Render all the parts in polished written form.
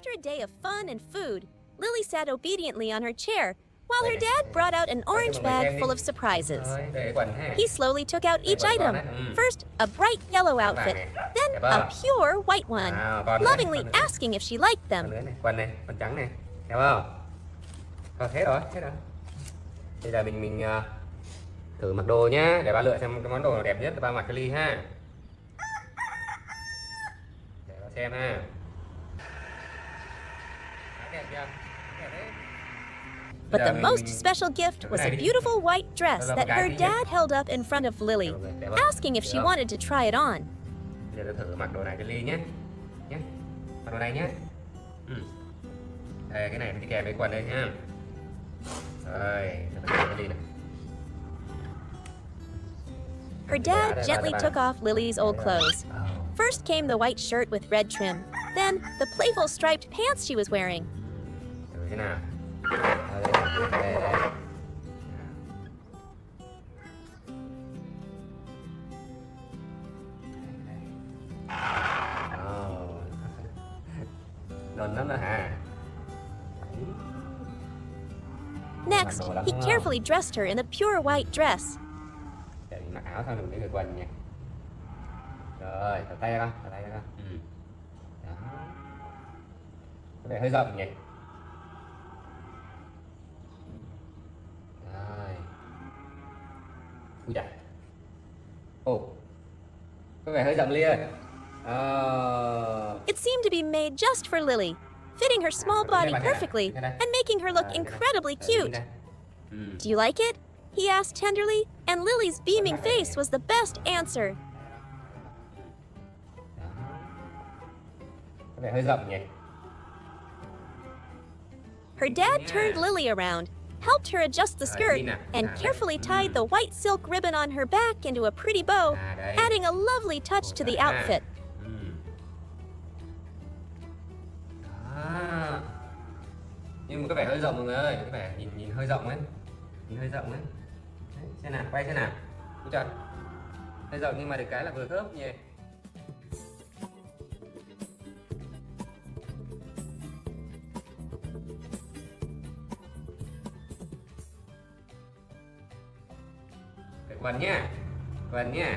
After a day of fun and food, Lily sat obediently on her chair while her dad brought out an orange bag full of surprises. He slowly took out each item. First, a bright yellow outfit, then a pure white one, lovingly asking if she liked them. Quần này, quần trắng này, đẹp không? Thế rồi. Bây giờ mình thử mặc đồ nhá, để ba lựa xem cái món đồ nào đẹp nhất ba mặc cho Ly ha. Để ba xem ha. Đẹp chưa? Đẹp đấy. But the most special gift was a beautiful white dress that her dad held up in front of Lily, asking if she wanted to try it on. Bây giờ tôi thử mặc đồ này cho Ly nhé. Mặc đồ này nhé. Đây, cái này mình đi kèm với quần đây nhá. Rồi, cho Ly này. Her dad gently took off Lily's old clothes. First came the white shirt with red trim, then the playful striped pants she was wearing. Thử thế nào? Đây. Ngon lắm đó hả? Next, he carefully dressed her in a pure white dress. Để mình mặc áo xong đừng để cái quần nha. Rồi, thở tay ra con, Đó. Có vẻ hơi rộng nhỉ? Rồi. Ui da. Có vẻ hơi rộng Ly ơi. It seemed to be made just for Lily, fitting her small body perfectly and making her look incredibly cute. Do you like it? He asked tenderly, and Lily's beaming face was the best answer. Có vẻ hơi rộng nhỉ? Her dad turned Lily around, helped her adjust the skirt, and carefully tied the white silk ribbon on her back into a pretty bow, adding a lovely touch to the outfit. Nhưng mà có vẻ hơi rộng mọi người ơi, có vẻ nhìn hơi rộng ấy. Xem nào, quay xem nào. Ui trời. Hơi rộng nhưng mà được cái là vừa khớp nhỉ. Quần nhá. Cái quần nhé.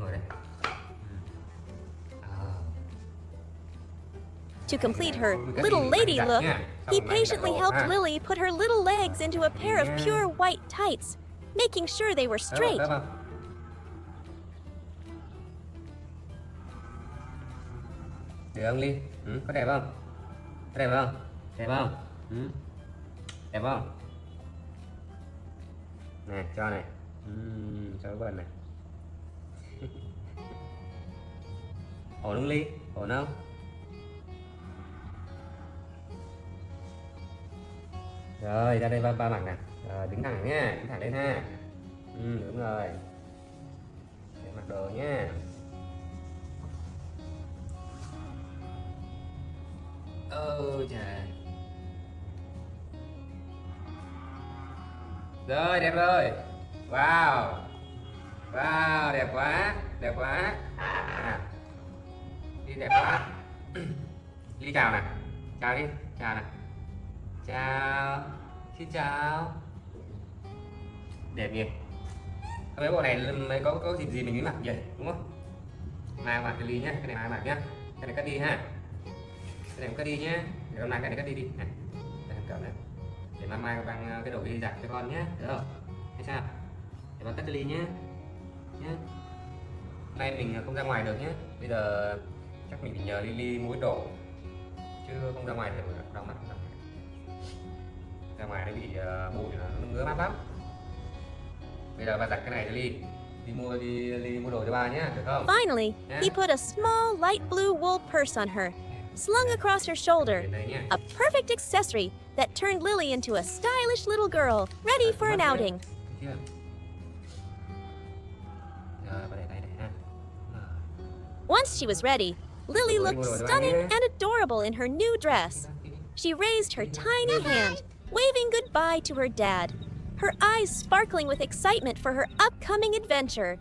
Ngồi đây. To complete her little lady look, he patiently helped Lily put her little legs into a pair of pure white tights, making sure they were straight. Được không Ly? Có đẹp không? Đẹp không? Đẹp không? Này, cho này. Cho cái quần này. Ổn không Ly? Ổn không? Rồi, ra đây ba mặc nè. Rồi, đứng thẳng nhá, đứng thẳng lên ha. Đúng rồi. Để mặc đồ nhá. Ôi trời. Rồi, đẹp rồi. Wow, đẹp quá. Ly đẹp quá. Ly chào nè. Chào đi, chào nè. Chào. Xin chào. Đẹp nhỉ? Mấy bộ này có dịp gì mình mới mặc vậy, đúng không? Mai mặc cho Ly nhá, cái này mai mặc nhá. Cái này cắt đi ha. Cái này cắt đi nhé, để hôm nay cái này cắt đi này, đây cầm này, để mai bằng cái đồ đi giặt cho con nhé, được không? Hay sao? Để con cắt cho Ly nhé. Nay mình không ra ngoài được nhé, bây giờ chắc mình phải nhờ Ly mua đồ, chứ không ra ngoài được, đau mặt không ra ngoài nó bị bụi nó ngứa mắt lắm. Bây giờ ba giặt cái này cho Ly. Ly mua đồ cho ba nhé, được không? Finally, he put a small light blue wool purse on her, slung across her shoulder, a perfect accessory that turned Lily into a stylish little girl, ready for an outing. Once she was ready, Lily looked stunning and adorable in her new dress. She raised her tiny hand, waving goodbye to her dad, her eyes sparkling with excitement for her upcoming adventure.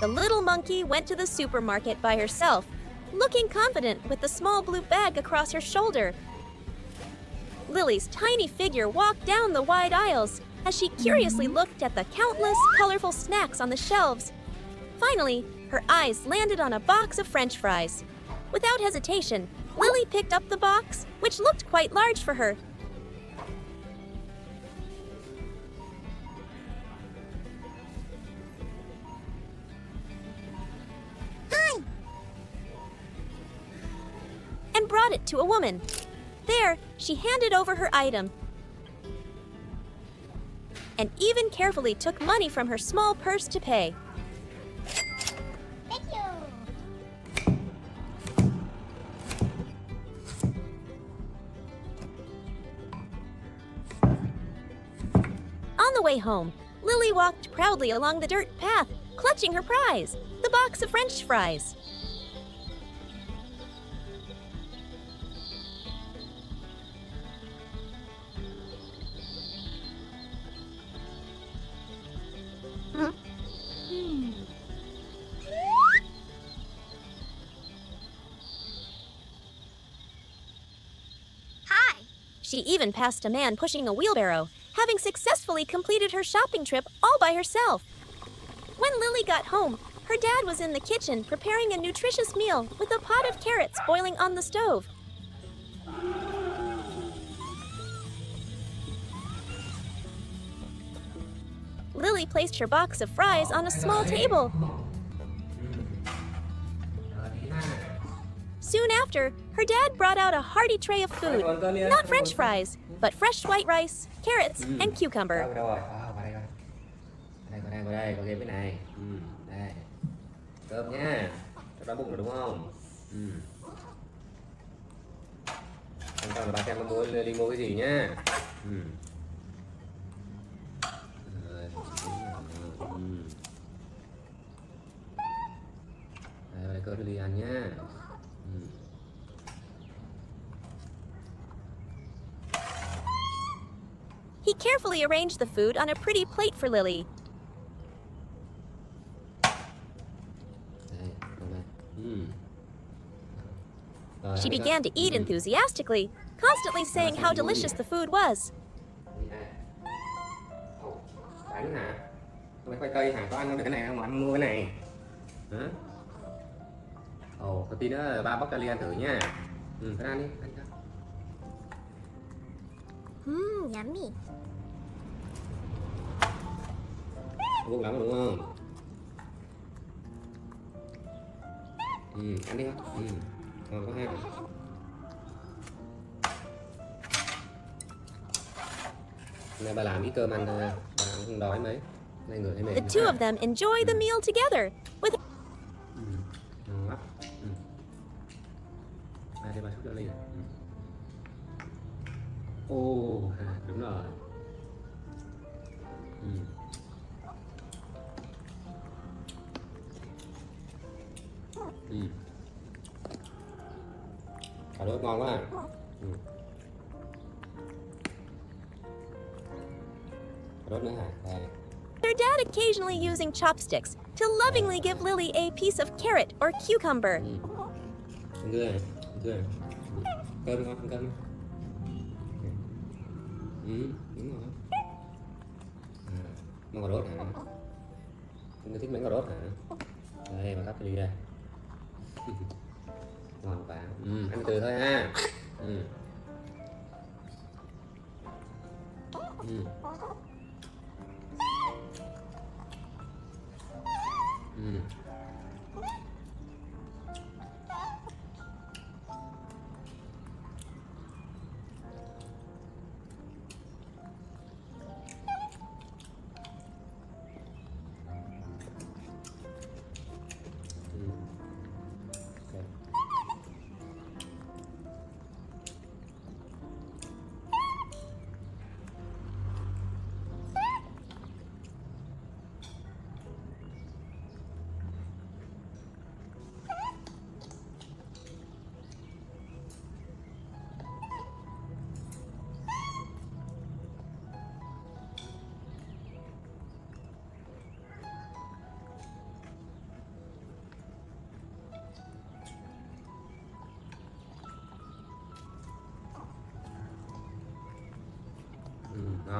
The little monkey went to the supermarket by herself, looking confident with the small blue bag across her shoulder. Lily's tiny figure walked down the wide aisles as she curiously looked at the countless colorful snacks on the shelves. Finally, her eyes landed on a box of French fries. Without hesitation, Lily picked up the box, which looked quite large for her. Hi! And brought it to a woman. There, she handed over her item and even carefully took money from her small purse to pay. Thank you. On the way home, Lily walked proudly along the dirt path, clutching her prize, the box of French fries. Hi. She even passed a man pushing a wheelbarrow, having successfully completed her shopping trip all by herself. When Lily got home, her dad was in the kitchen preparing a nutritious meal with a pot of carrots boiling on the stove. Lily placed her box of fries on a small table. Soon after, her dad brought out a hearty tray of food. Not French fries, but fresh white rice, carrots, and cucumber. Đâu rồi? Qua đây, có ghế bên này. Đây. Cơm nhá. Cho đói bụng rồi đúng không? Quan trọng là bà xem đi mua cái gì nhá. Đây, cơm đi ăn nhá. He carefully arranged the food on a pretty plate for Lily. She began to eat enthusiastically, constantly saying how delicious the food was. Bánh hả? Không phải khoai tây hả? Có ăn được cái này không mà ăn mua cái này? Hả? Ồ, có tí nữa ba bóc cho Ly ăn thử nha. Cứ ăn đi, ăn cho. Yummy. Ngon lắm đúng không? Ăn đi không? Ngon quá ha. Hôm nay bà làm ít cơm ăn thôi, bà không đói mấy. Nay người thấy mệt. The two of them enjoyed the meal together, with Ngon lắm. Đây bà xúc cho Ly. Ồ, đúng rồi. Cà rốt ngon quá. Cà rốt nữa hả? Đây. their dad occasionally using chopsticks to lovingly give Lily a piece of carrot or cucumber. Ăn dưa này, ăn dưa này. Cơm ngon, ăn cơm. Đúng rồi. Món cà rốt hả? Anh thích món cà rốt hả? Đây, bà cắt cho Ly đây. Ngon quá. Ăn từ thôi ha.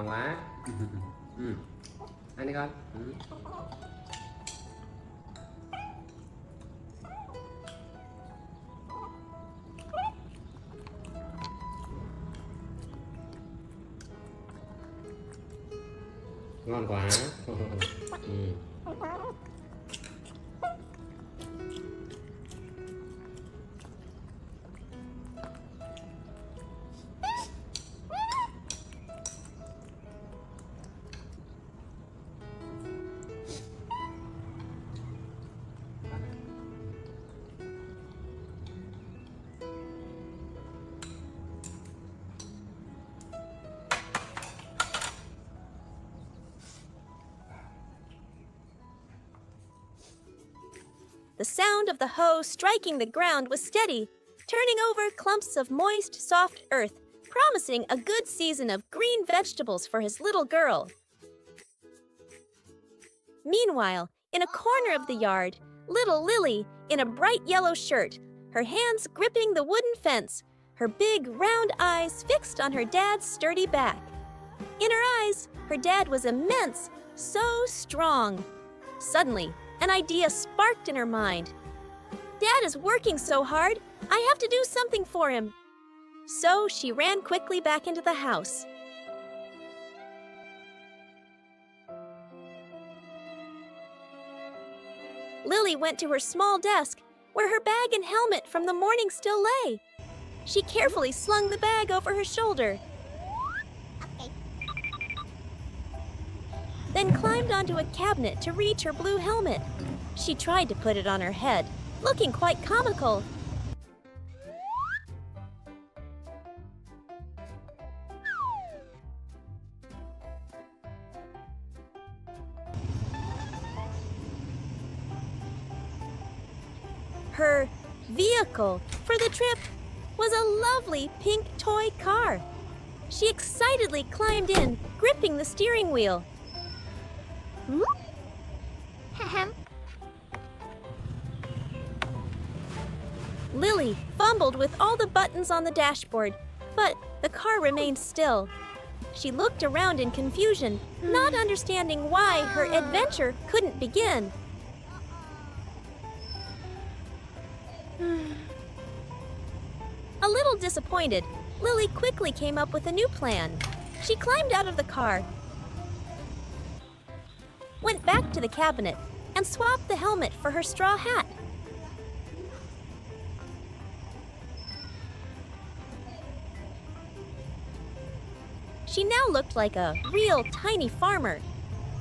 ngon quá. Ăn đi con. Ngon quá. The sound of the hoe striking the ground was steady, turning over clumps of moist, soft earth, promising a good season of green vegetables for his little girl. Meanwhile, in a corner of the yard, little Lily, in a bright yellow shirt, her hands gripping the wooden fence, her big round eyes fixed on her dad's sturdy back. In her eyes, her dad was immense, so strong. Suddenly, an idea sparked in her mind. Dad is working so hard, I have to do something for him. So she ran quickly back into the house. Lily went to her small desk, where her bag and helmet from the morning still lay. She carefully slung the bag over her shoulder. Then climbed onto a cabinet to reach her blue helmet. She tried to put it on her head, looking quite comical. Her vehicle for the trip was a lovely pink toy car. She excitedly climbed in, gripping the steering wheel. Lily fumbled with all the buttons on the dashboard, but the car remained still. She looked around in confusion, not understanding why her adventure couldn't begin. A little disappointed, Lily quickly came up with a new plan. She climbed out of the car, went back to the cabinet, and swapped the helmet for her straw hat. She now looked like a real tiny farmer.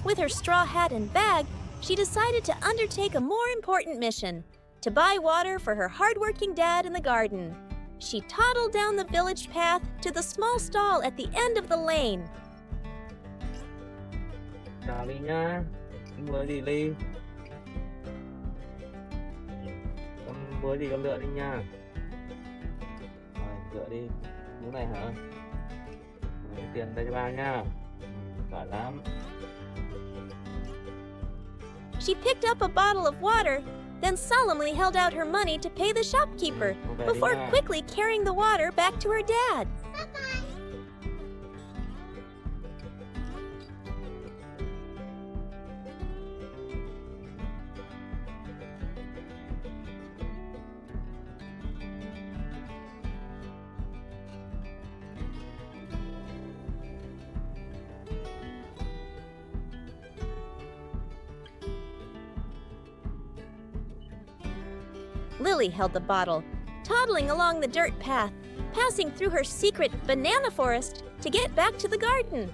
With her straw hat and bag, she decided to undertake a more important mission: to buy water for her hardworking dad in the garden. She toddled down the village path to the small stall at the end of the lane. Nào đi nha. Muốn gì Ly? Con muốn gì con lựa đi nha. Rồi, lựa đi. Muốn này hả? Tiền đây cho ba nha. Giỏi lắm. She picked up a bottle of water, then solemnly held out her money to pay the shopkeeper before quickly carrying the water back to her dad. Lily held the bottle, toddling along the dirt path, passing through her secret banana forest to get back to the garden.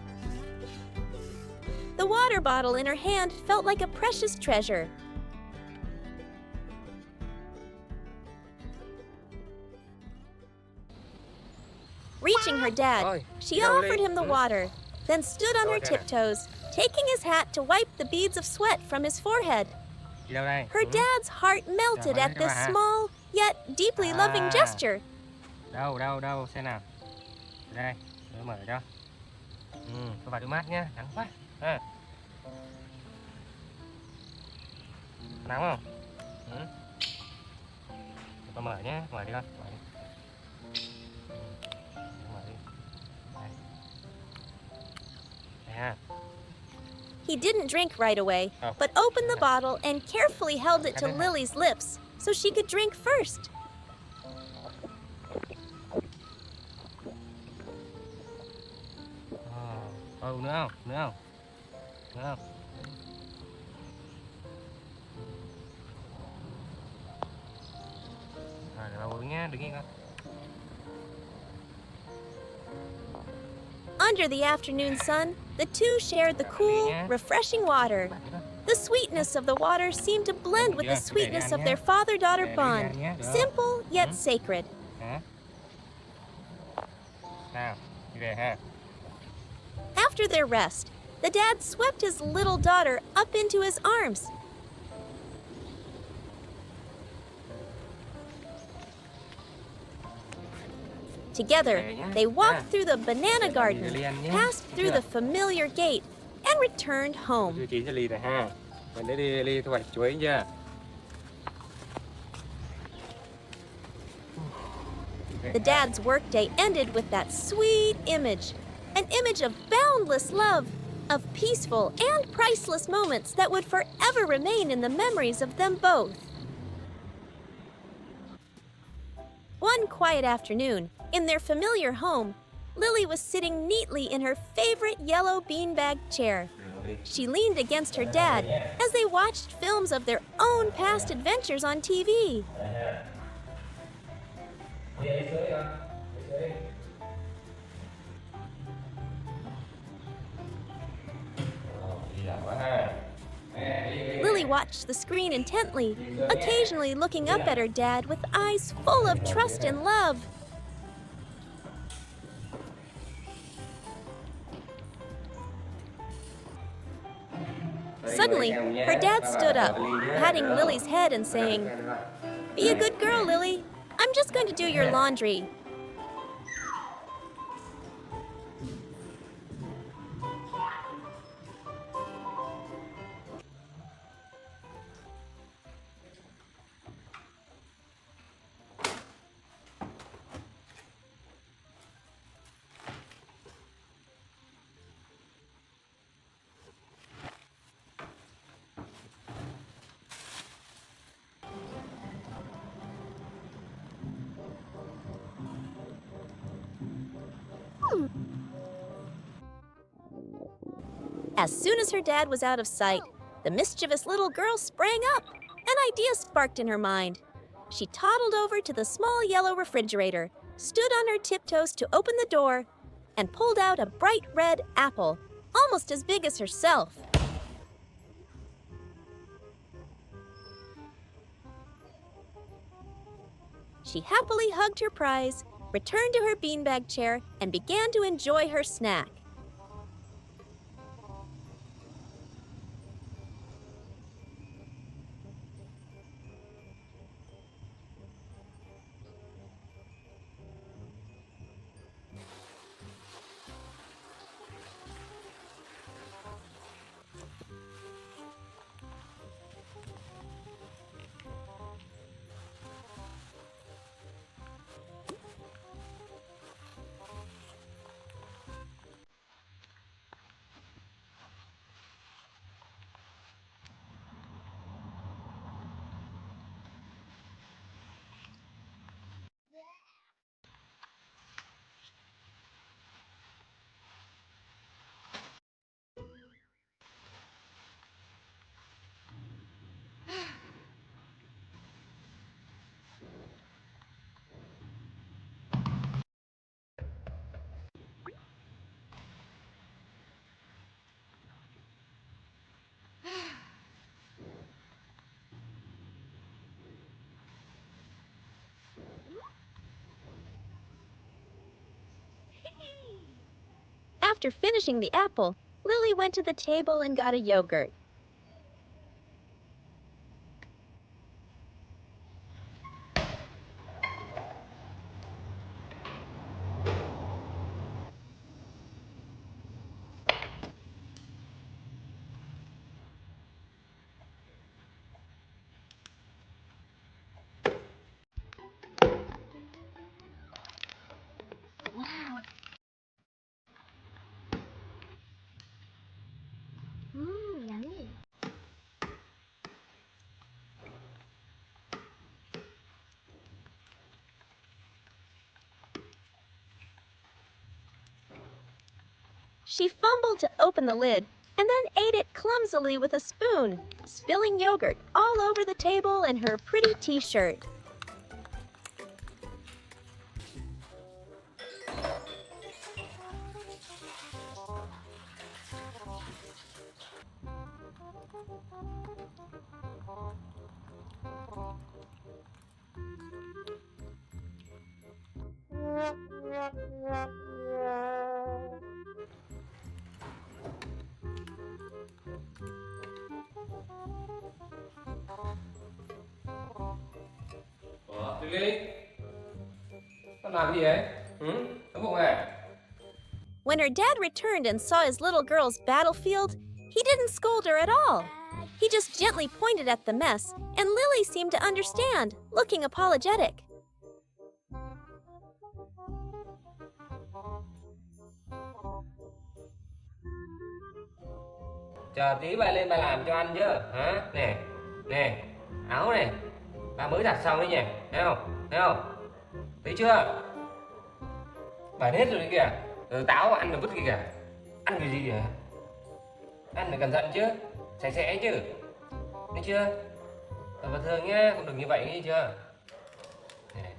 The water bottle in her hand felt like a precious treasure. Reaching her dad, she offered him the water, then stood on her tiptoes, taking his hat to wipe the beads of sweat from his forehead. Her dad's heart melted at this small, yet deeply loving gesture. Đâu, xem nào. Đây, tôi mở cho. Tôi vào đôi mát nhá, nắng quá. Nắng không? Tôi mở nhé, mở đi con. Mở đi. Mở đi. Đây. ha. He didn't drink right away, Oh. but opened the bottle and carefully held it to Lily's lips so she could drink first. Oh, nữa không? Nữa không? Nữa không? Để bà uống nhé, đứng yên con. Under the afternoon sun, the two shared the cool, refreshing water. The sweetness of the water seemed to blend with the sweetness of their father-daughter bond, simple yet sacred. Hả? Nào, đi về ha. After their rest, the dad swept his little daughter up into his arms. Together, they walked through the banana garden, passed through the familiar gate, and returned home. Đưa chị cho Ly này ha. Mình để đi Ly thu hoạch chuối chưa? The dad's workday ended with that sweet image, an image of boundless love, of peaceful and priceless moments that would forever remain in the memories of them both. One quiet afternoon, in their familiar home, Lily was sitting neatly in her favorite yellow beanbag chair. She leaned against her dad as they watched films of their own past adventures on TV. Lily watched the screen intently, occasionally looking up at her dad with eyes full of trust and love. Suddenly, her dad stood up, patting Lily's head and saying, "Be a good girl, Lily. I'm just going to do your laundry." As soon as her dad was out of sight, the mischievous little girl sprang up. An idea sparked in her mind. She toddled over to the small yellow refrigerator, stood on her tiptoes to open the door, and pulled out a bright red apple, almost as big as herself. She happily hugged her prize, returned to her beanbag chair, and began to enjoy her snack. After finishing the apple, Lily went to the table and got a yogurt. She fumbled to open the lid and then ate it clumsily with a spoon, spilling yogurt all over the table and her pretty t-shirt. Ủa, Lily, con làm gì vậy? Đói bụng à? When her dad returned and saw his little girl's battlefield, he didn't scold her at all. He just gently pointed at the mess, and Lily seemed to understand, looking apologetic. Chờ tí bà lên bà làm cho ăn chứ hả? Nè, nè, áo này bà mới giặt xong đấy nhỉ, thấy không? Thấy không? Thấy chưa? Bà hết rồi đấy kìa. Táo mà ăn là vứt kìa. Ăn cái gì kìa? Ăn phải cẩn thận chứ, sạch sẽ chứ. Thấy chưa? Bà thường nhá, không được như vậy nghe chưa? Này.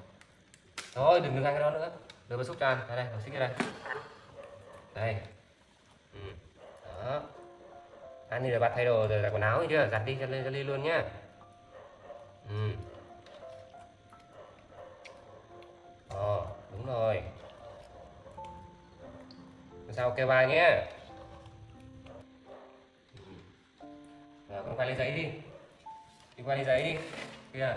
Thôi đừng ăn cái đó nữa. Đưa bà xúc cho ăn. Đây, bà xích cái đây. Đây. Đó. Ăn đi rồi bắt thay đồ rồi giặt quần áo chưa? Giặt đi cho Ly luôn nhá. Đúng rồi. Sao kêu ba nhé. Rồi con quay lấy giấy đi. Đi quay lấy giấy đi. Kìa.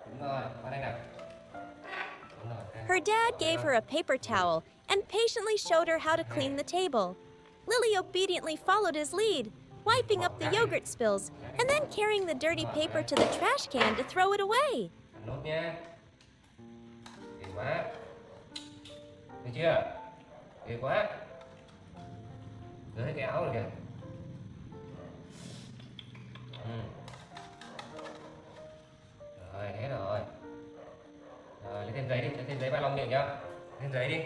Đúng rồi, qua đây nào. Her dad gave her a paper towel and patiently showed her how to clean the table. Lily obediently followed his lead, wiping up the yogurt spills and then carrying the dirty paper to the trash can to throw it away. Nốt nha. Ghê quá. Thấy chưa? Ghê quá. Rơi cái áo rồi kìa. Rồi, thế rồi. Rồi, lấy thêm giấy đi, lấy thêm giấy ba lông miệng cho. Thêm giấy đi.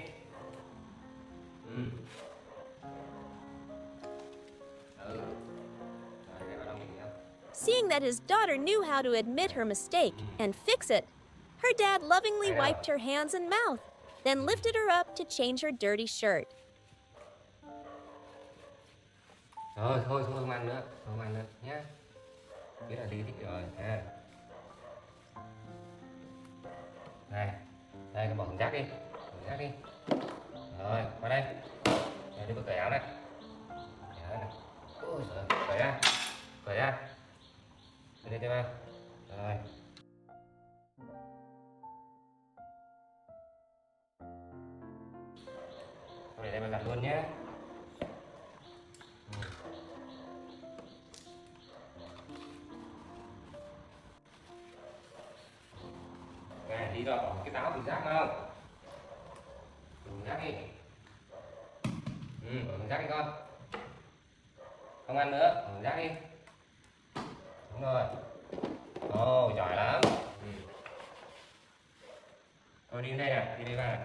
Seeing that his daughter knew how to admit her mistake and fix it, her dad lovingly wiped her hands and mouth, then lifted her up to change her dirty shirt. Rồi, thôi không ăn nữa, không ăn nữa nhé. Biết là Ly thích rồi ha. Đây, con bỏ thùng rác đi, Rồi, qua đây. Đây, đi vào cởi áo này. Ôi giời, cởi ra. Đây cho ba. Rồi. Thôi để đây mà giặt luôn nhé. Này, đi rồi, cái táo thùng rác không? Thùng rác đi. Thùng rác đi con. Không ăn nữa, thùng rác đi. Đúng rồi. Ồ, giỏi lắm. Thôi đi đây nè, đi đây vào.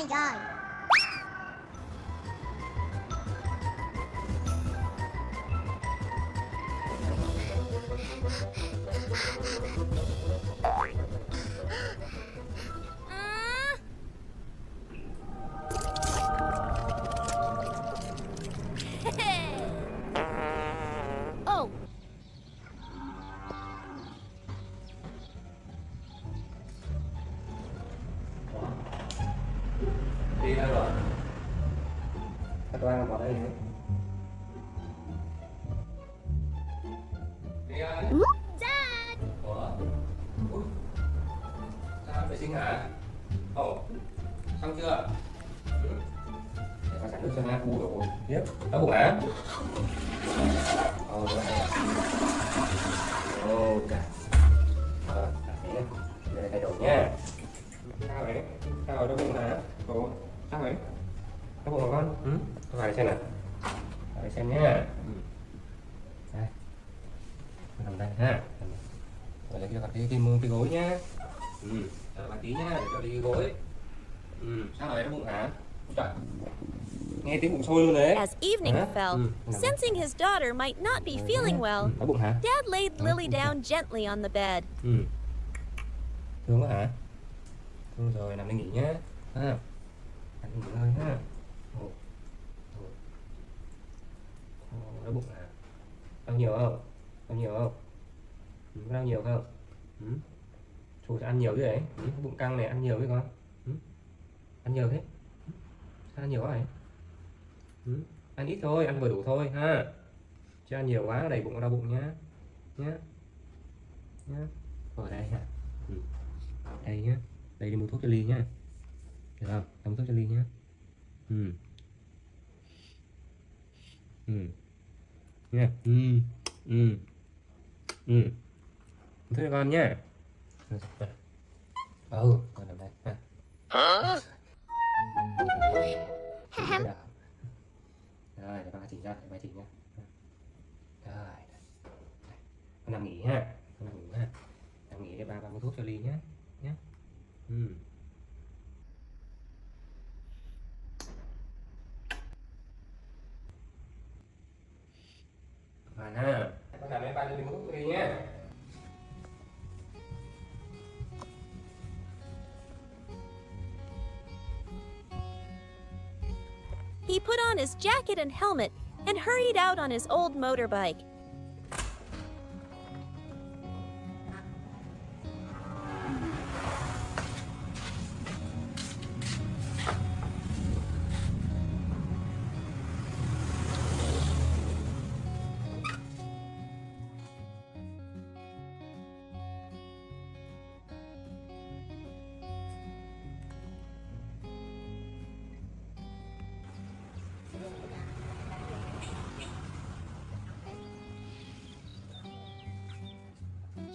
my god. Oh, Đi đâu rồi? Các bạn vào đây nhé. Đi ơi. Dad! Ủa? Ui. Sao vệ sinh hả? Ồ. Xong chưa? Ừ. Để con xả nước cho nha. Ui dồi ôi. Tiếp. Đau bụng hả? Ồ, đây. Ok. Để đây thay đổi nha. Sao đấy? Sao rồi, đau bụng hả? Ồ, sao đấy? Đau bụng hả con? Ừ. Con vào đây xem nào. Vào đây xem nhé. Đây. Con nằm đây ha. Rồi lấy cái gối nhá. Chờ bà tí nhá, để cho đi cái gối. Sao rồi, đau bụng hả? Trời. Nghe tiếng bụng sôi luôn đấy. as evening Hả? fell, Nằm đây. sensing his daughter might not be feeling well, Đau bụng hả? Dad laid Lily down gently on the bed. Thương quá hả? Thương rồi, nằm đây nghỉ nhá. Ha. Nằm nghỉ ngơi ha. Ồ. Ồ. Đau bụng hả? Đau nhiều không? Đau nhiều không? Có đau nhiều không? Chú sẽ ăn nhiều chứ đấy. Bụng căng này ăn nhiều với con. Ăn nhiều thế. Sao ăn nhiều quá vậy? Ăn ít thôi, ăn vừa đủ thôi ha. Chứ ăn nhiều quá đầy bụng đau bụng nhá. Nhá. Nhá. Ở đây hả? Đây nhá. Đây đi mua thuốc cho Ly nhá. Được không? Mua thuốc cho Ly nhá. Nha. Thuốc cho con nhá. Con nằm đây ha. Rồi, để ba chỉnh ra, để ba chỉnh nhá. Rồi. Con nằm nghỉ ha. Con nằm ngủ ha. Nằm nghỉ để ba mua thuốc cho Ly nhé. Nhé. Bạn ha. Con nằm với ba đi mua thuốc cho Ly nhé. He put on his jacket and helmet and hurried out on his old motorbike.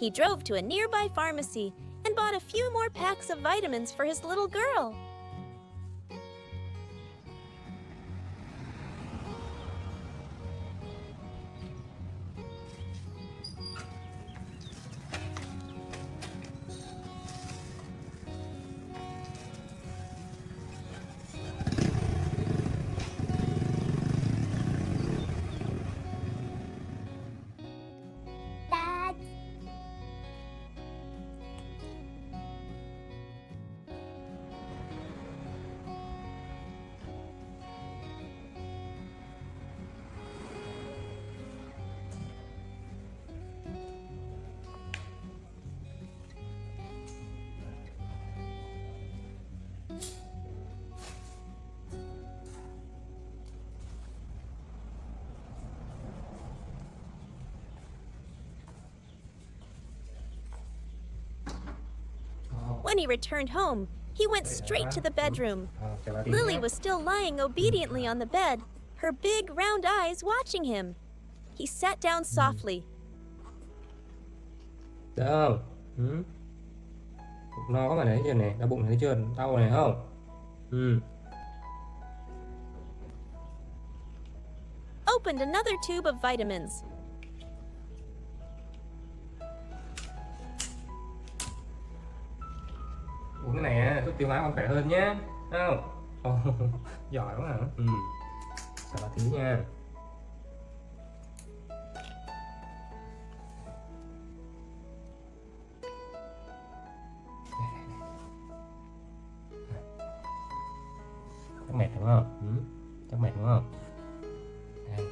He drove to a nearby pharmacy and bought a few more packs of vitamins for his little girl. Dad! When he returned home, he went straight to the bedroom. Lily was still lying obediently on the bed, her big round eyes watching him. He sat down softly. Được không? Bụng no có mà thấy chưa này, đau bụng thấy chưa, đau này không? Opened another tube of vitamins. Uống cái này á, giúp tiêu hóa con khỏe hơn nhé. Không? Giỏi quá hả? Chào ba tí nha. Chắc mệt đúng không? Chắc mệt đúng không? Đây.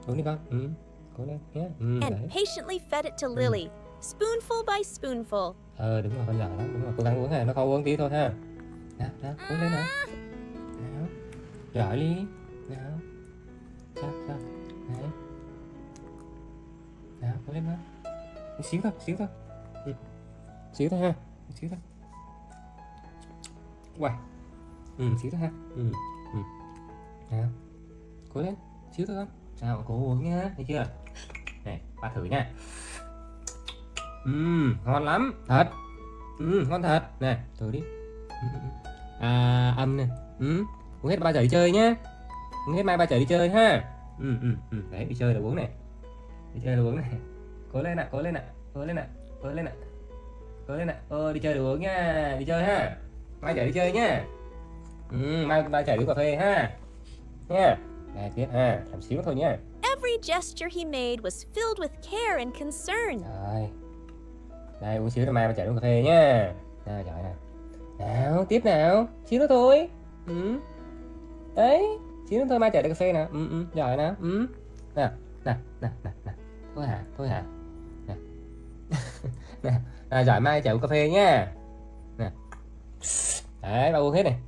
Uống đi con. Cố lên nhé. And Đấy. patiently fed it to Lily, spoonful by spoonful. Đúng rồi, con giỏi lắm, đúng rồi, cố gắng uống ha, nó khó uống tí thôi ha. Nào, cố lên nào. Nào, giỏi đi. Nào. Sao. Đấy. Nào, cố lên nào. Một xíu thôi. Xíu thôi ha, một xíu thôi. Uầy. Xíu thôi ha. Nào. Cố lên, xíu thôi con. Nào, cố uống nhá, thấy chưa? Này, ba thử nha. Ngon lắm, thật. Ngon thật. Nè, thử đi. Âm nè. Uống hết 3 giờ đi chơi nhá. Uống hết mai 3 giờ đi chơi ha. Đấy, đi chơi là uống này. Đi chơi là uống này. Cố lên ạ, cố lên ạ. Đi chơi là uống nha. Đi chơi ha. Mai giờ đi chơi nhá. Mai 3 giờ đi cà phê ha. Nha. Đây tiếp ha, làm xíu thôi nhá. Every gesture he made was filled with care and concern. Rồi. Đây uống xíu rồi mai mà chạy uống cà phê nhá. Nào giỏi nè. Nào tiếp nào, xíu nữa thôi. Đấy, xíu nữa thôi mai chạy đi cà phê nè. Giỏi nè. Nào. Thôi hả. Nè. Giỏi mai chạy uống cà phê nhá. Nè. Đấy, ba uống hết này.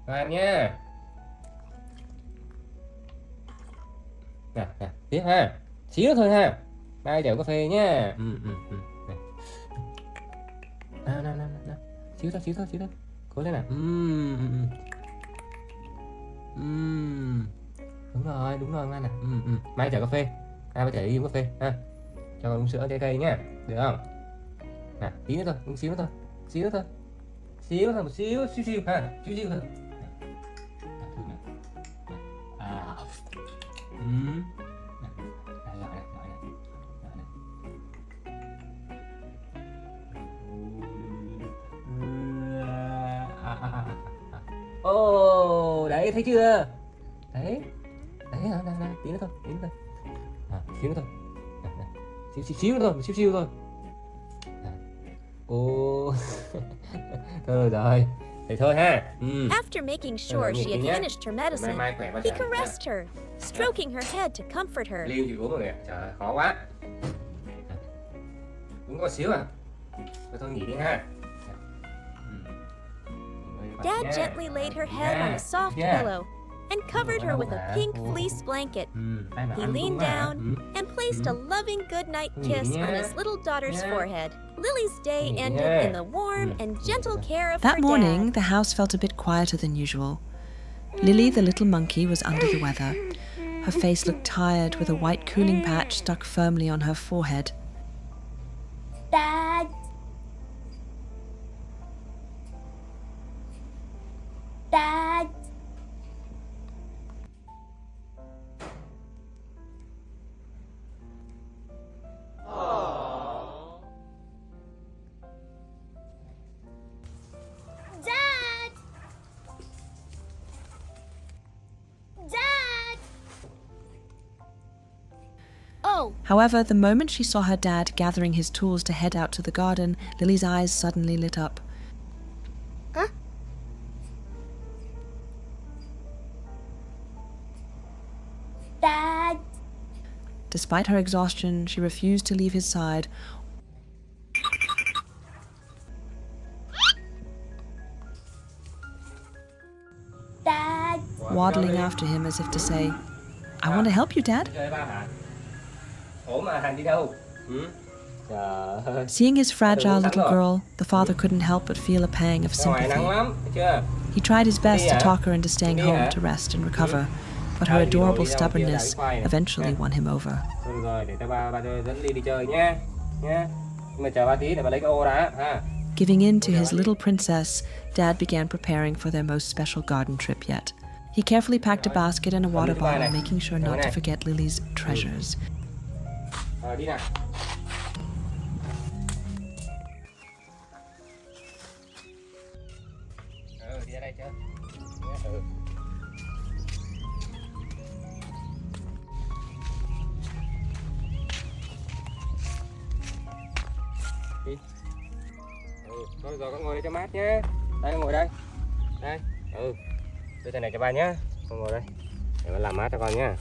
Ngoan nhá. Nè, tiếp ha. Xíu nữa thôi ha. Mai chèo cà phê nhá. Nào. Xíu thôi. Cố lên nào. Đúng rồi ngoan nè. Mai chèo cà phê. Mai chèo đi uống cà phê ha. Cho con uống sữa cây nhá. Được không? Nè, tí nữa thôi, uống xíu nữa thôi. Một xíu ha. Xíu thôi. Đấy thấy chưa? Đấy nào, tí nữa thôi. Xíu nữa thôi. Xíu thôi. Thôi rồi. Thế thôi ha. After making sure she had finished her medicine, he caressed her, stroking her head to comfort her. Liêu chịu uống rồi kìa. Trời ơi, khó quá. Uống có xíu à? Thôi nghỉ đi ha. Dad gently laid her head on a soft pillow and covered her with a pink fleece blanket. He leaned down and placed a loving goodnight kiss on his little daughter's forehead. Lily's day ended in the warm and gentle care of her That morning, dad. the house felt a bit quieter than usual. Lily, the little monkey, was under the weather. Her face looked tired, with a white cooling patch stuck firmly on her forehead. Dad. Dad. Dad. Dad. Oh, However, the moment she saw her dad gathering his tools to head out to the garden, Lily's eyes suddenly lit up. Dad. Despite her exhaustion, she refused to leave his side Dad. waddling after him as if to say, I want to help you, Dad. Chơi ba hả? Ủa mà Thành đi đâu? Trời ơi. Seeing his fragile little girl, the father couldn't help but feel a pang of Ra ngoài nắng sympathy. lắm, thấy chưa? He tried his best to hả? talk her into staying Đi home hả? to rest and recover, but her Đi đâu, adorable đi đâu, stubbornness kia lại eventually Nè. won him over. Thôi được rồi, để cho ba dẫn Ly đi chơi nhá. Nhưng mà chờ ba tí để ba lấy cái ô đã ha. Giving in to his little princess, Dad began preparing for their most special garden trip yet. He carefully packed a basket and a water bottle, making sure not to forget Lily's treasures. Đi nào. Đi ra đây chưa? Đi. Thôi rồi con ngồi đây cho mát nhé. Đây con ngồi đây. Đây. Đưa tay này cho ba nhé. Con ngồi đây. Để con làm mát cho con nhé.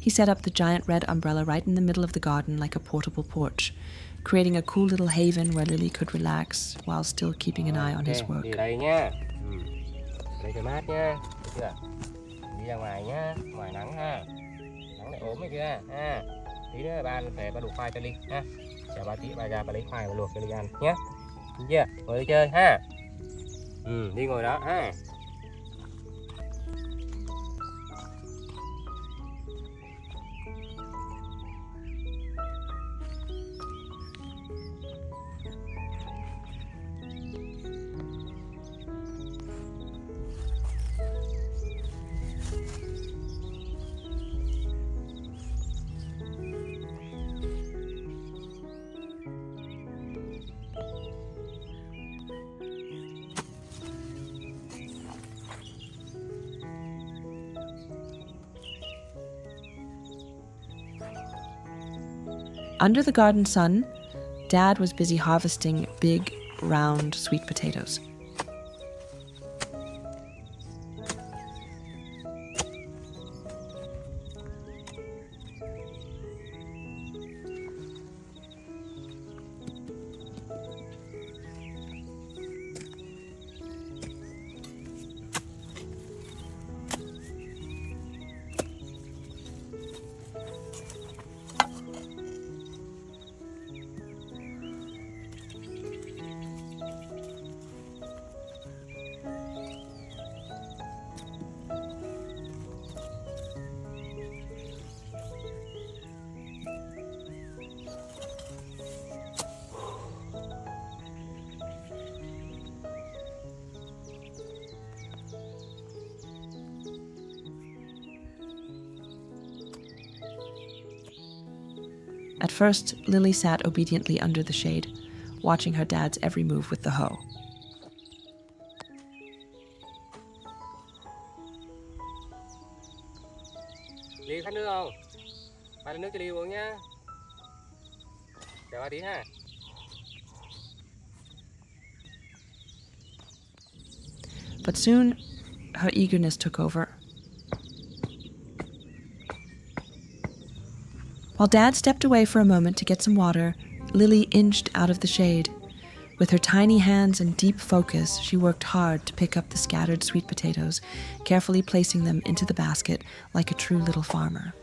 He set up the giant red umbrella right in the middle of the garden like a portable porch, creating a cool little haven where Lily could relax while still keeping an eye on his work. Đi đây nhá. Đây cho mát nhá. Được chưa? Đi ra ngoài nhá. Ngoài nắng ha. Nắng lại ốm này kia ha. Tí nữa ba về ba luộc khoai cho Ly ha. Chờ ba tí ba ra ba lấy khoai và luộc cho Ly ăn nhé. Được chưa? Ngồi đi chơi ha. Đi ngồi đó ha. Under the garden sun, Dad was busy harvesting big, round sweet potatoes. At first, Lily sat obediently under the shade, watching her dad's every move with the hoe. Ly khát nước không? Ba lấy nước cho Ly uống nhá. Chờ ba tí ha. But soon, her eagerness took over. While Dad stepped away for a moment to get some water, Lily inched out of the shade. With her tiny hands and deep focus, she worked hard to pick up the scattered sweet potatoes, carefully placing them into the basket like a true little farmer.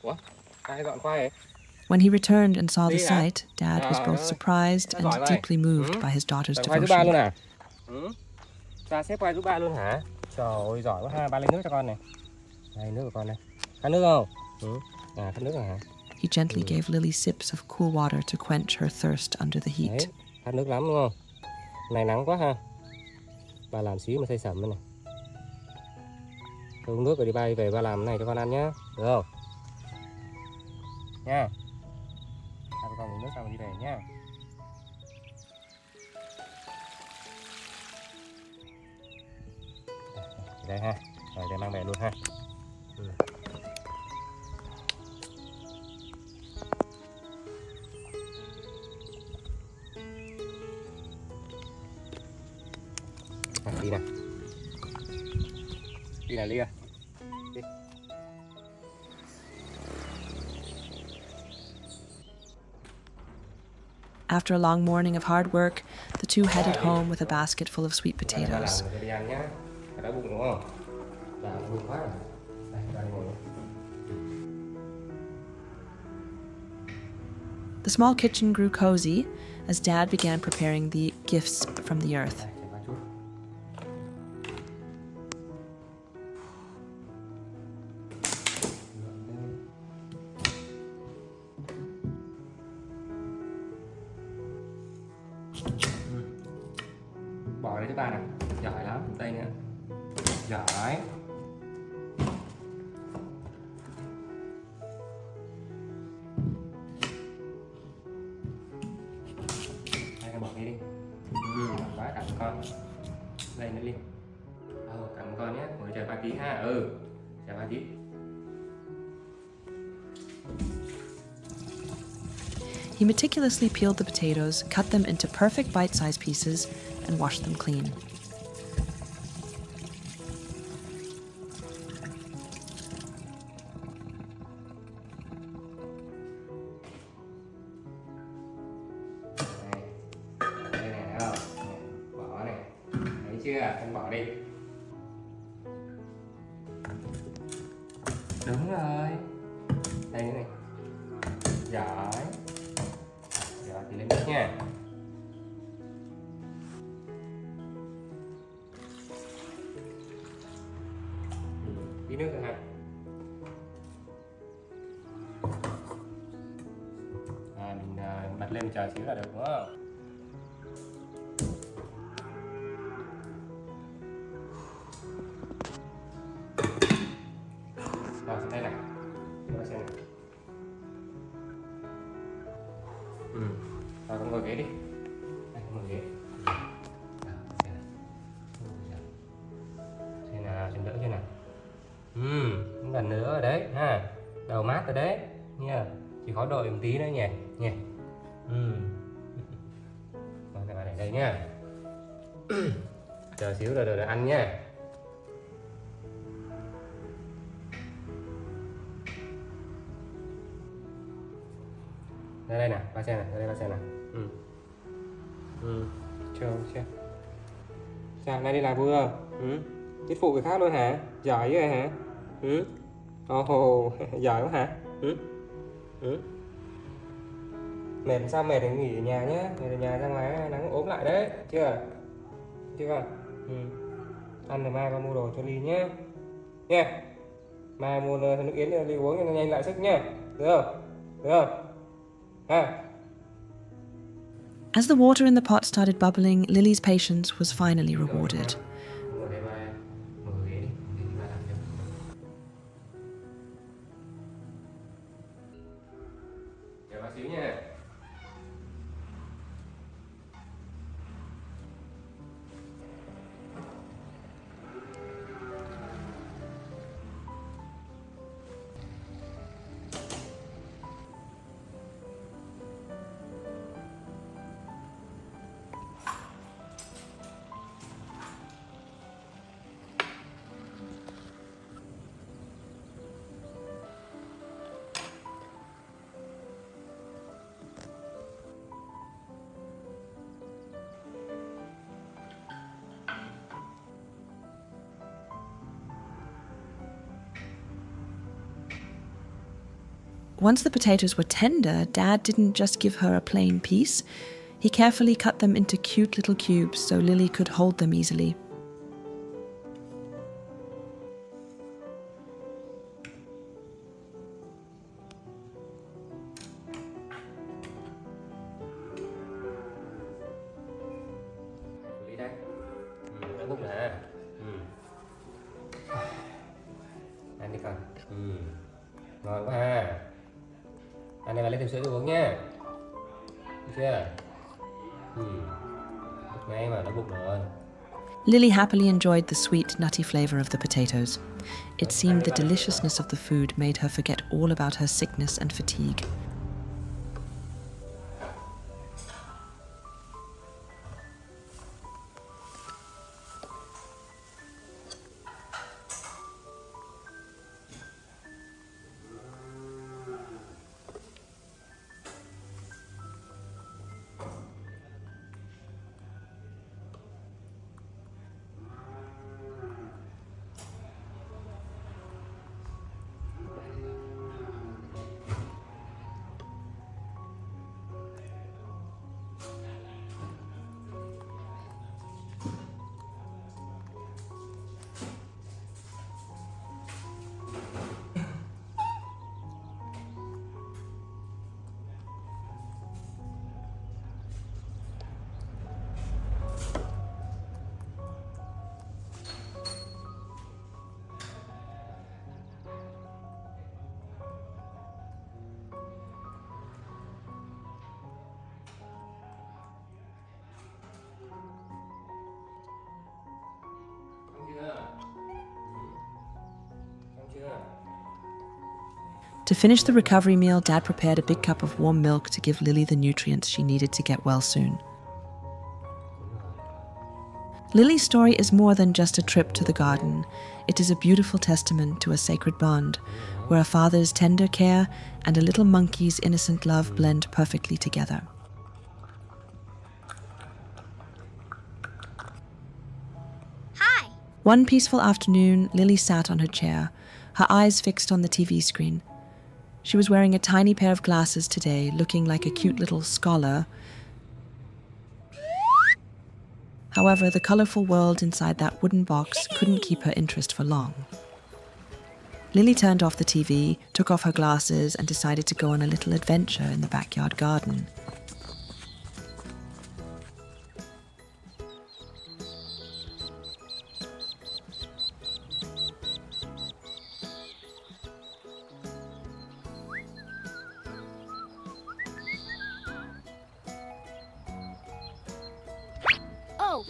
Ủa? Ai dọn khoai vậy? When he returned and saw the Đi hả? sight, Dad was both surprised and Giỏi vậy. deeply moved by his daughter's Dọn khoai giúp ba luôn devotion. à? Cha xếp khoai giúp ba luôn hả? Trời ơi, giỏi quá ha. Ba lấy nước cho con này. Đây, nước của con này. Khát nước không? Khát nước rồi hả? He gently gave Lily sips of cool water to quench her thirst under the heat. Đấy, khát nước lắm đúng không? Này nắng quá ha. Ba làm xíu mà say sẩm đây này. Tôi uống nước rồi đi ba về ba làm cái này cho con ăn nhá. Được không? Nha. Hai con uống nước xong rồi đi về nhá. Đây ha. Rồi để mang về luôn ha. Đi nào. Đi nào Ly à. Đi. After a long morning of hard work, the two headed home with a basket full of sweet Ba potatoes. làm rồi đi ăn nhá. Đói bụng đúng không? Làm bụng quá rồi. Đây, ra đi ngồi. The small kitchen grew cozy as Dad began preparing the gifts from the earth. Đây, chảy qua chút. Bỏ đây cho ba nào. Giỏi lắm, đây nữa. Giỏi. Đây, con bỏ đi đi. Quá cảm ơn con. Đây nữa đi. Cảm ơn con nhé. Ngồi chờ ba tí ha. Chờ ba tí. He meticulously peeled the potatoes, cut them into perfect bite-sized pieces, and washed them clean. Đây này, thấy không? Bỏ này. Thấy chưa? Con bỏ đi. Đúng rồi. Đây nữa này. Giỏi. Rồi thì lên nước nha. Tí nước nữa ha. Mình bật lên chờ xíu là được đúng không? Rồi xuống đây này. Đưa xem này. Rồi con ngồi ghế đi. Đây, con ngồi ghế. Xem nào, xem đỡ chưa nào. Lần nữa rồi đấy ha. Đầu mát rồi đấy nha. Chỉ khó đội một tí nữa nhỉ. Nhỉ. Rồi để đây nha. Chờ xíu rồi ăn nha. Đây nè, ba xem này, đây ba xem này. Chưa. Sao nay đi làm vui không? Biết phụ người khác luôn hả? Giỏi vậy hả? Giỏi quá hả? Mệt sao mệt thì nghỉ ở nhà nhé. Nghỉ ở nhà ra ngoài nắng ốm lại đấy. Chưa con? Ăn rồi mai con mua đồ cho Ly nhé. Nha. Mai mua nước yến cho Ly uống cho nó nhanh lại sức nhé. Được không? As the water in the pot started bubbling, Lily's patience was finally rewarded. Once the potatoes were tender, Dad didn't just give her a plain piece. He carefully cut them into cute little cubes so Lily could hold them easily. Ăn đi con. Ngon quá ha. Ăn này và lấy thêm sữa cho uống nha. Được chưa? Lúc ngay mà, nó bụng rồi. Lily happily enjoyed the sweet, nutty flavor of the potatoes. It seemed the deliciousness of the food made her forget all about her sickness and fatigue. To finish the recovery meal, Dad prepared a big cup of warm milk to give Lily the nutrients she needed to get well soon. Lily's story is more than just a trip to the garden. It is a beautiful testament to a sacred bond, where a father's tender care and a little monkey's innocent love blend perfectly together. Hi. One peaceful afternoon, Lily sat on her chair, her eyes fixed on the TV screen. She was wearing a tiny pair of glasses today, looking like a cute little scholar. However, the colorful world inside that wooden box couldn't keep her interest for long. Lily turned off the TV, took off her glasses, and decided to go on a little adventure in the backyard garden. Oh.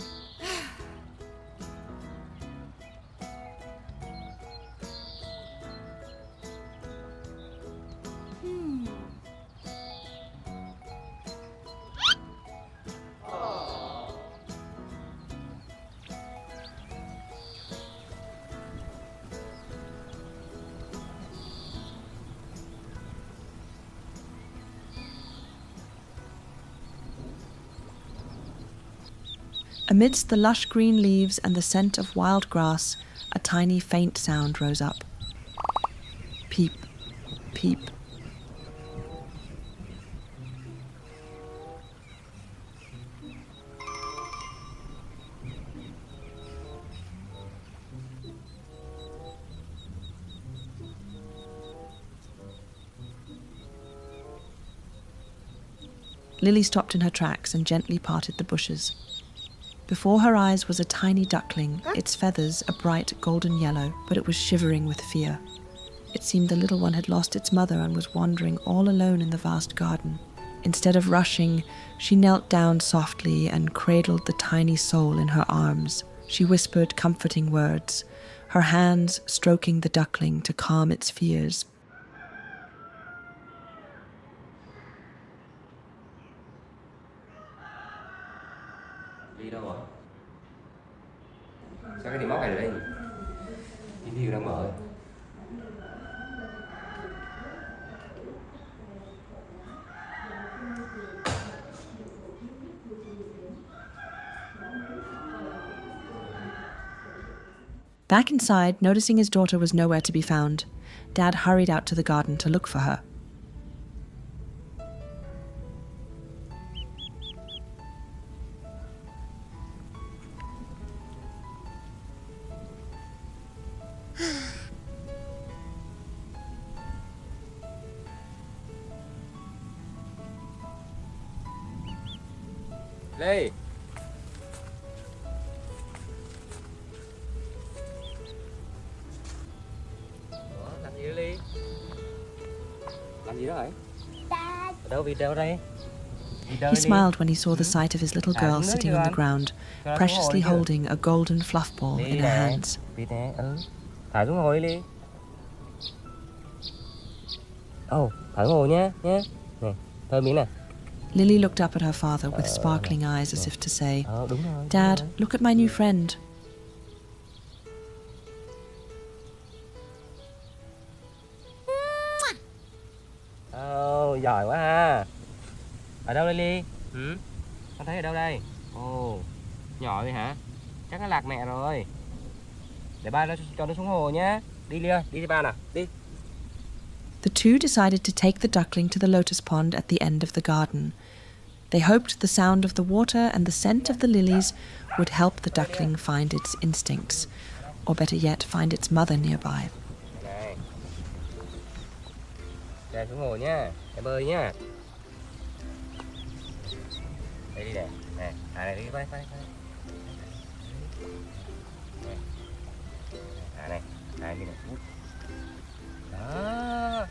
Amidst the lush green leaves and the scent of wild grass, a tiny faint sound rose up. Peep, peep. Lily stopped in her tracks and gently parted the bushes. Before her eyes was a tiny duckling, its feathers a bright golden yellow, but it was shivering with fear. It seemed the little one had lost its mother and was wandering all alone in the vast garden. Instead of rushing, she knelt down softly and cradled the tiny soul in her arms. She whispered comforting words, her hands stroking the duckling to calm its fears. Đi đâu rồi? Sao cái điểm móc này ở đây? Video đang mở. Back inside, noticing his daughter was nowhere to be found, Dad hurried out to the garden to look for her. Lê. Ủa, làm gì đó Ly? Làm gì đó vậy? Dad. Ở đâu video đây? He smiled when he saw the sight of his little girl sitting on the ground, preciously holding a golden fluff ball in her hands. Nè, thả xuống hồ đi Ly. Thả xuống hồ nhé. Nè, thơm miếng nè. Lily looked up at her father with sparkling eyes as if to say, Dad, look at my new friend. Giỏi quá ha. Ở đâu đây Ly? Con thấy ở đâu đây? Nhỏ vậy hả? Chắc nó lạc mẹ rồi. Để ba cho nó xuống hồ nhé. Đi Ly ơi, đi ba nào, đi. The two decided to take the duckling to the lotus pond at the end of the garden. They hoped the sound of the water and the scent of the lilies would help the duckling find its instincts, or better yet, find its mother nearby. Này. Để xuống hồ nhá, để bơi nhá. Đây đi nè, nè, này đi vai. Này, này đi nè. Đó.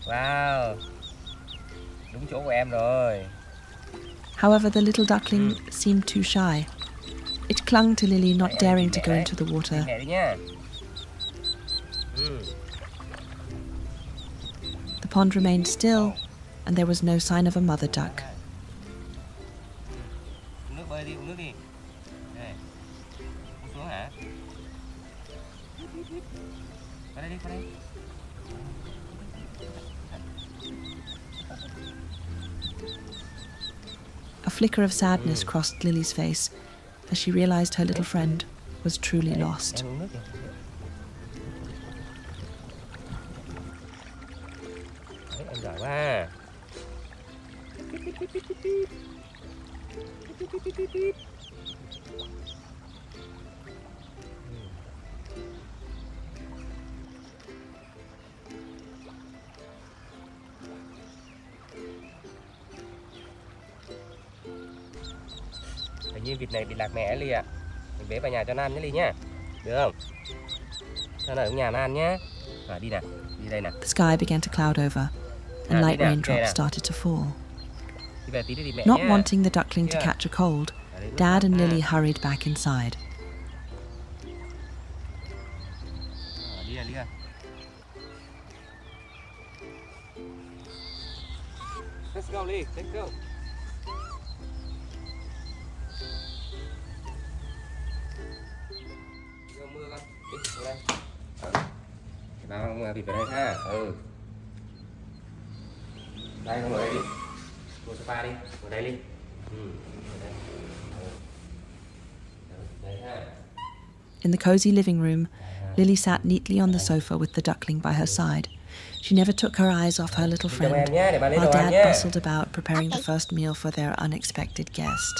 Wow. Đúng chỗ của em rồi. However, the little duckling seemed too shy. It clung to Lily, not daring to go into the water. pond remained still, and there was no sign of a mother duck. Uống nước bơi đi, uống nước đi. Đây. Uống xuống hả? Qua đây đi, qua đây. A flicker of sadness crossed Lily's face as she realized her little friend was truly lost. Em uống nước kìa. Đấy, em giỏi quá. Hình như vịt này bị lạc mẹ Ly ạ. Mình bế vào nhà cho nó ăn nhé Ly nhá. Được không? Cho nó ở nhà nó ăn nhé. Đi nè, đi đây nè. The sky began to cloud over, and light raindrops started to fall. Đi về tí đi mẹ Not nhé. wanting the duckling to catch a cold, Dad and Lily hurried back inside. Đi à, đi à. Let's go Ly, let's go. Mưa con, đi vào đây. Bao con vịt vào đây ha. Đây con ngồi đây đi. Ngồi sofa đi, ngồi đây đi. Ngồi đây. Đấy ha. In the cozy living room, Lily sat neatly on the sofa with the duckling by her side. She never took her eyes off her little friend, while Dad bustled about preparing the first meal for their unexpected guest.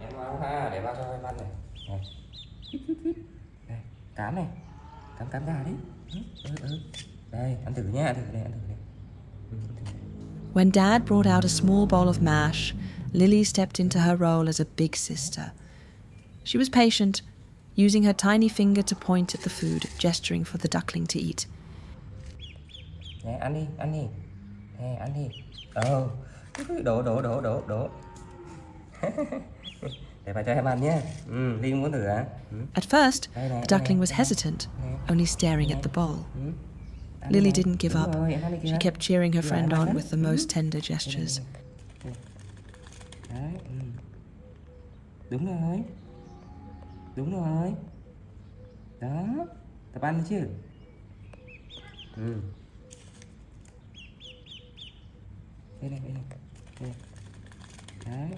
Em ăn ha, để bao cho em ăn này. Đây, cám này. Cám gà đấy. Đây, ăn thử nha, ăn thử đây, ăn thử đây. When Dad brought out a small bowl of mash, Lily stepped into her role as a big sister. She was patient, using her tiny finger to point at the food, gesturing for the duckling to eat. Nè, ăn đi, ăn đi. Nè, ăn đi. Đổ. Để bà cho em ăn nhé. Ly muốn thử hả? At first, the duckling was hesitant, only staring at the bowl. Lily didn't give up. She kept cheering her friend on with the most tender gestures. Đấy. Đúng rồi. Đó. Tập ăn đi chứ. Đây này. Đấy.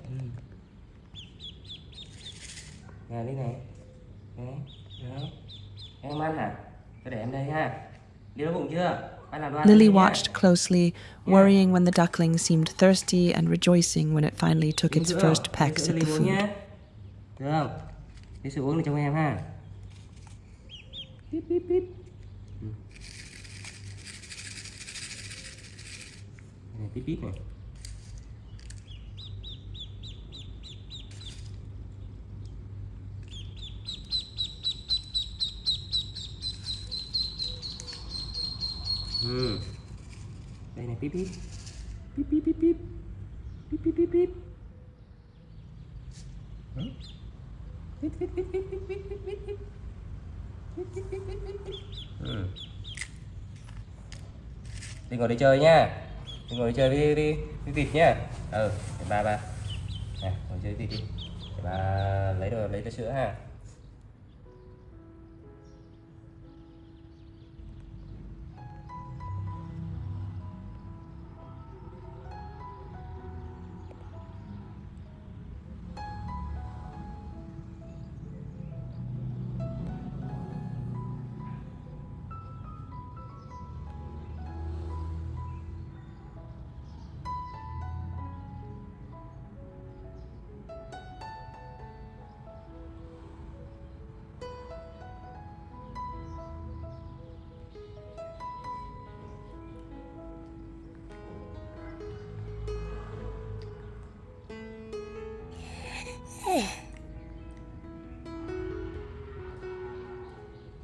Nè Ly này. Đấy. Đó. Em ăn hả? Tôi để em đây ha. Đi đói bụng chưa? Lily watched closely, worrying when the duckling seemed thirsty and rejoicing when it finally took its first pecks at the food. Được không? Đi sữa uống để cho em ha. Píp. Này, píp này. Đây này, píp. Đi ngồi đi chơi nha. Đi ngồi đi chơi với vịt nhá. Để ba. Nè, ngồi chơi vịt đi. Để ba lấy sữa ha.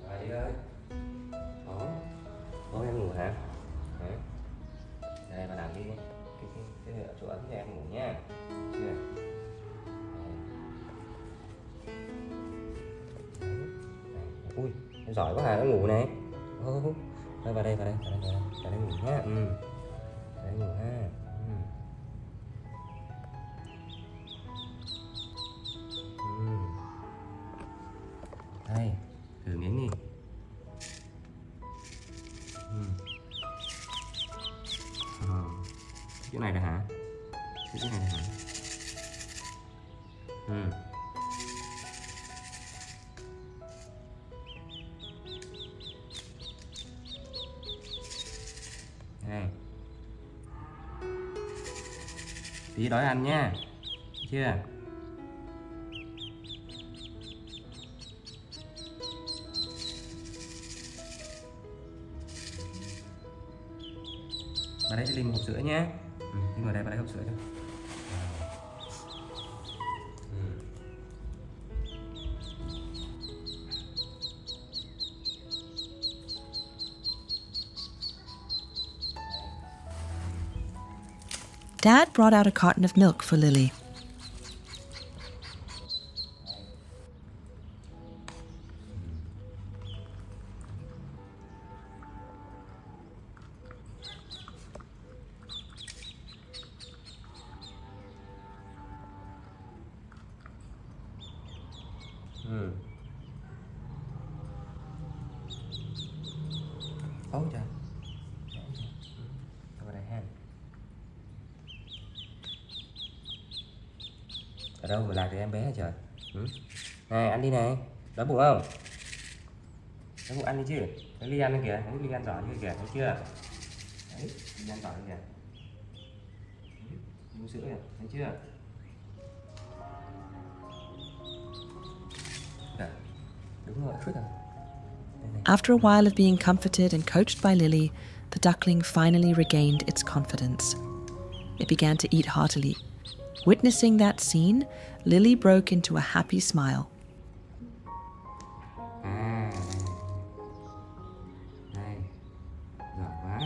Rồi đi ơi. Ui, em giỏi quá, nó ngủ này. Thôi vào đây ngủ nhá. Vào đây ngủ ha. Đây, thử miếng đi. Chỗ này được hả? Chỗ này được hả? Đây. Tí đói ăn nha. Chưa? Vào đây cho Linh một hộp sữa nhé. Linh vào đây hộp sữa cho. Dad brought out a carton of milk for Lily. Ôi trời. Vào đây ha. Ở đâu mà lạc thì em bé hả trời? Này ăn đi này. Đói bụng không? Đói bụng ăn đi chứ. Thấy Ly ăn đây kìa. Thấy Ly ăn giỏi chưa kìa. Thấy chưa? Đấy. Ly ăn giỏi kìa. Uống sữa kìa. Thấy chưa? Đấy. Đúng rồi. Phức à. After a while of being comforted and coached by Lily, the duckling finally regained its confidence. It began to eat heartily. Witnessing that scene, Lily broke into a happy smile. Đây. Giỏi quá.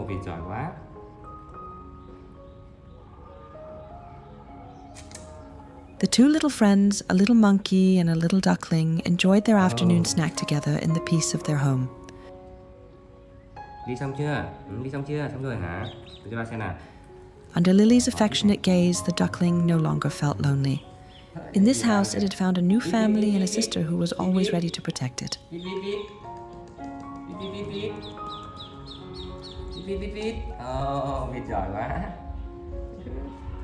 Vịt giỏi quá. The two little friends, a little monkey and a little duckling, enjoyed their afternoon snack together in the peace of their home. Đi xong chưa? Đi xong chưa? Xong rồi hả? Để cho ba xem nào. Under Lily's affectionate gaze, the duckling no longer felt lonely. In this house, it had found a new family and a sister who was always ready to protect it. Vịt. Vịt. Vịt giỏi quá.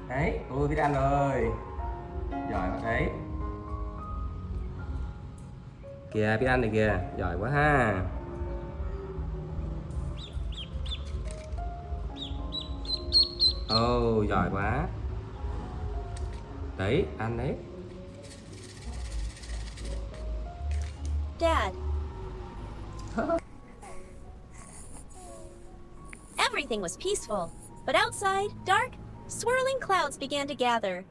Đấy, vịt ăn rồi. Giỏi quá đấy. Kìa, biết ăn này kìa, giỏi quá ha. Giỏi quá. Đấy, ăn đấy. Dad. Everything was peaceful, but outside, dark, swirling clouds began to gather.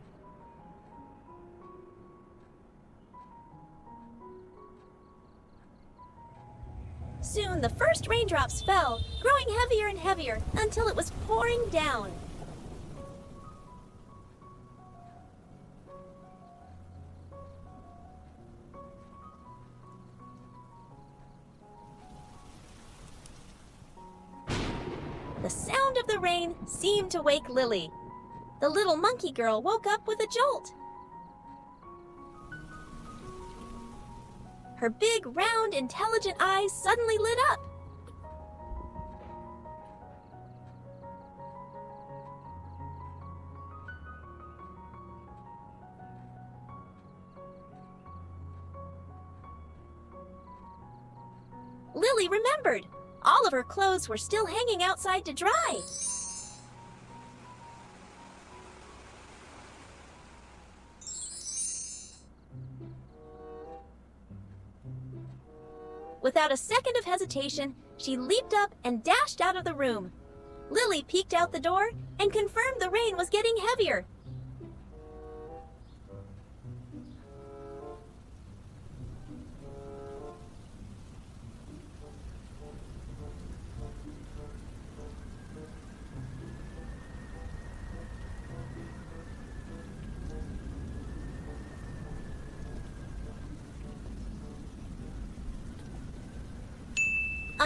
Soon, the first raindrops fell, growing heavier and heavier until it was pouring down. The sound of the rain seemed to wake Lily. The little monkey girl woke up with a jolt. Her big, round, intelligent eyes suddenly lit up. Lily remembered. All of her clothes were still hanging outside to dry. Without a second of hesitation, she leaped up and dashed out of the room. Lily peeked out the door and confirmed the rain was getting heavier.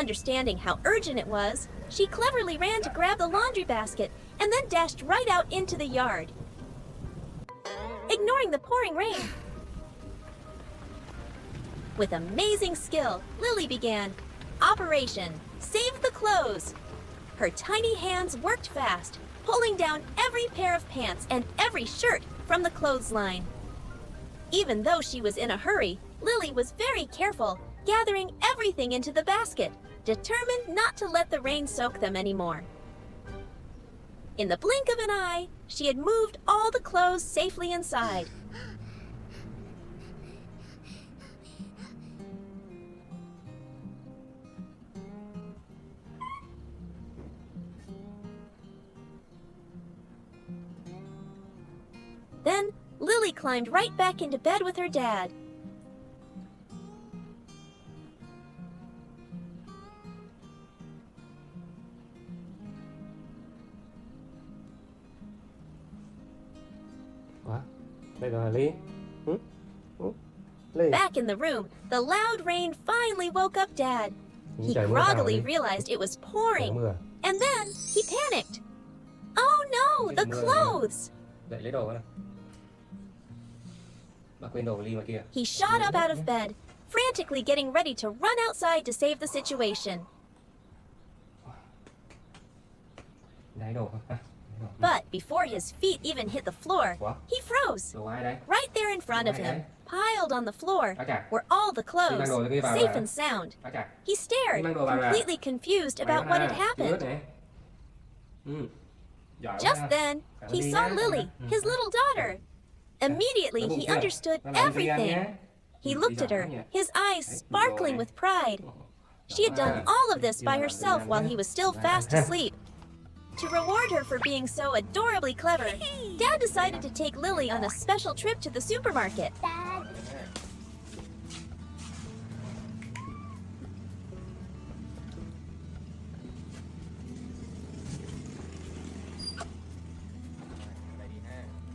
Understanding how urgent it was, she cleverly ran to grab the laundry basket and then dashed right out into the yard, ignoring the pouring rain. With amazing skill, Lily began Operation Save the Clothes. Her tiny hands worked fast, pulling down every pair of pants and every shirt from the clothesline. Even though she was in a hurry, Lily was very careful, gathering everything into the basket, determined not to let the rain soak them anymore. In the blink of an eye, she had moved all the clothes safely inside. Then, Lily climbed right back into bed with her dad. Ủa? Đây rồi hả Ly? Ly. Back in the room, the loud rain finally woke up Dad. He Trời mưa groggily sao vậy? realized it was Trời pouring, mưa. and then he panicked. Oh no, the Mưa. clothes! Dậy lấy đồ coi nào. Bà quên đồ của Ly ngoài kia. He shot up out of bed, frantically getting ready to run outside to save the situation. Lấy đồ coi. But before his feet even hit the floor, What? he froze. Đồ ai đây? Right there in front of him, piled on the floor, Okay. were all the clothes, Đi mang đồ cho cái vào safe rồi. and sound. Á chà. He stared, Đi mang đồ vào rồi. completely confused about what had happened. Giỏi quá Just ha. then, he Đi saw nhá. Lily, his little daughter. Immediately, Bụng he chưa? understood Nó làm đi ăn everything. nhé. He Đi looked at giỏi her, nhỉ. his eyes Đấy, sparkling đồ with pride. She had done all of this by herself while he was still fast asleep. To reward her for being so adorably clever, Dad decided to take Lily on a special trip to the supermarket. Dad.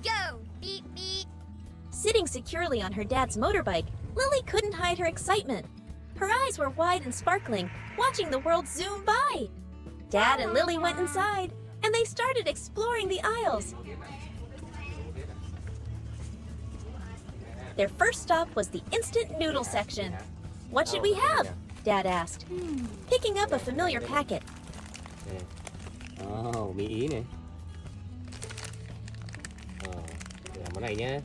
Go. Beep beep. Sitting securely on her dad's motorbike, Lily couldn't hide her excitement. Her eyes were wide and sparkling, watching the world zoom by. Dad and Lily went inside, and they started exploring the aisles. Their first stop was the instant noodle section. What should we have? Dad asked, picking up a familiar packet. Ồ, Mỹ Ý này. Để làm món này nhá.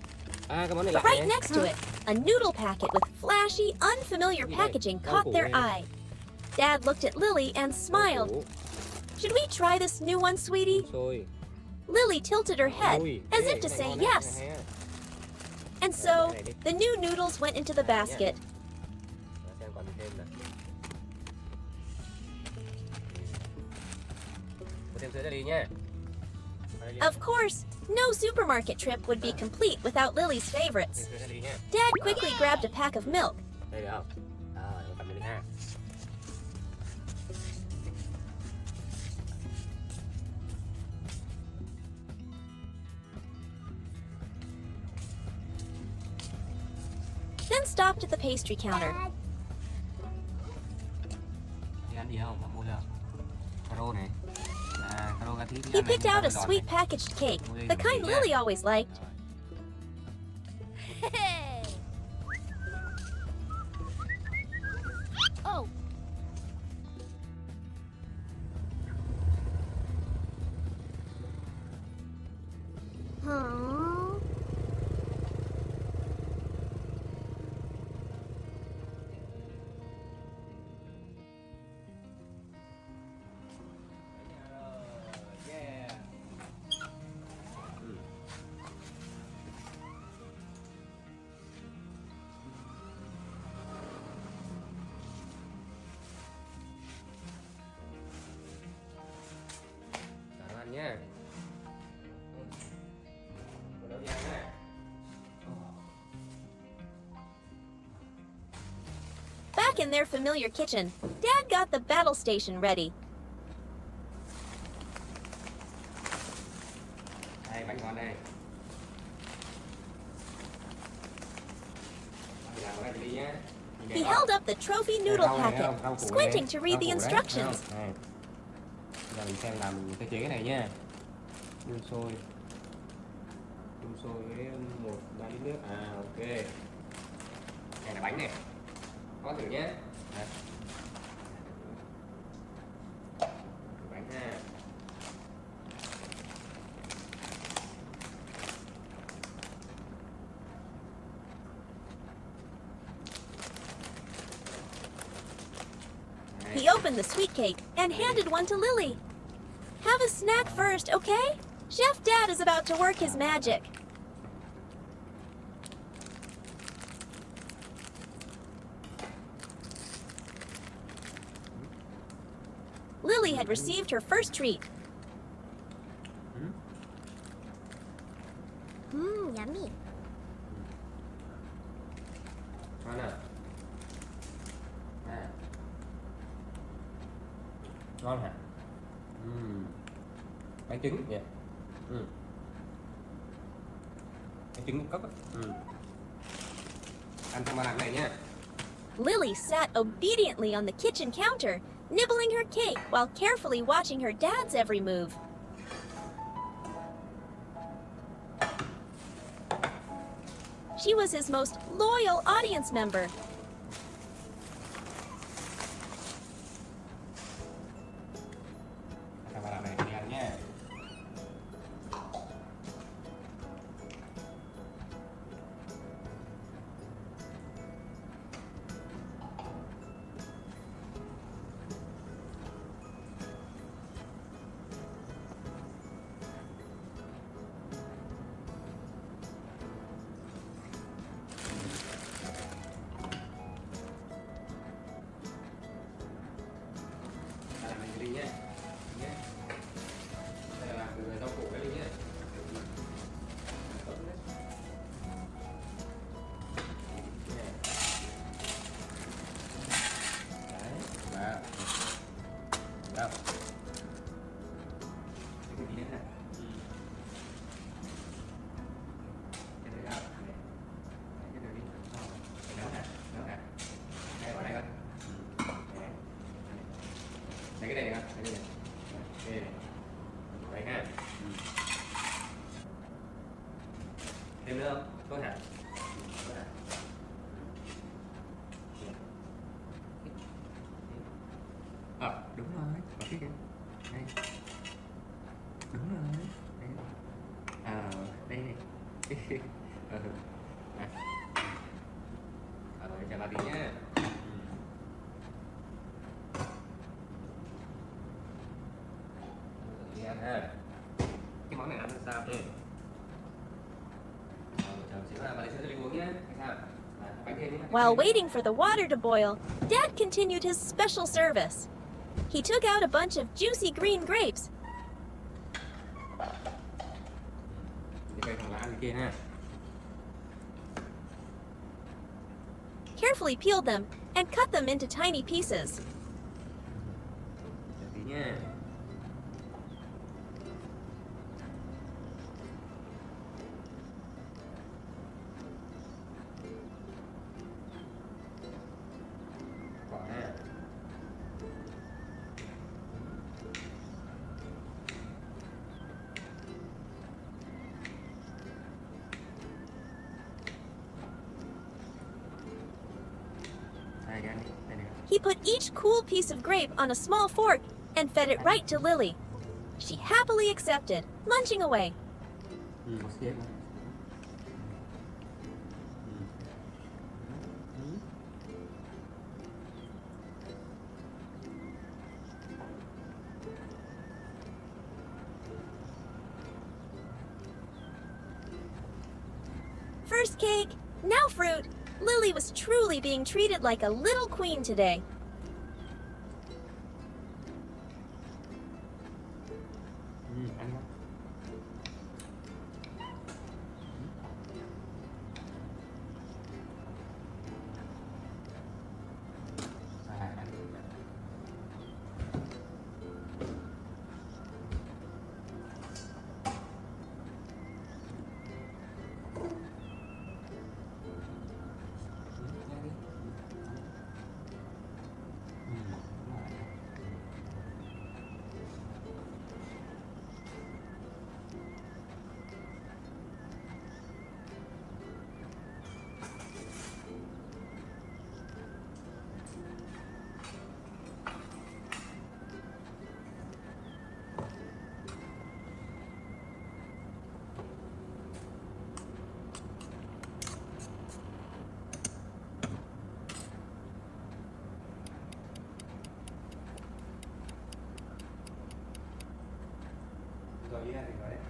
À, cái món này lạ Right nhé. next to it, a noodle packet with flashy, unfamiliar packaging caught their eye. Dad looked at Lily and smiled. Should we try this new one, sweetie? Xôi. Lily tilted her head Ui, as ê, if to cái này say ngon đấy, yes. này hay á. And so, the new noodles went into the basket. Để xem còn thêm nè. Có thêm sữa cho đi nhé. Of course, no supermarket trip would be complete without Lily's favorites. Thêm sữa cho đi nhé. Dad quickly grabbed a pack of milk. Đây được không? Cầm đi ha. Then stopped at the pastry counter. Dad. Đi ăn gì không? Bạn mua chưa? Caro này. Caro cà thí. He picked out a sweet packaged cake, the kind Lily always liked. Hey. Oh. Huh? Ăn nhé. Back in their familiar kitchen, Dad got the battle station ready. Đây, bánh ngon đây. Làm cái này đi nhé. He held up the trophy noodle packet, squinting to read the instructions. Này. Giờ mình xem làm mình sẽ chế cái này nha. Đun sôi. Đun sôi với 1-3 lít nước. À ok. Này là bánh này. Có thử nhé. Đây. Bánh ha. He opened the sweet cake and handed one to Lily. Have a snack first, okay? Chef Dad is about to work his magic. Lily had received her first treat. Yummy. Ngon à? À. Ngon hả? Bánh trứng nhỉ? Bánh trứng cốc á. Ăn xong ba làm này nha. Lily sat obediently on the kitchen counter, nibbling her cake while carefully watching her dad's every move. She was his most loyal audience member. Ăn ba làm này đi ăn nha. Làm này đi nhé. Nhé. Đây là làm từ rau củ đấy đi nhé. Tốt đấy. Nhé. Đấy. Wow. Đâu. Cái gì nữa nè. Cái này đâu. Này. Cái này đi. Cái đó nè. Đó nè. Đây vào đây coi. Đấy. Đây cái này nè. Đây này. Đây này. Đấy ha. Thêm nữa không? Tốt hả? Tốt hả? Đúng rồi. Có cái kìa. Đây. Đúng rồi. Đây. Đây này. À. Rồi, chào bà tí nhá. Đi ăn ha. Cái món này ăn làm sao? Chờ xíu là bà lấy sữa cho đi uống nhé. Sao? Bánh thêm nhé. While waiting for the water to boil, Dad continued his special service. He took out a bunch of juicy green grapes, Thì cây thằng là ăn kia ha. carefully peeled them, and cut them into tiny pieces. Chờ tí nha. Bỏ ha. Đây, cái này, đây này. He put each cool piece of grape on a small fork and fed it right to Lily. She happily accepted, munching away. Một xíu. First cake, now fruit. Lily was truly being treated like a little queen today. Ăn không? Ăn.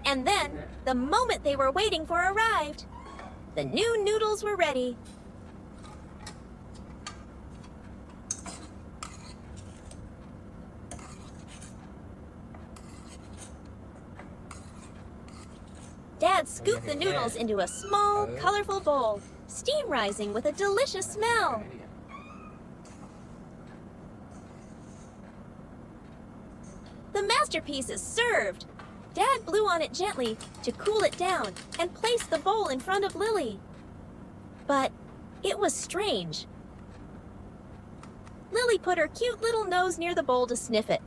And then, the moment they were waiting for arrived. The new noodles were ready. Dad scooped the noodles into a small, colorful bowl, steam rising with a delicious smell. The masterpiece is served. Dad blew on it gently to cool it down and placed the bowl in front of Lily. But it was strange. Lily put her cute little nose near the bowl to sniff it,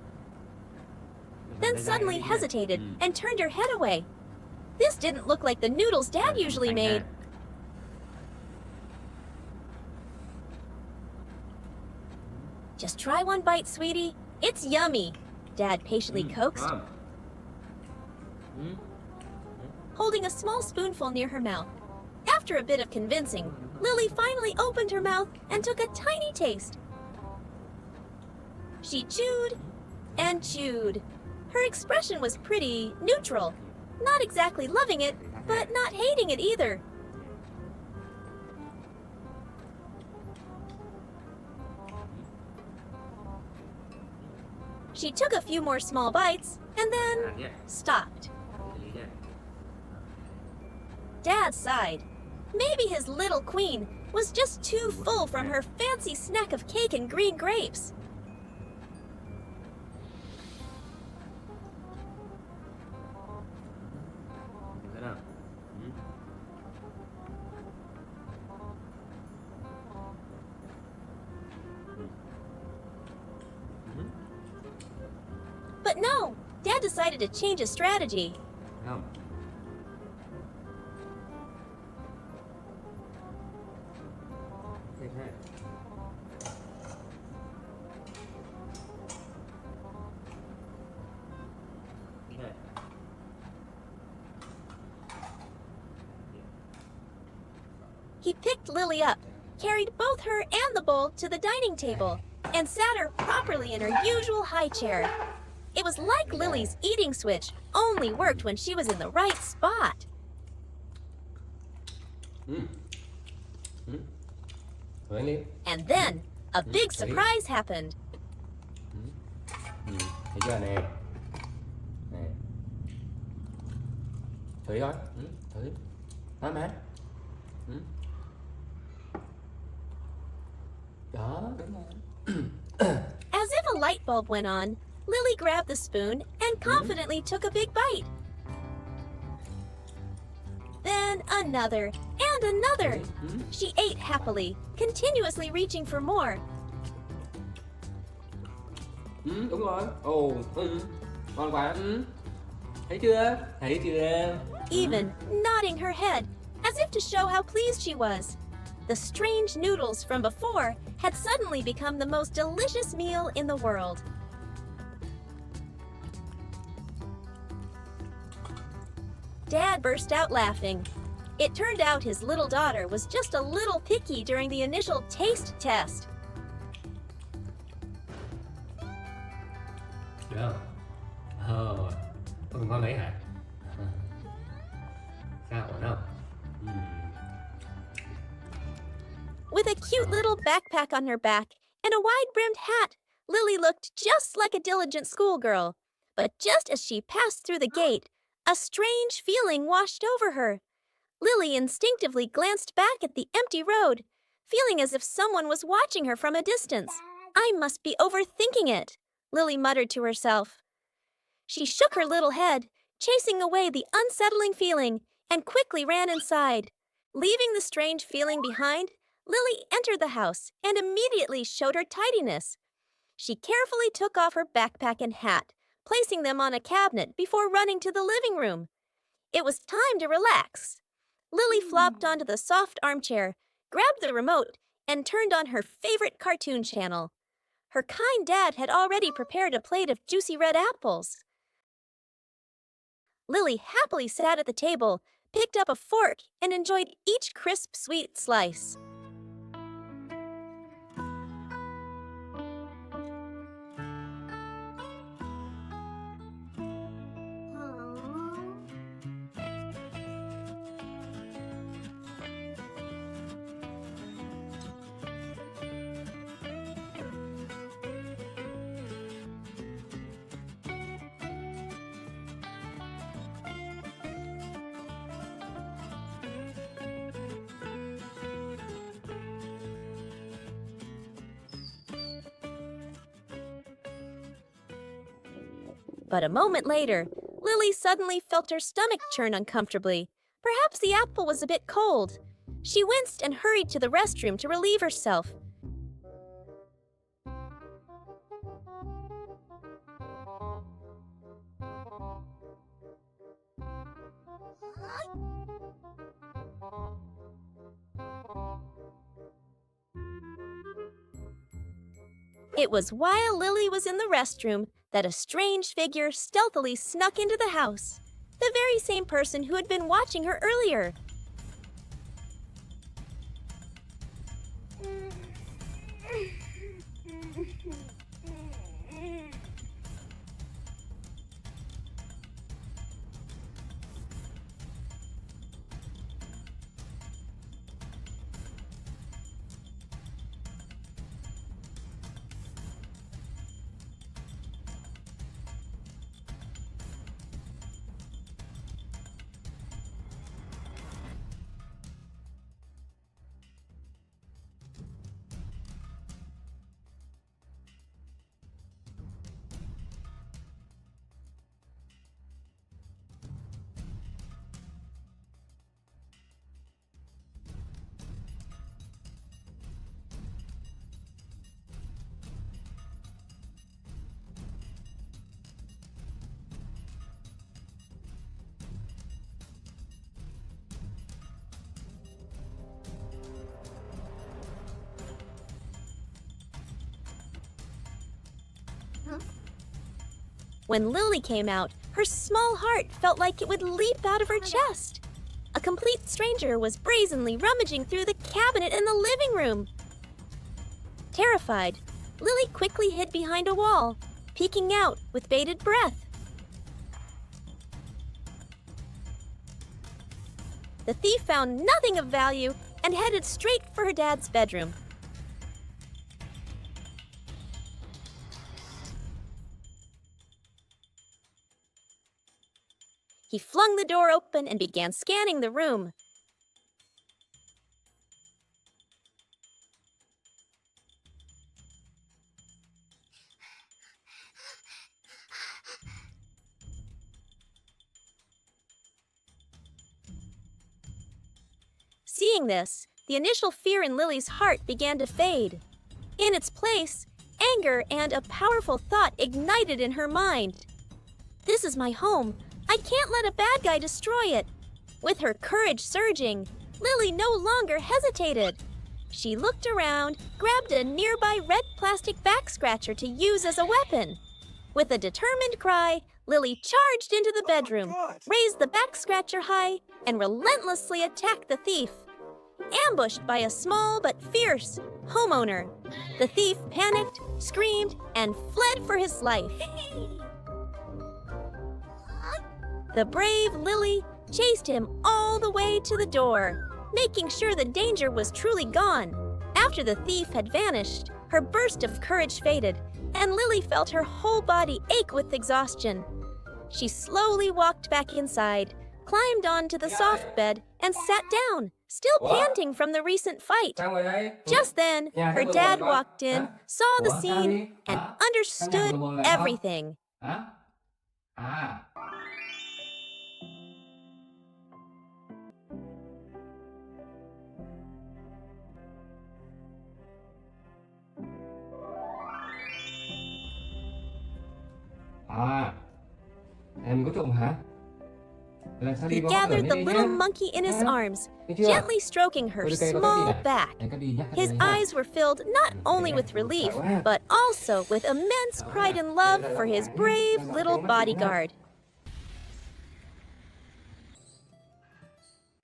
then suddenly hesitated and turned her head away. This didn't look like the noodles Dad usually made. Just try one bite, sweetie. It's yummy, Dad patiently coaxed, holding a small spoonful near her mouth. After a bit of convincing, Lily finally opened her mouth and took a tiny taste. She chewed and chewed. Her expression was pretty neutral. Not exactly loving it, but not hating it either. She took a few more small bites and then stopped. Dad sighed. Maybe his little queen was just too full from her fancy snack of cake and green grapes. But no, Dad decided to change his strategy. He picked Lily up, carried both her and the bowl to the dining table, and sat her properly in her usual high chair. It was like Lily's eating switch only worked when she was in the right spot. And then, a big surprise happened. Thấy chưa nè? Nè. Thử coi. Thử. Nói má. Đó, đúng rồi. As if a light bulb went on, Lily grabbed the spoon and confidently took a big bite. Then another and another. She ate happily, continuously reaching for more. Đúng rồi. Ồ, ngon quá. Thấy chưa? Thấy chưa? Even nodding her head, as if to show how pleased she was. The strange noodles from before had suddenly become the most delicious meal in the world. Dad burst out laughing. It turned out his little daughter was just a little picky during the initial taste test. Được không? Con con lấy hả? Sao ổn không? With a cute little backpack on her back and a wide-brimmed hat, Lily looked just like a diligent schoolgirl. But just as she passed through the gate, a strange feeling washed over her. Lily instinctively glanced back at the empty road, feeling as if someone was watching her from a distance. I must be overthinking it, Lily muttered to herself. She shook her little head, chasing away the unsettling feeling, and quickly ran inside. Leaving the strange feeling behind, Lily entered the house and immediately showed her tidiness. She carefully took off her backpack and hat, placing them on a cabinet before running to the living room. It was time to relax. Lily flopped onto the soft armchair, grabbed the remote, and turned on her favorite cartoon channel. Her kind dad had already prepared a plate of juicy red apples. Lily happily sat at the table, picked up a fork, and enjoyed each crisp, sweet slice. But a moment later, Lily suddenly felt her stomach churn uncomfortably. Perhaps the apple was a bit cold. She winced and hurried to the restroom to relieve herself. It was while Lily was in the restroom that a strange figure stealthily snuck into the house. The very same person who had been watching her earlier. When Lily came out, her small heart felt like it would leap out of her chest. A complete stranger was brazenly rummaging through the cabinet in the living room. Terrified, Lily quickly hid behind a wall, peeking out with bated breath. The thief found nothing of value and headed straight for her dad's bedroom. He flung the door open and began scanning the room. Seeing this, the initial fear in Lily's heart began to fade. In its place, anger and a powerful thought ignited in her mind. This is my home. I can't let a bad guy destroy it. With her courage surging, Lily no longer hesitated. She looked around, grabbed a nearby red plastic back scratcher to use as a weapon. With a determined cry, Lily charged into the bedroom, raised the back scratcher high, and relentlessly attacked the thief. Ambushed by a small but fierce homeowner, the thief panicked, screamed, and fled for his life. The brave Lily chased him all the way to the door, making sure the danger was truly gone. After the thief had vanished, her burst of courage faded, and Lily felt her whole body ache with exhaustion. She slowly walked back inside, climbed onto the soft bed, and sat down, still panting from the recent fight. Just then, her dad walked in, saw the scene, and understood everything. Em có trộm hả? Làm sao đi He có gathered cửa the đi little nhé. monkey in his arms, Thấy chưa? gently stroking her Thôi đi cây có small tắt đi back. này. Em có đi nhé. His eyes were filled not only with relief, but also with immense pride and love for his brave little bodyguard.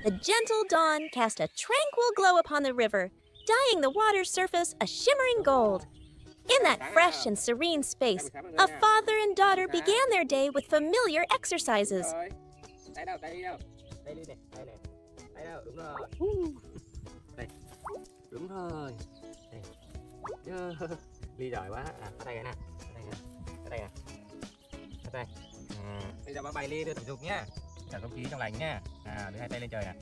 The gentle dawn cast a tranquil glow upon the river, dyeing the water's surface a shimmering gold. In that fresh and serene space, a father and daughter began their day with familiar exercises. Đây đâu? Đây đi đâu? Đây đi này, đây này. Đây đâu? Đúng rồi. Đây. Đúng rồi. Đây. Ly giỏi quá. Ở đây nè. Ở đây nè. Ở đây. Bây giờ bác bày ly đưa tập dục nhá. Chào công chí trong lành nhá. Đưa hai tay lên trời nè.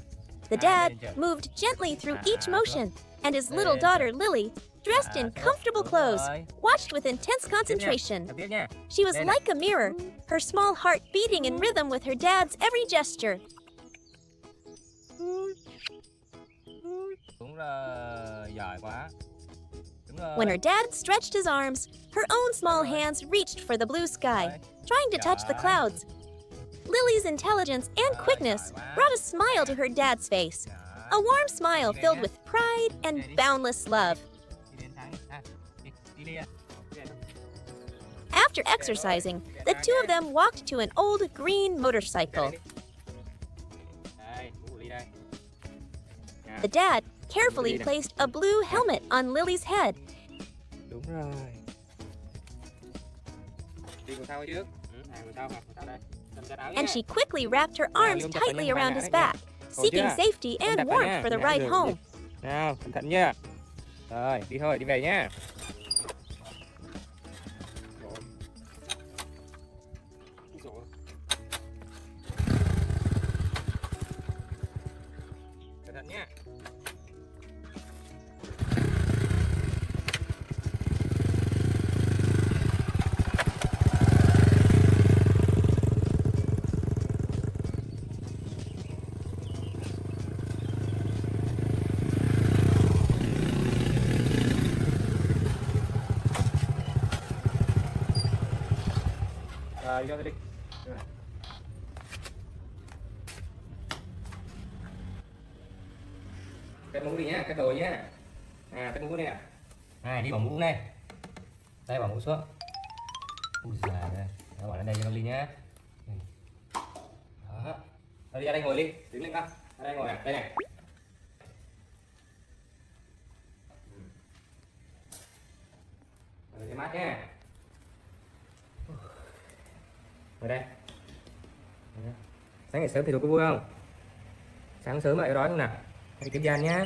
The dad moved gently through each motion, and his little daughter Lily, dressed in comfortable clothes, watched with intense concentration. Tiếp nha. She was like a mirror, her small heart beating in rhythm with her dad's every gesture. Đúng rồi, giỏi quá. Đúng rồi. When her dad stretched his arms, her own small hands reached for the blue sky, trying to touch the clouds. Lily's intelligence and quickness brought a smile to her dad's face, a warm smile filled with pride and boundless love. Đi đến thắng. À, đi à. After exercising, the two of them walked to an old green motorcycle. Đây, mũ của Ly đây. Nha. The dad carefully placed a blue helmet on Lily's head. Đúng rồi. Đi ngồi sau trước. Ngồi sau đây. Cầm chặt áo nha. And she quickly wrapped her arms tightly around his back, seeking safety and warmth for the ride home. Nào, cẩn thận nha. Rồi, đi thôi, đi về nha. Cẩn thận nha. Rồi, cho tôi đi. Rồi. Cất mũ đi nhá, cất đồ nhá. À, cất mũ đây ạ. Này, đi bỏ mũ này. Đây, bỏ mũ xuống. Ui giời ơi. Nó bỏ lên đây cho con Ly nhá. Đó. Đi ra đây ngồi Ly, đứng lên con. Ra đây ngồi này, đây này. Rồi, để mát nhá. Ở đây. Sáng ngày sớm thì tôi có vui không? Sáng sớm lại đói không nào? Hãy kiếm gian nhá.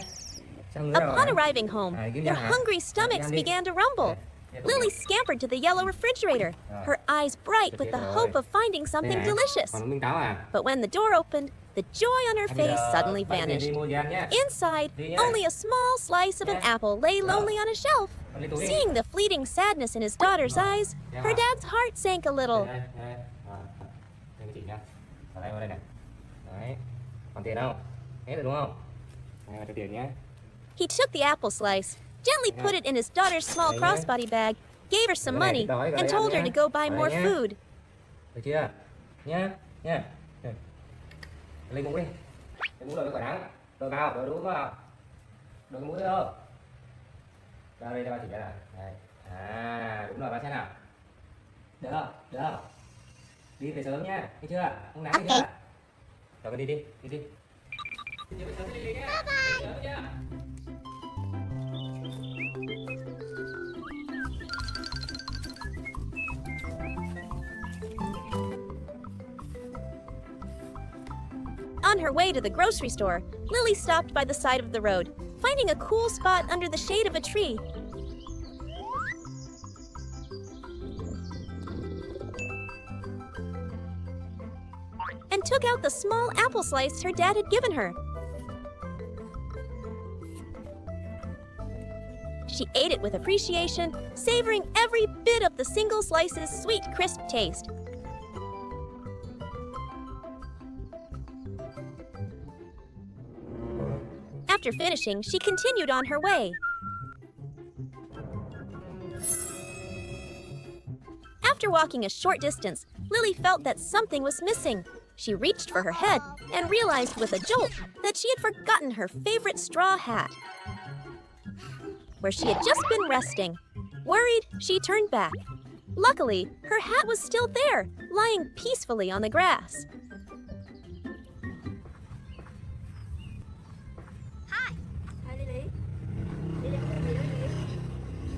Upon arriving home, their hungry stomachs began to rumble. Lily scampered to the yellow refrigerator, her eyes bright with the hope of finding something delicious. Còn miếng táo à? But when the door opened, the joy on her face suddenly vanished. Inside, only a small slice of an apple lay lonely on a shelf. Seeing the fleeting sadness in his daughter's eyes, her dad's heart sank a little. Đây cái chị nha. Ở đây nè. Đấy. Còn tiền không? Hết rồi đúng không? Đây là tiền nhé. He took the apple slice, gently put it in his daughter's small crossbody bag, gave her some money, and told her to go buy more food. Được chưa? Nhá, nha. Lấy mũ đi. Lấy mũ đội cái quả nắng. Đội vào, đội đúng vào. Đội cái mũ đấy không? Ra đây cho ba chỉ ra nào. Đây. À, đúng rồi, ba xem nào. Được không? Được không? Đi về sớm nhá, thấy chưa? Không nắng thấy chưa? Rồi con đi đi, đi đi. Đi về sớm đi nhá. Bye bye. On her way to the grocery store, Lily stopped by the side of the road, finding a cool spot under the shade of a tree. And took out the small apple slice her dad had given her. She ate it with appreciation, savoring every bit of the single slice's sweet, crisp taste. After finishing, she continued on her way. After walking a short distance, Lily felt that something was missing. She reached for her head and realized with a jolt that she had forgotten her favorite straw hat, where she had just been resting. Worried, she turned back. Luckily, her hat was still there, lying peacefully on the grass.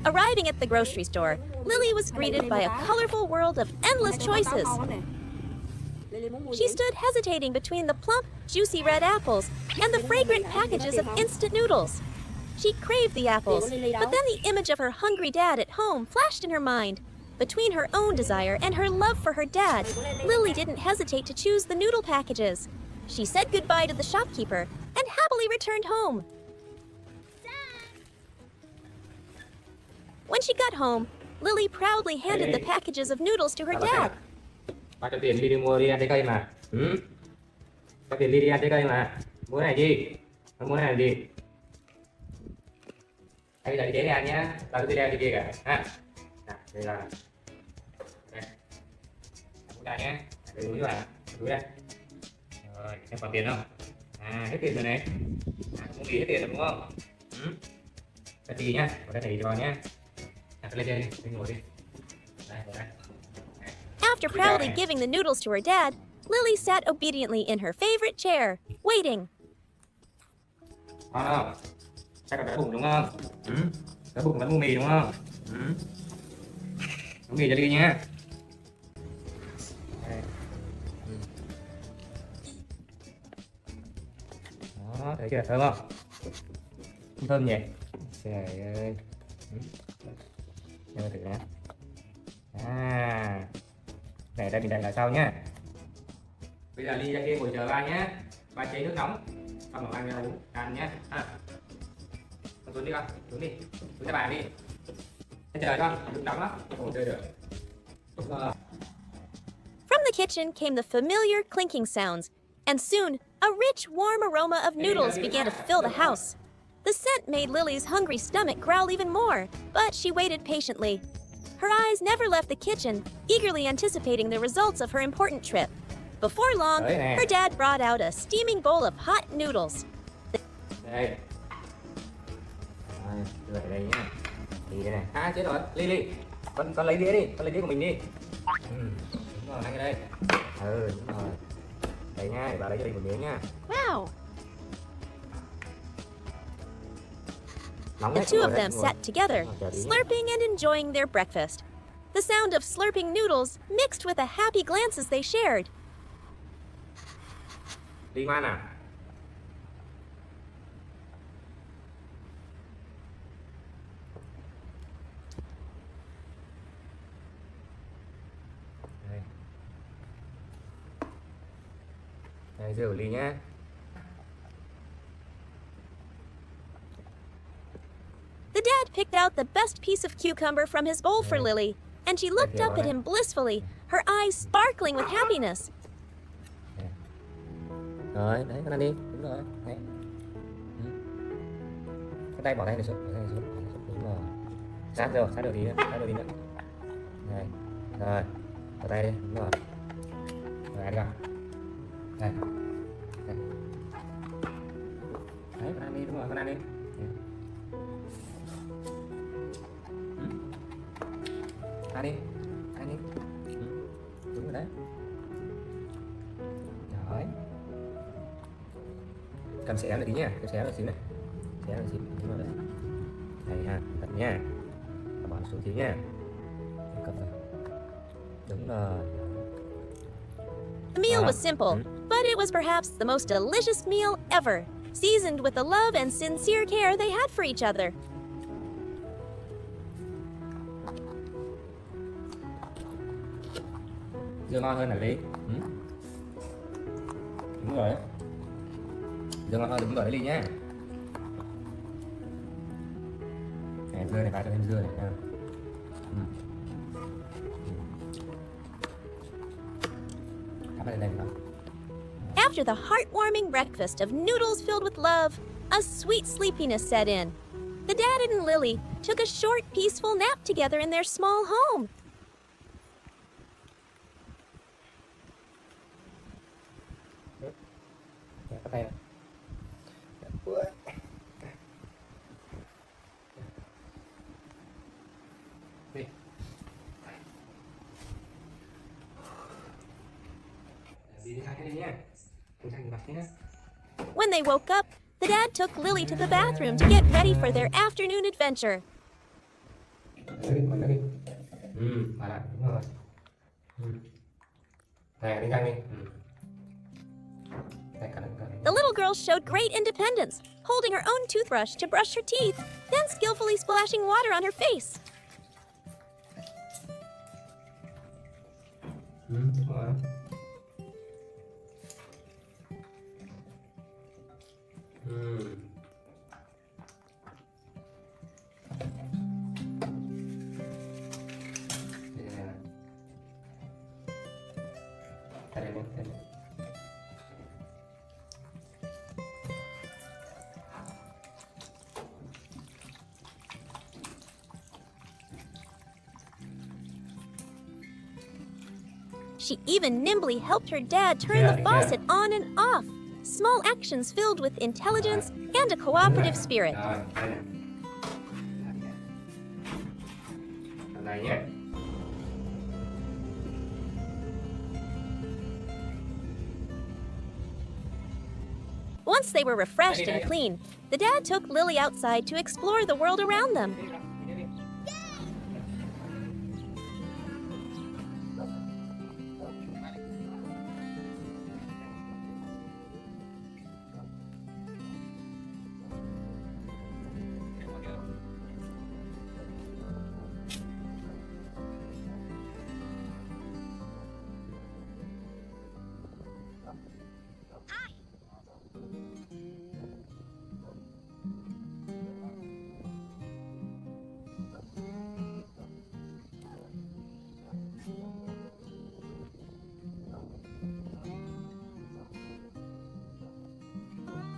Arriving at the grocery store, Lily was greeted by a colorful world of endless choices. She stood hesitating between the plump, juicy red apples and the fragrant packages of instant noodles. She craved the apples, but then the image of her hungry dad at home flashed in her mind. Between her own desire and her love for her dad, Lily didn't hesitate to choose the noodle packages. She said goodbye to the shopkeeper and Lily returned home. When she got home, Lily proudly handed the packages of noodles to her dad. Ba cho tiền đi mua đi ăn trái cây mà. Cho tiền đi ăn trái cây mà. Mua cái này gì? Con mua cái này gì? Bây giờ đi chế ăn nhá. Tao cứ đi đeo đi kia kìa. Ha. Đây là. Đây. Mua đây nhé. Đây túi vào. Túi đây. Rồi, em còn tiền không? Hết tiền rồi này. Không nghĩ hết tiền rồi đúng không? Cái gì nhá. Vào đây để cho nhá. Lên đây đi, ngồi đi. Đây, ngồi đây. After proudly giving the noodles to her dad, Lily sat obediently in her favorite chair, waiting. Ngon không? Chắc là đói bụng đúng không? Đói bụng vẫn mua mì đúng không? Mua mì cho đi nhé. Đó, thấy chưa? Thơm không? Không thơm nhỉ? Trời ơi. Để thử nè. Để đây mình đậy lại sau nhé. Bây giờ Ly ra kia ngồi chờ ba nhé. Ba chế nước nóng xong rồi mang ra uống ăn nhé. Con xuống đi con, xuống đi, xuống ra bàn đi. Chờ con, nước nóng lắm, không chơi được. From the kitchen came the familiar clinking sounds, and soon a rich, warm aroma of noodles began to fill the house. The scent made Lily's hungry stomach growl even more, but she waited patiently. Her eyes never left the kitchen, eagerly anticipating the results of her important trip. Before long, her dad brought out a steaming bowl of hot noodles. Đây. Rồi, đây nhá. Đi đây này. Chết rồi. Ly. Con lấy đĩa đi, con lấy đĩa của mình đi. Đúng rồi, anh ở đây. Đúng rồi. Đây nha, để bà lấy cho mình một miếng nha. Wow! The two of them sat together, slurping and enjoying their breakfast. The sound of slurping noodles mixed with the happy glances they shared. Ly ngoan à? Đây, rửa Ly nhé. The dad picked out the best piece of cucumber from his bowl for Lily, and she looked up at him blissfully, her eyes sparkling with happiness. Rồi, đấy, con ăn đi, đúng rồi. Đấy. Cái tay bỏ tay này xuống, đúng rồi. Sát được tí nữa, Đây. Rồi, bỏ tay đi, đúng rồi. Rồi, ăn đi con. Đây. Đấy, con ăn đi, đúng rồi, con ăn đi. Ăn đi. Đúng rồi đấy. Rồi. Cầm xé lại tí nha, cầm xé lại xíu này. Xé lại xíu, đúng rồi đấy. Đây ha, thật nha. Bỏ xuống tí nha. Cầm vào. Đúng rồi. The meal was simple, but it was perhaps the most delicious meal ever, seasoned with the love and sincere care they had for each other. Dưa ngon hơn là Ly. Đúng rồi. Dưa ngon hơn, đúng rồi đấy Ly nhá. Này, dưa này, phải cho thêm dưa này nha. Cắm lên đây nào. After the heartwarming breakfast of noodles filled with love, a sweet sleepiness set in. The dad and Lily took a short, peaceful nap together in their small home. Bắt tay này. Đi. Đi hai cái đi nha. When they woke up, the dad took Lily to the bathroom to get ready for their afternoon adventure. Bà lại, đúng rồi. Này, đi răng đi. The little girl showed great independence, holding her own toothbrush to brush her teeth, then skillfully splashing water on her face. Đúng rồi. She even nimbly helped her dad turn Yeah, the yeah. faucet on and off. Small actions filled with intelligence and a cooperative spirit. Rồi, đây nè. Lần này nhé. Once they were refreshed and clean, the dad took Lily outside to explore the world around them.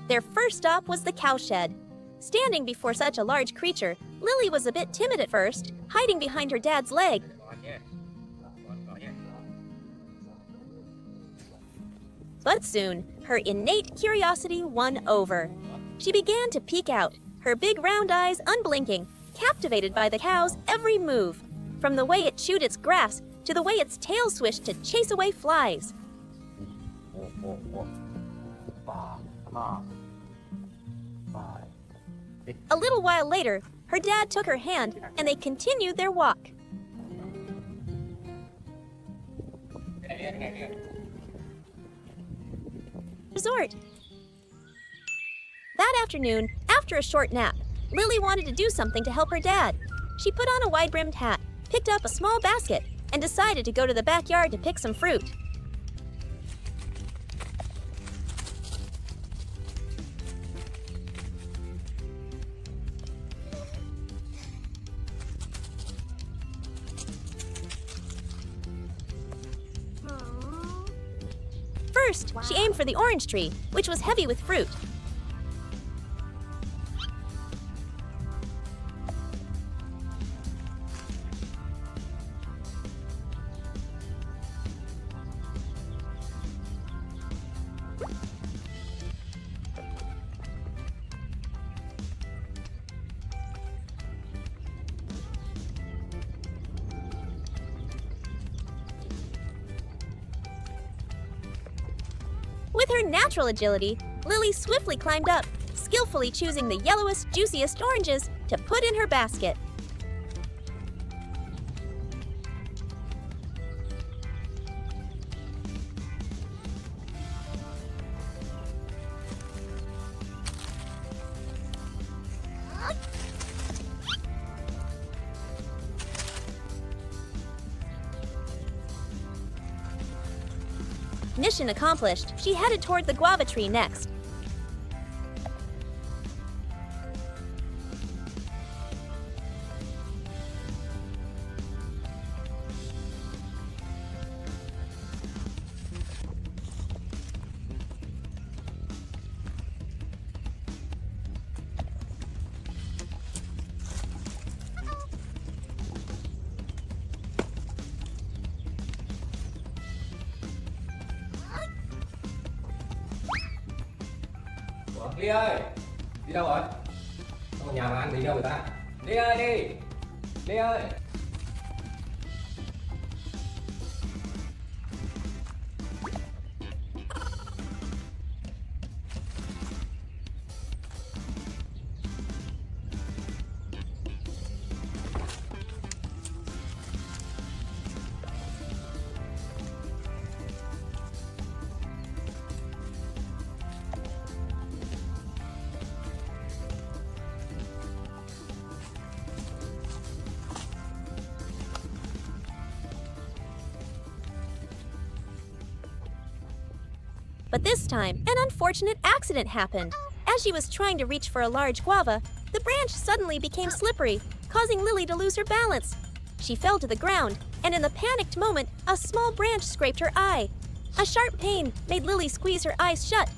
Their first stop was the cowshed. Standing before such a large creature, Lily was a bit timid at first, hiding behind her dad's leg. But soon, her innate curiosity won over. She began to peek out, her big round eyes unblinking, captivated by the cow's every move, from the way it chewed its grass to the way its tail swished to chase away flies. A little while later, her dad took her hand and they continued their walk. Resort. That afternoon, after a short nap, Lily wanted to do something to help her dad. She put on a wide-brimmed hat, picked up a small basket, and decided to go to the backyard to pick some fruit. First, she aimed for the orange tree, which was heavy with fruit. With her natural agility, Lily swiftly climbed up, skillfully choosing the yellowest, juiciest oranges to put in her basket. Mission accomplished, she headed toward the guava tree next. Ly ơi, đi đâu rồi? Không ở nhà mà ăn gì đâu người ta. Ly ơi đi, Ly ơi. But this time, an unfortunate accident happened. As she was trying to reach for a large guava, the branch suddenly became slippery, causing Lily to lose her balance. She fell to the ground, and in the panicked moment, a small branch scraped her eye. A sharp pain made Lily squeeze her eyes shut.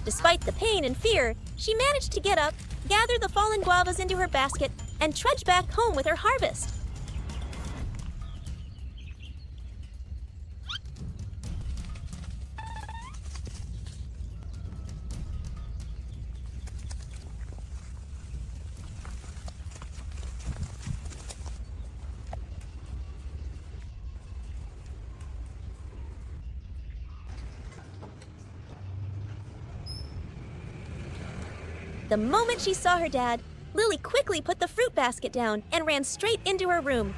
Despite the pain and fear, she managed to get up, gathered the fallen guavas into her basket, and trudged back home with her harvest. The moment she saw her dad, Lily quickly put the fruit basket down and ran straight into her room.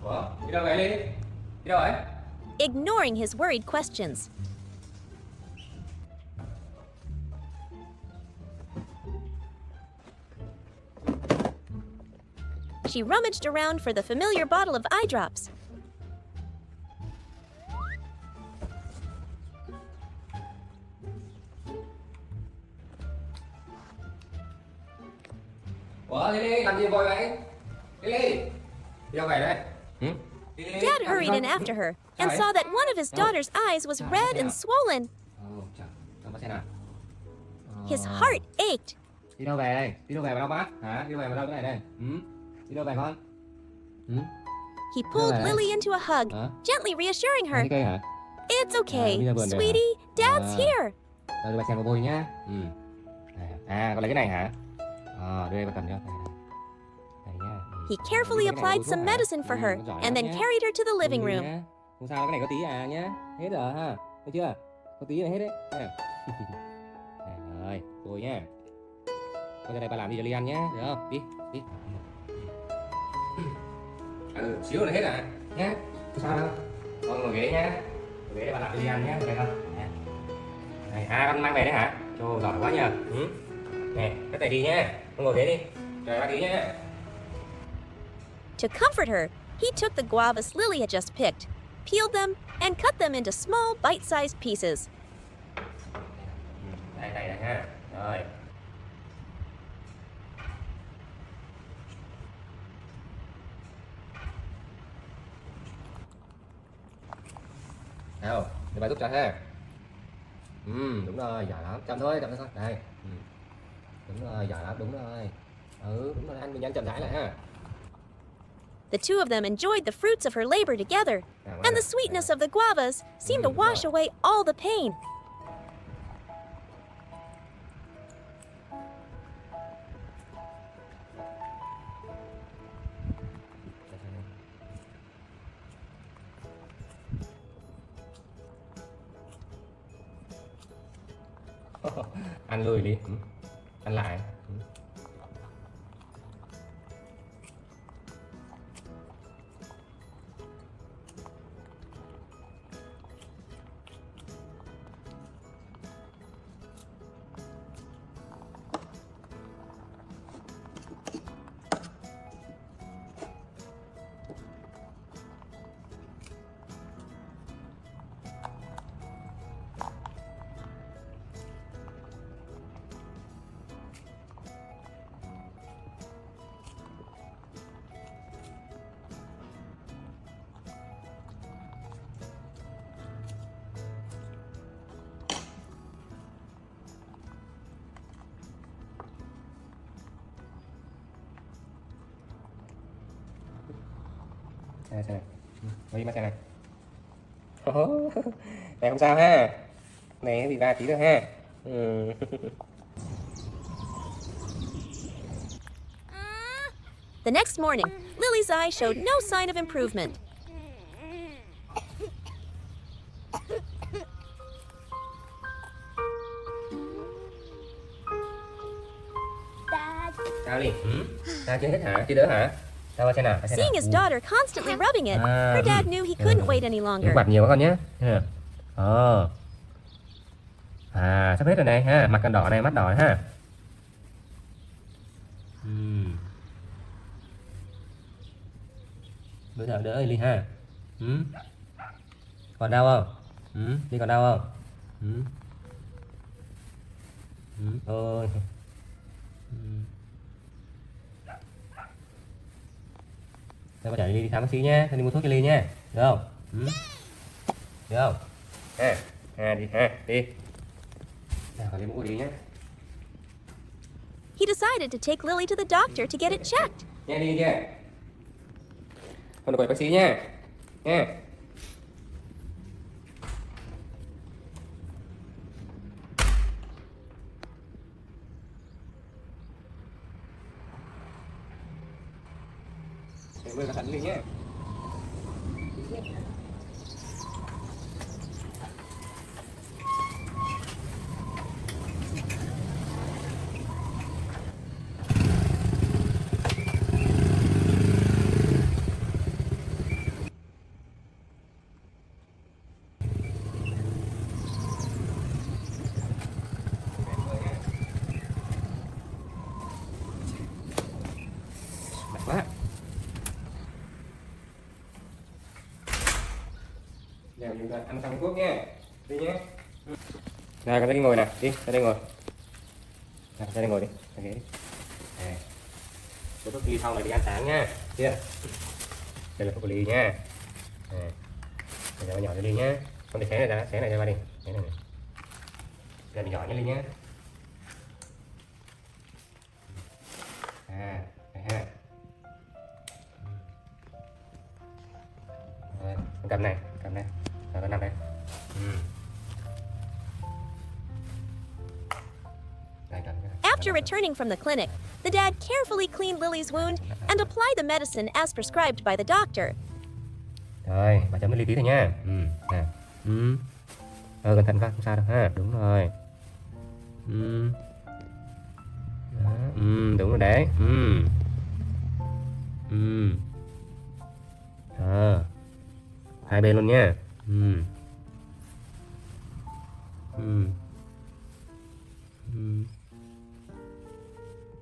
Ủa, đi đâu vậy Ly? Đi đâu vậy? Ignoring his worried questions. She rummaged around for the familiar bottle of eye drops. Ủa Lily, làm gì vội vậy? Lily, đi đâu vậy đấy? Lily, Dad làm gì hurried không? in after her and Sorry. saw that one of his daughter's eyes was red and swollen. Chà, đâu có xem nào. His heart ached. Đi đâu về đây? Đi đâu về vào đâu bác? Hả? Đi đâu về vào đâu cái này đây? Đi đâu về con? He pulled Hello. Lily into a hug, Hả? gently reassuring her, Cái cây hả? "It's okay, bây giờ buồn rồi hả? sweetie, Dad's À. here." Đưa bà xem vào bôi nhá. Con lấy cái này hả? Đưa đây bà cầm cho. Đây nhá. He carefully Cái này applied uống some thuốc hả? medicine for her con giỏi and lắm then nhá. carried her to the living Đừng room. nhá. Không sao, cái này có tí à nhá. Hết rồi ha. Thấy chưa? Có tí là hết đấy. Đây rồi, bôi nhá. Con ra đây bà làm đi cho Ly ăn nhá, được không? Đi, đi. Xíu là hết à? Nhá. Không sao đâu. Con ngồi ghế nhá. Ngồi ghế để bà làm cho Ly ăn nhá, được không? Này, con mang về đấy hả? Trời giỏi quá nhờ. Nè, cái này đi nhá. Con ngồi ghế đi. Trời bác tí nhá. To comfort her, he took the guavas Lily had just picked, peeled them, and cut them into small, bite-sized pieces. Đây ha. Rồi. Đâu, để bà giúp cho ha. Đúng rồi, giỏi lắm. Chậm thôi thôi. Đây. Đúng rồi, giỏi lắm, đúng rồi. Đúng rồi, mình ăn chậm rãi lại ha. The two of them enjoyed the fruits of her labor together, and the sweetness of the guavas seemed to wash away all the pain. Ăn lười đi. Ăn lại. Xe này. Đi mà xe này. Này không sao ha. Này bị va tí nữa ha. The next morning, Lily's eye showed no sign of improvement. Dad. Sao đi? Sao chưa hết hả? Chưa đỡ hả? Sao qua xem nào? Seeing his daughter constantly rubbing it, her dad knew he couldn't wait any Đừng longer. quạt nhiều quá con nhé. Sắp hết rồi này ha. Mặt còn đỏ này, mắt đỏ này, ha. Bữa giờ đỡ Ly ha. Còn đau không? Ly còn đau không? Ôi. Thôi bà chở Ly đi khám bác sĩ nhé. Đi mua thuốc cho Ly nhé. Được không? Được không? Đi ha. Đi. Nào, lấy mũ đi nhé. He decided to take Lily to the doctor to get it checked. Nha đi nha. Con được gọi bác sĩ nha. Nha. Để mời cẩn thận đi nhé. Quá. Giờ chúng ta ăn xong thuốc nha. Đi nhé. Nào, con ra đây ngồi nè, đi, ra đây ngồi. Nào, ra đây ngồi đi, ra ghế đi. Này. Bữa thuốc đi xong rồi đi ăn sáng nha. Chưa? Đây là thuốc ly nha. Này. Bây giờ nhỏ cho Ly nhé. Con để xé này ra, xé này cho ba đi. Xé này này. Đây là nhỏ nhé Ly nhé. Đây ha. Rồi, cầm này, rồi con nằm đây. Đây, cầm cái này. After returning from the clinic, the dad carefully cleaned Lily's wound and applied the medicine as prescribed by the doctor. Rồi, bà chấm cái ly tí thôi nha. Nè. Cẩn thận con, không sao đâu ha. Đúng rồi. Đó. Đúng rồi đấy. Hai bên luôn nha.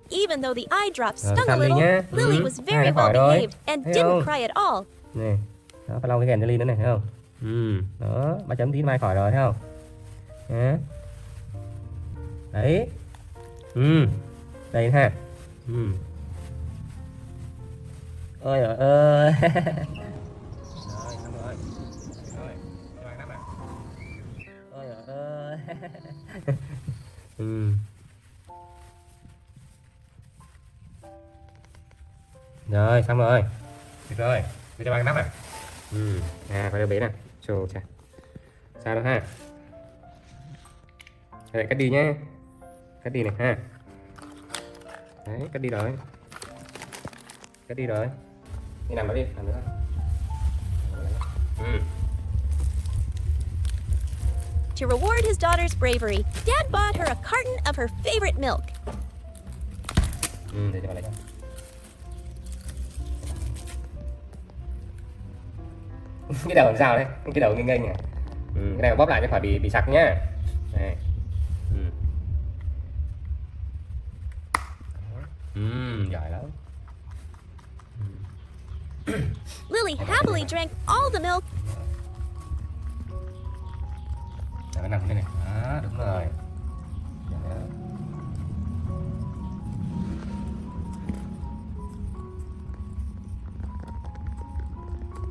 Even though the eye drop Rồi, stung a xong đi little, nhé. Lily was very Hai well khỏi rồi. behaved and Thấy didn't không? cry at all. Nè. Đó, phải lau cái ghèn cho Ly nữa này, thấy không? Đó, bà chấm tí mai khỏi rồi, thấy không? Đó. Đấy. Đây ha. Ôi trời ơi. Rồi, xong rồi. Rồi, cho bạn nắp à. Ôi trời ơi. Rồi, xong rồi. Được rồi, đưa cho bạn nắp à. Phải đưa bể nè. Chồ chà. Sao đó ha. Đây, cắt đi nhé. Cắt đi này ha. Đấy, cắt đi rồi. Cắt đi rồi. Đi nằm đó đi, nằm nữa. To reward his daughter's bravery, Dad bought her a carton of her favorite milk. Để cho bà lấy cho. Cái đầu làm sao đấy? Cái đầu nghênh nghênh à? Cái này bóp lại mới khỏi bị sặc nhá. Này. Giỏi lắm. Lily happily drank all the milk. Để nó nằm đây này. Đó, đúng rồi. Đó.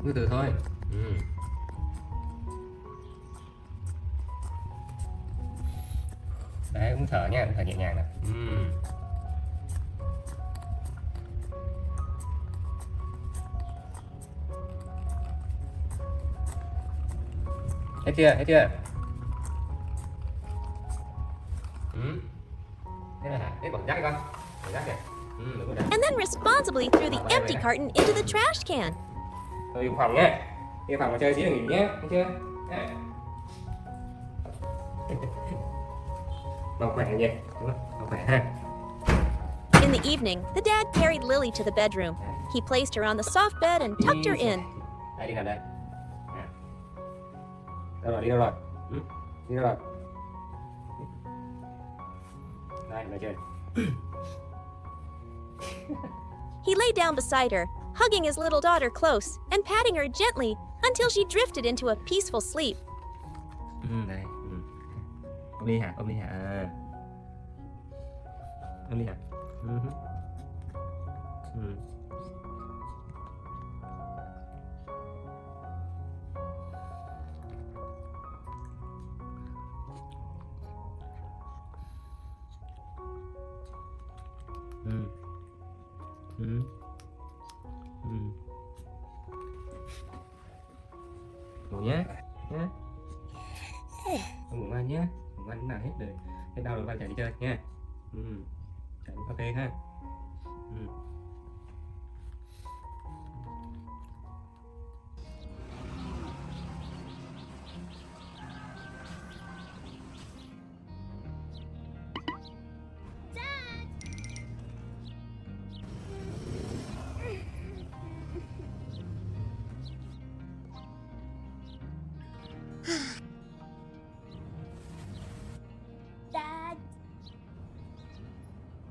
Từ từ thôi. Đấy, cũng thở nha, cũng thở nhẹ nhàng nè. Hết chưa? Hết chưa? Thế là hả? Thế bỏ rác đi con. Bỏ rác kìa. Đúng rồi đấy. And then responsibly threw the empty carton into the trash can. Thôi dùng phòng nhé. Đi phòng mà chơi xí là nghỉ nhé. Thấy chưa? Mau khỏe nhỉ? Đúng không? Mau khỏe ha. In the evening, the dad carried Lily to the bedroom. He placed her on the soft bed and tucked her in. Đây, đi nằm đây. Đâu rồi? Đi đâu rồi? Đi đâu rồi? Đây, ngồi chơi. He lay down beside her, hugging his little daughter close and patting her gently until she drifted into a peaceful sleep. Đây. Ôm đi hả? Ôm đi hả? Ôm đi hả? Ừ. Ừ. Ngủ nhé, nhé. Không ngủ ngoan nhé, ngủ ngoan lúc nào hết đời, hết đau rồi qua chạy đi chơi nha. Ừ. Chạy đi cà phê ha. Ừ. Dad.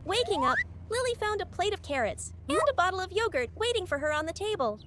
Waking up, Lily found a plate of carrots and a bottle of yogurt waiting for her on the table.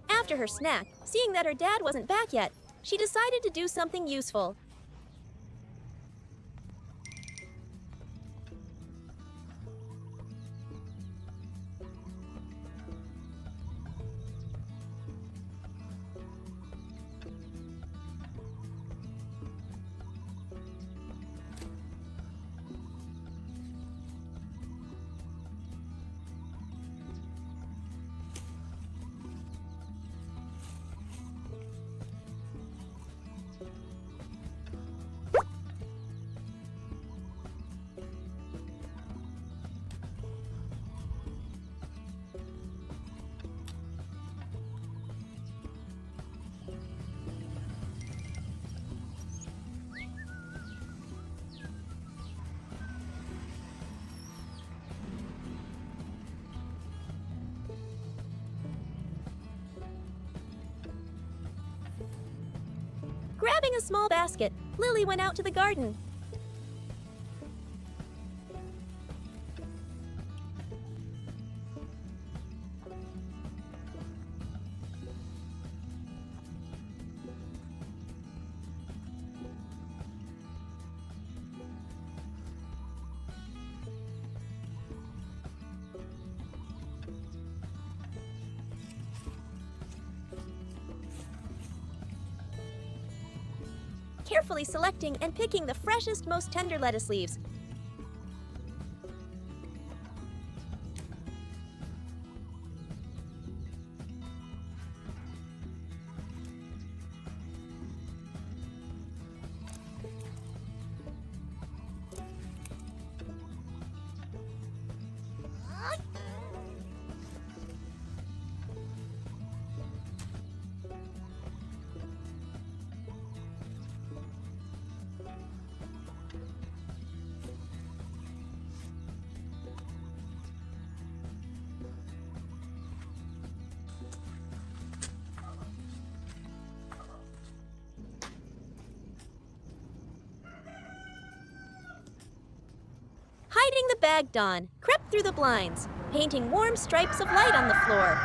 After her snack, seeing that her dad wasn't back yet, she decided to do something useful. Grabbing a small basket, Lily went out to the garden. Carefully selecting and picking the freshest, most tender lettuce leaves. Hiding the bag, Dawn crept through the blinds, painting warm stripes of light on the floor.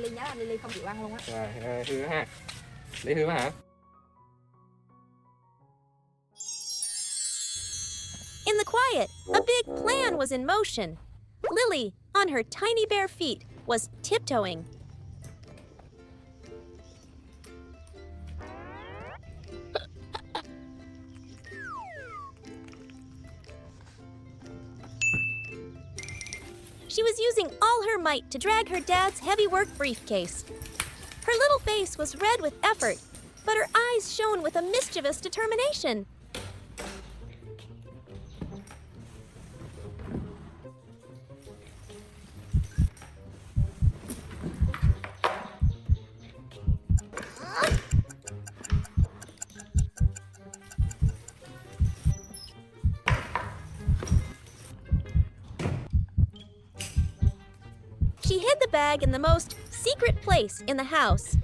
Lily nhớ là Lily không chịu ăn luôn á. Rồi, hư ha. Lý hư quá hả? In the quiet, a big plan was in motion. Lily, on her tiny bare feet, was tiptoeing. She was using all her might to drag her dad's heavy work briefcase. Her little face was red with effort, but her eyes shone with a mischievous determination. She hid the bag in the most secret place in the house.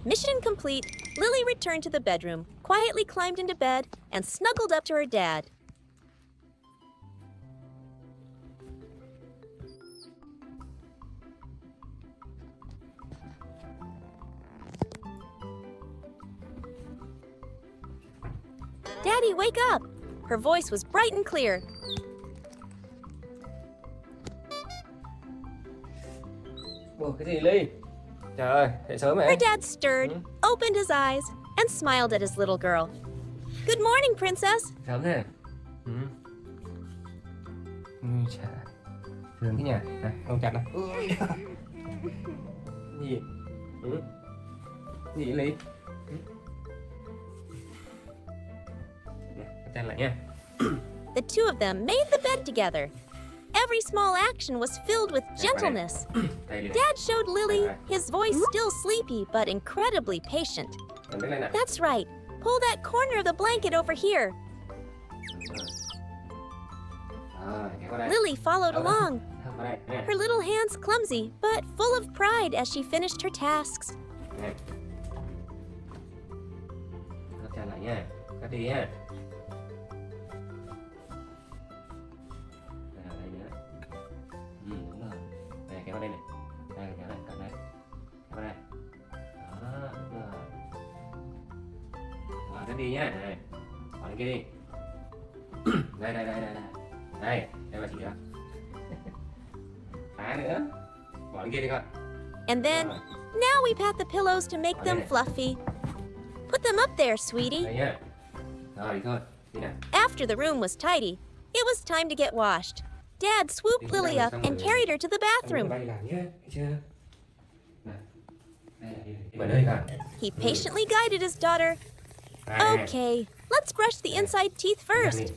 Mission complete, Lily returned to the bedroom, quietly climbed into bed, and snuggled up to her dad. Daddy, wake up! Her voice was bright and clear. Ủa, cái gì Ly? Trời ơi, dậy sớm Her vậy? dad stirred, opened his eyes, and smiled at his little girl. Good morning, princess. Sớm thế. Chà. Sướng thế nhỉ? Này, ôm chặt nào. Gì? Gì Ly? Chặt lại nha. The two of them made the bed together. Every small action was filled with gentleness. Đây Ly. Dad showed Lily, his voice still sleepy but incredibly patient. Đứng lên nào. That's right. Pull that corner of the blanket over here. Rồi, kéo qua đây. Lily followed along, Thơm vào đây. Nè. her little hands clumsy but full of pride as she finished her tasks. Nè. Cắt chặt lại nha. Cắt đi nha. Đây nữa. Đúng rồi. Này, kéo qua đây này. Đây, kéo đây, cắt đây. Kéo qua đây. Đó, đúng rồi. Rồi, cắt đi nhá. Này. Bỏ lên kia đi. Đây, đây, đây, đây, đây. Đây, đây bà chị đó. Phá nữa. Bỏ lên kia đi con. And then, Rồi. now we pat the pillows to make them fluffy. Put them up there, sweetie. Đây nhá. Rồi, đi thôi. Đi nào. After the room was tidy, it was time to get washed. Dad swooped Lily up and carried her to the bathroom. Bay làm nhé, thấy chưa? Này. Đây là đi. Mở đây con. He patiently guided his daughter. Đây. Okay, let's brush the inside teeth first.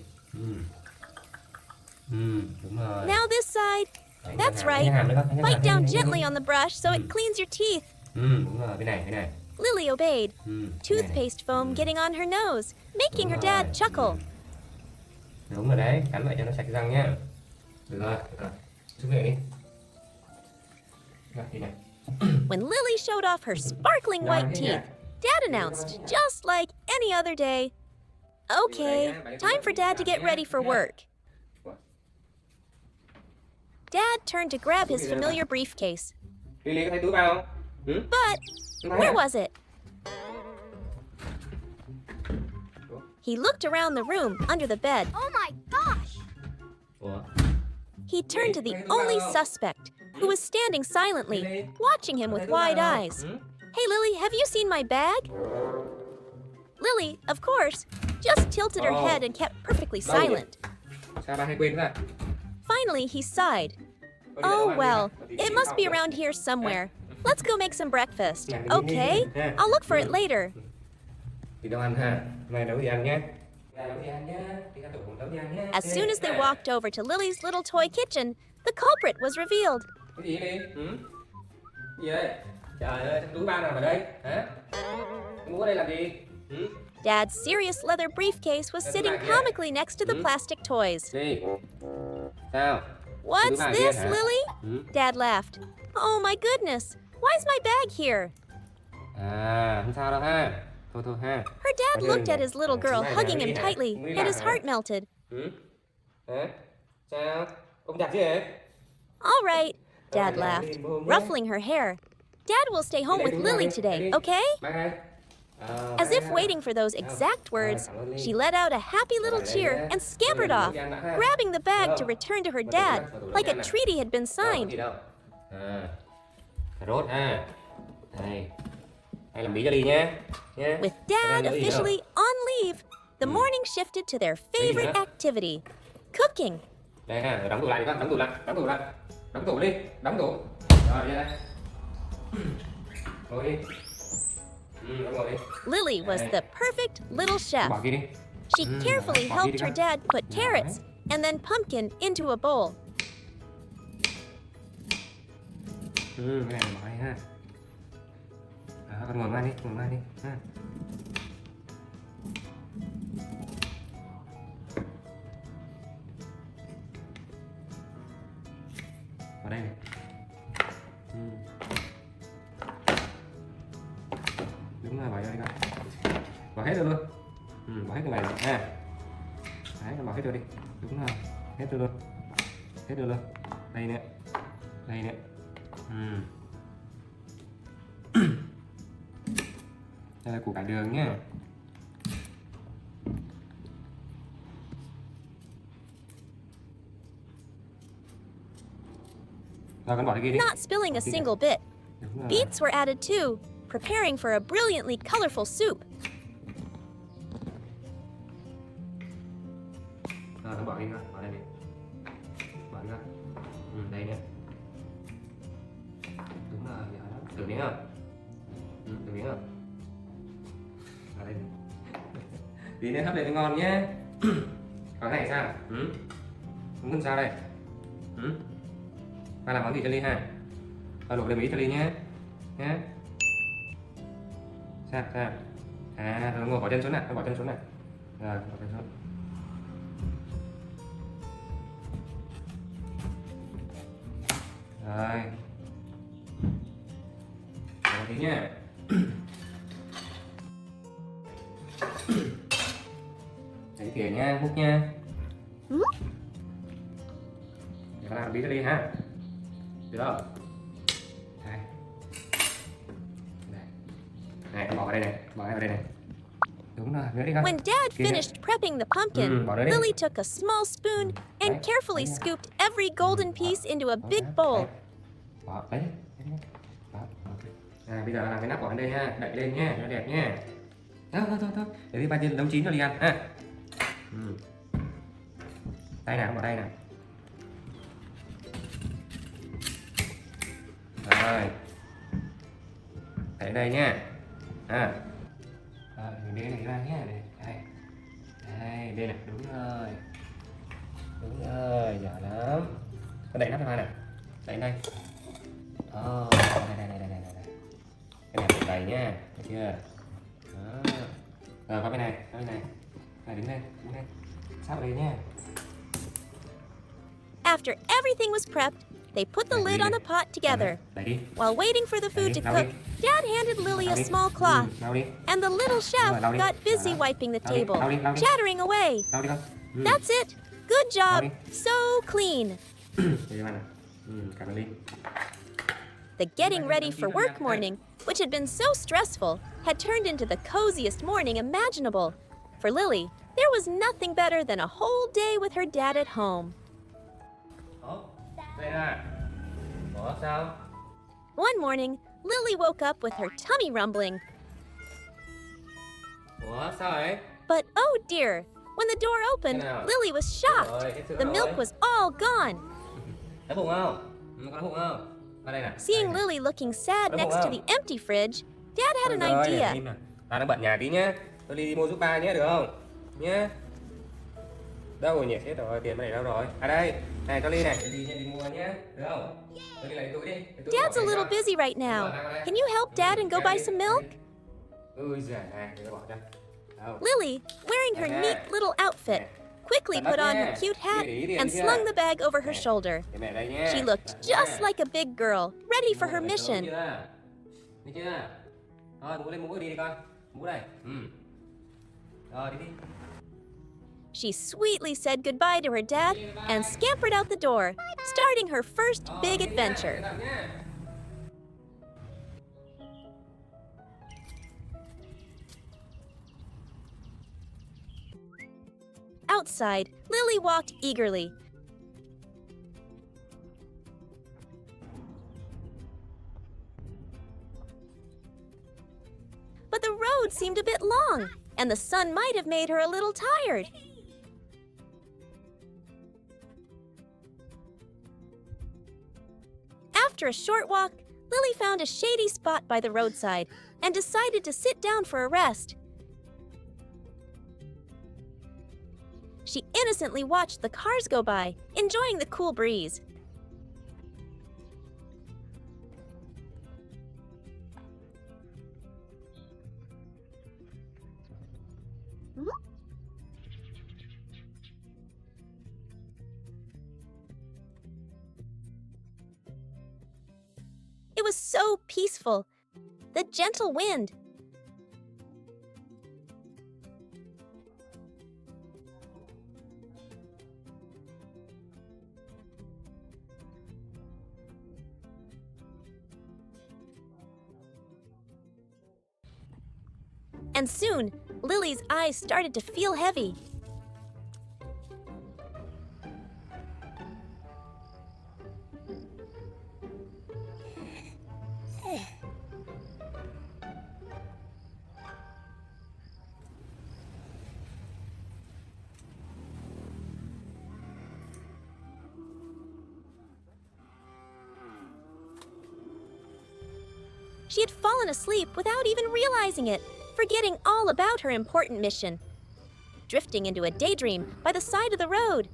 Đúng rồi. Now this side. Đấy, That's nhăn hàm, nhăn hàm right. đấy con, nhăn Bite hàm, down nhăn hàm. gently on the brush so it cleans your teeth. Đúng rồi, bên này, bên này. Lily obeyed, Bên này. toothpaste foam getting on her nose, making her dad chuckle. Đúng rồi đấy, cắn lại cho nó sạch răng nhá. Được rồi, được rồi. Xuống về đi. Rồi, đi này. When Lily showed off her sparkling white teeth, Dad announced, just like any other day, okay, time for Dad to get ready for work. Dad turned to grab his familiar briefcase. Lily có thấy túi bao không? But where was it? He looked around the room under the bed. Oh my gosh! Ủa? He turned to the only suspect, who was standing silently, watching him with wide eyes. Hey, Lily, have you seen my bag? Lily, of course, just tilted her head and kept perfectly silent. Sao ba hay quên ra? Finally, he sighed. Oh, well, it must be around here somewhere. Let's go make some breakfast. Okay? I'll look for it later. Đi đâu ăn ha? Hôm nay nấu gì ăn nhé. Đây, nấu đi ăn nhá. Đi ra tủ nấu đi ăn nhá. As soon as they walked over to Lily's little toy kitchen, the culprit was revealed. Cái gì đi? Gì đây? Trời ơi, túi ba nào vào đây? Hả? Mua ở đây làm gì? Dad's serious leather briefcase was sitting comically next to the plastic toys. Gì? Sao? What's this, Lily? Dad laughed. Oh my goodness, why's my bag here? À, không sao đâu ha. Thôi thôi ha. Her dad looked at his little girl, hugging him tightly, and his heart melted. Hả? Sao? Ông đặt gì vậy? All right, Dad laughed, ruffling her hair. Dad will stay home with Lily today, okay? Bye. As if waiting for those exact words, she let out a happy little cheer and scampered off, grabbing the bag to return to her dad, like a treaty had been signed. À, cà rốt ha. Đây. Đây làm bí cho Ly nhé. With Dad officially on leave, the morning shifted to their favorite activity, cooking. Đây ha, đóng tủ lại đi con, đóng tủ lại, đóng tủ lại. Đóng tủ đi, đóng tủ. Rồi, đây đây. Ngồi đi. Ngồi đi. Lily was the perfect little chef. Bỏ kia đi. She carefully helped her dad put carrots and then pumpkin into a bowl. Cái này bỏ đây ha. Đó, con ngồi ngoan đi, ha. Vào đây này. Đúng rồi, bỏ vô đi con. Bỏ hết rồi luôn. Bỏ hết cái này rồi ha. Đấy, bỏ hết rồi đi. Đúng rồi, hết rồi luôn. Hết rồi luôn. Đây nè. Đây nè. Đây là củ cải đường nhé. Rồi con bỏ cái kia đi. Not spilling a single bit. Đúng rồi. Beets were added too, preparing for a brilliantly colorful soup. Rồi con bỏ đi con, bỏ đây đi. Bỏ đi con. Đây nè. Đúng rồi, thử miếng không? Thử miếng không? Ở đây. Tí nữa hấp lên cho ngon nhé. Còn cái này sao? Không cần sao đây? Ba làm món gì cho Ly ha? Ba luộc lên Mỹ cho Ly nhé. Nhé. Sao? À, rồi ngồi bỏ chân xuống này, bỏ chân xuống này. Rồi, bỏ chân xuống. Rồi. Rồi tí nhé. Đấy thìa nha, múc nha. Để con làm bí cho Ly ha. Được không? Đây. Này, con bỏ vào đây này, bỏ vào đây này. Đúng rồi, nữa đi con. When Dad finished prepping the pumpkin, bỏ nữa đi. Lily took a small spoon and carefully scooped every golden piece into a big bowl. Bỏ, đấy. Đó. À, bây giờ làm cái nắp bỏ lên đây ha, đậy lên nhé, cho nó đẹp nhé. Thôi. Để đi ba chân nấu chín cho Ly ăn ha. Đây nào, bỏ đây nào. Rồi. Để đây nhé. À. Rồi, mình đưa cái này ra nhé. Đây. Đây này, đúng rồi. Đúng rồi, giỏi lắm. Con đậy nắp ra nè. Đậy đây. Đây. Cái này phải đầy nhá, thấy chưa? Đó. Rồi, qua bên này. Rồi, đứng lên. Sát vào đây nhé. After everything was prepped, they put the lid on the pot together. Đẩy đi. While waiting for the food to cook, Dad handed Lily a small cloth, Lau đi. and the little chef got busy wiping the table, chattering away. Lau đi con. That's it. Good job. So clean. Để cho bạn nào. Cảm ơn Ly. The getting ready for work morning, which had been so stressful, had turned into the coziest morning imaginable. For Lily, there was nothing better than a whole day with her dad at home. Đây nè. Ủa sao? One morning, Lily woke up with her tummy rumbling. Ủa sao vậy? But oh dear, when the door opened, Lily was shocked. The milk was all gone. Đói bụng không? Có đói bụng không? Vào đây nè. Seeing Lily looking sad next to the empty fridge, Dad had an idea. Ta đang bận nhà tí nhé. Tôi đi mua giúp ba nhé, được không? Nhé. Đâu rồi nhỉ? Chết rồi, tiền bên này đâu rồi? À đây, này cho Ly này, đi mua nhé, được không? Ly lại túi đi. Dad's a little busy right now. Can you help Dad and go buy some milk? Ui giời, này, để bỏ cho. Đâu? Lily, wearing her neat little outfit, quickly put on her cute hat and slung the bag over her shoulder. Để mẹ đây nhé. She looked just like a big girl, ready for her mission. Đi chưa? Rồi, mũ lên mũ đi con. Mũ đây. Rồi, đi. She sweetly said goodbye to her dad and scampered out the door, starting her first big adventure. Outside, Lily walked eagerly. But the road seemed a bit long, and the sun might have made her a little tired. After a short walk, Lily found a shady spot by the roadside and decided to sit down for a rest. She innocently watched the cars go by, enjoying the cool breeze. It was so peaceful. The gentle wind. And soon, Lily's eyes started to feel heavy. She had fallen asleep without even realizing it, forgetting all about her important mission, drifting into a daydream by the side of the road.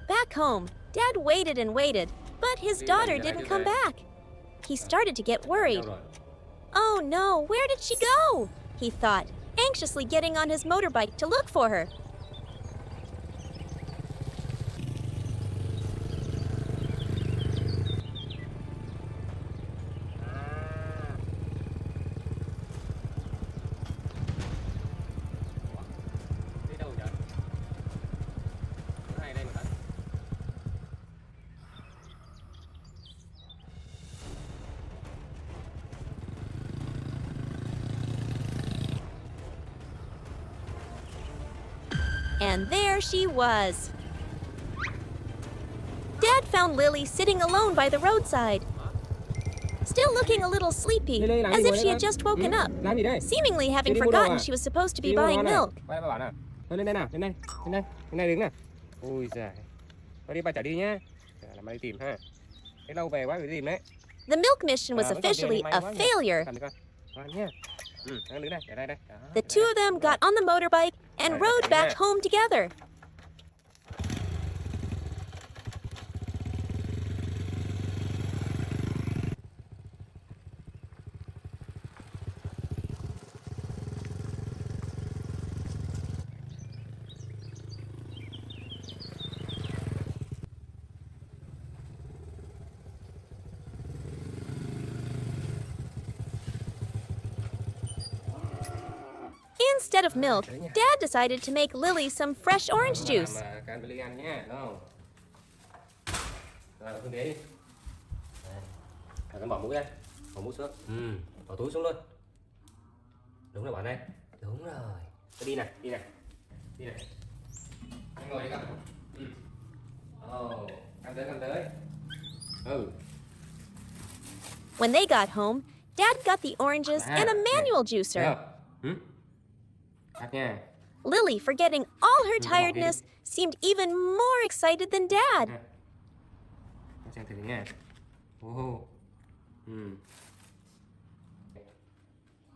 Back home, Dad waited and waited, but his daughter didn't come back. He started to get worried. Oh no, where did she go? He thought, anxiously getting on his motorbike to look for her. Đi đâu vậy? Này đây mà. And there she was. Dad found Lily sitting alone by the roadside, still looking a little sleepy, as if she had just woken up, Làm gì đây? seemingly having Đi mua đồ forgotten à? she was supposed to be Đi mua đồ buying nào? milk. Quay ba bạn nào. Thôi lên đây nào, lên đây, lên đây đứng nào. Ui giời. Thôi đi ba chở đi nhá. Làm đi tìm ha. Thế lâu về quá phải đi tìm đấy. The milk mission was Vẫn còn tiền officially thì may a quá nhỉ. failure. Cầm đi con. Con nhá. Đứng đây, để đây đây. Đó, The two of them got on the motorbike and rode back home together. Instead of milk, Dad decided to make Lily some fresh orange juice. Làm can với ly ăn nhá, đúng không? Rồi, phương thế đi. Con bỏ mũ đây, bỏ mũ xuống. Bỏ túi xuống luôn. Đúng rồi bạn đây. Đúng rồi. Tôi đi này, đi này. Đi này. Anh ngồi đi con. Ồ, ăn tới. Ừ. When they got home, Dad got the oranges and a manual Thấy juicer. không? Ăn nha. Lily, forgetting all her tiredness, seemed even more excited than Dad. Con xem thử nha. Ồ.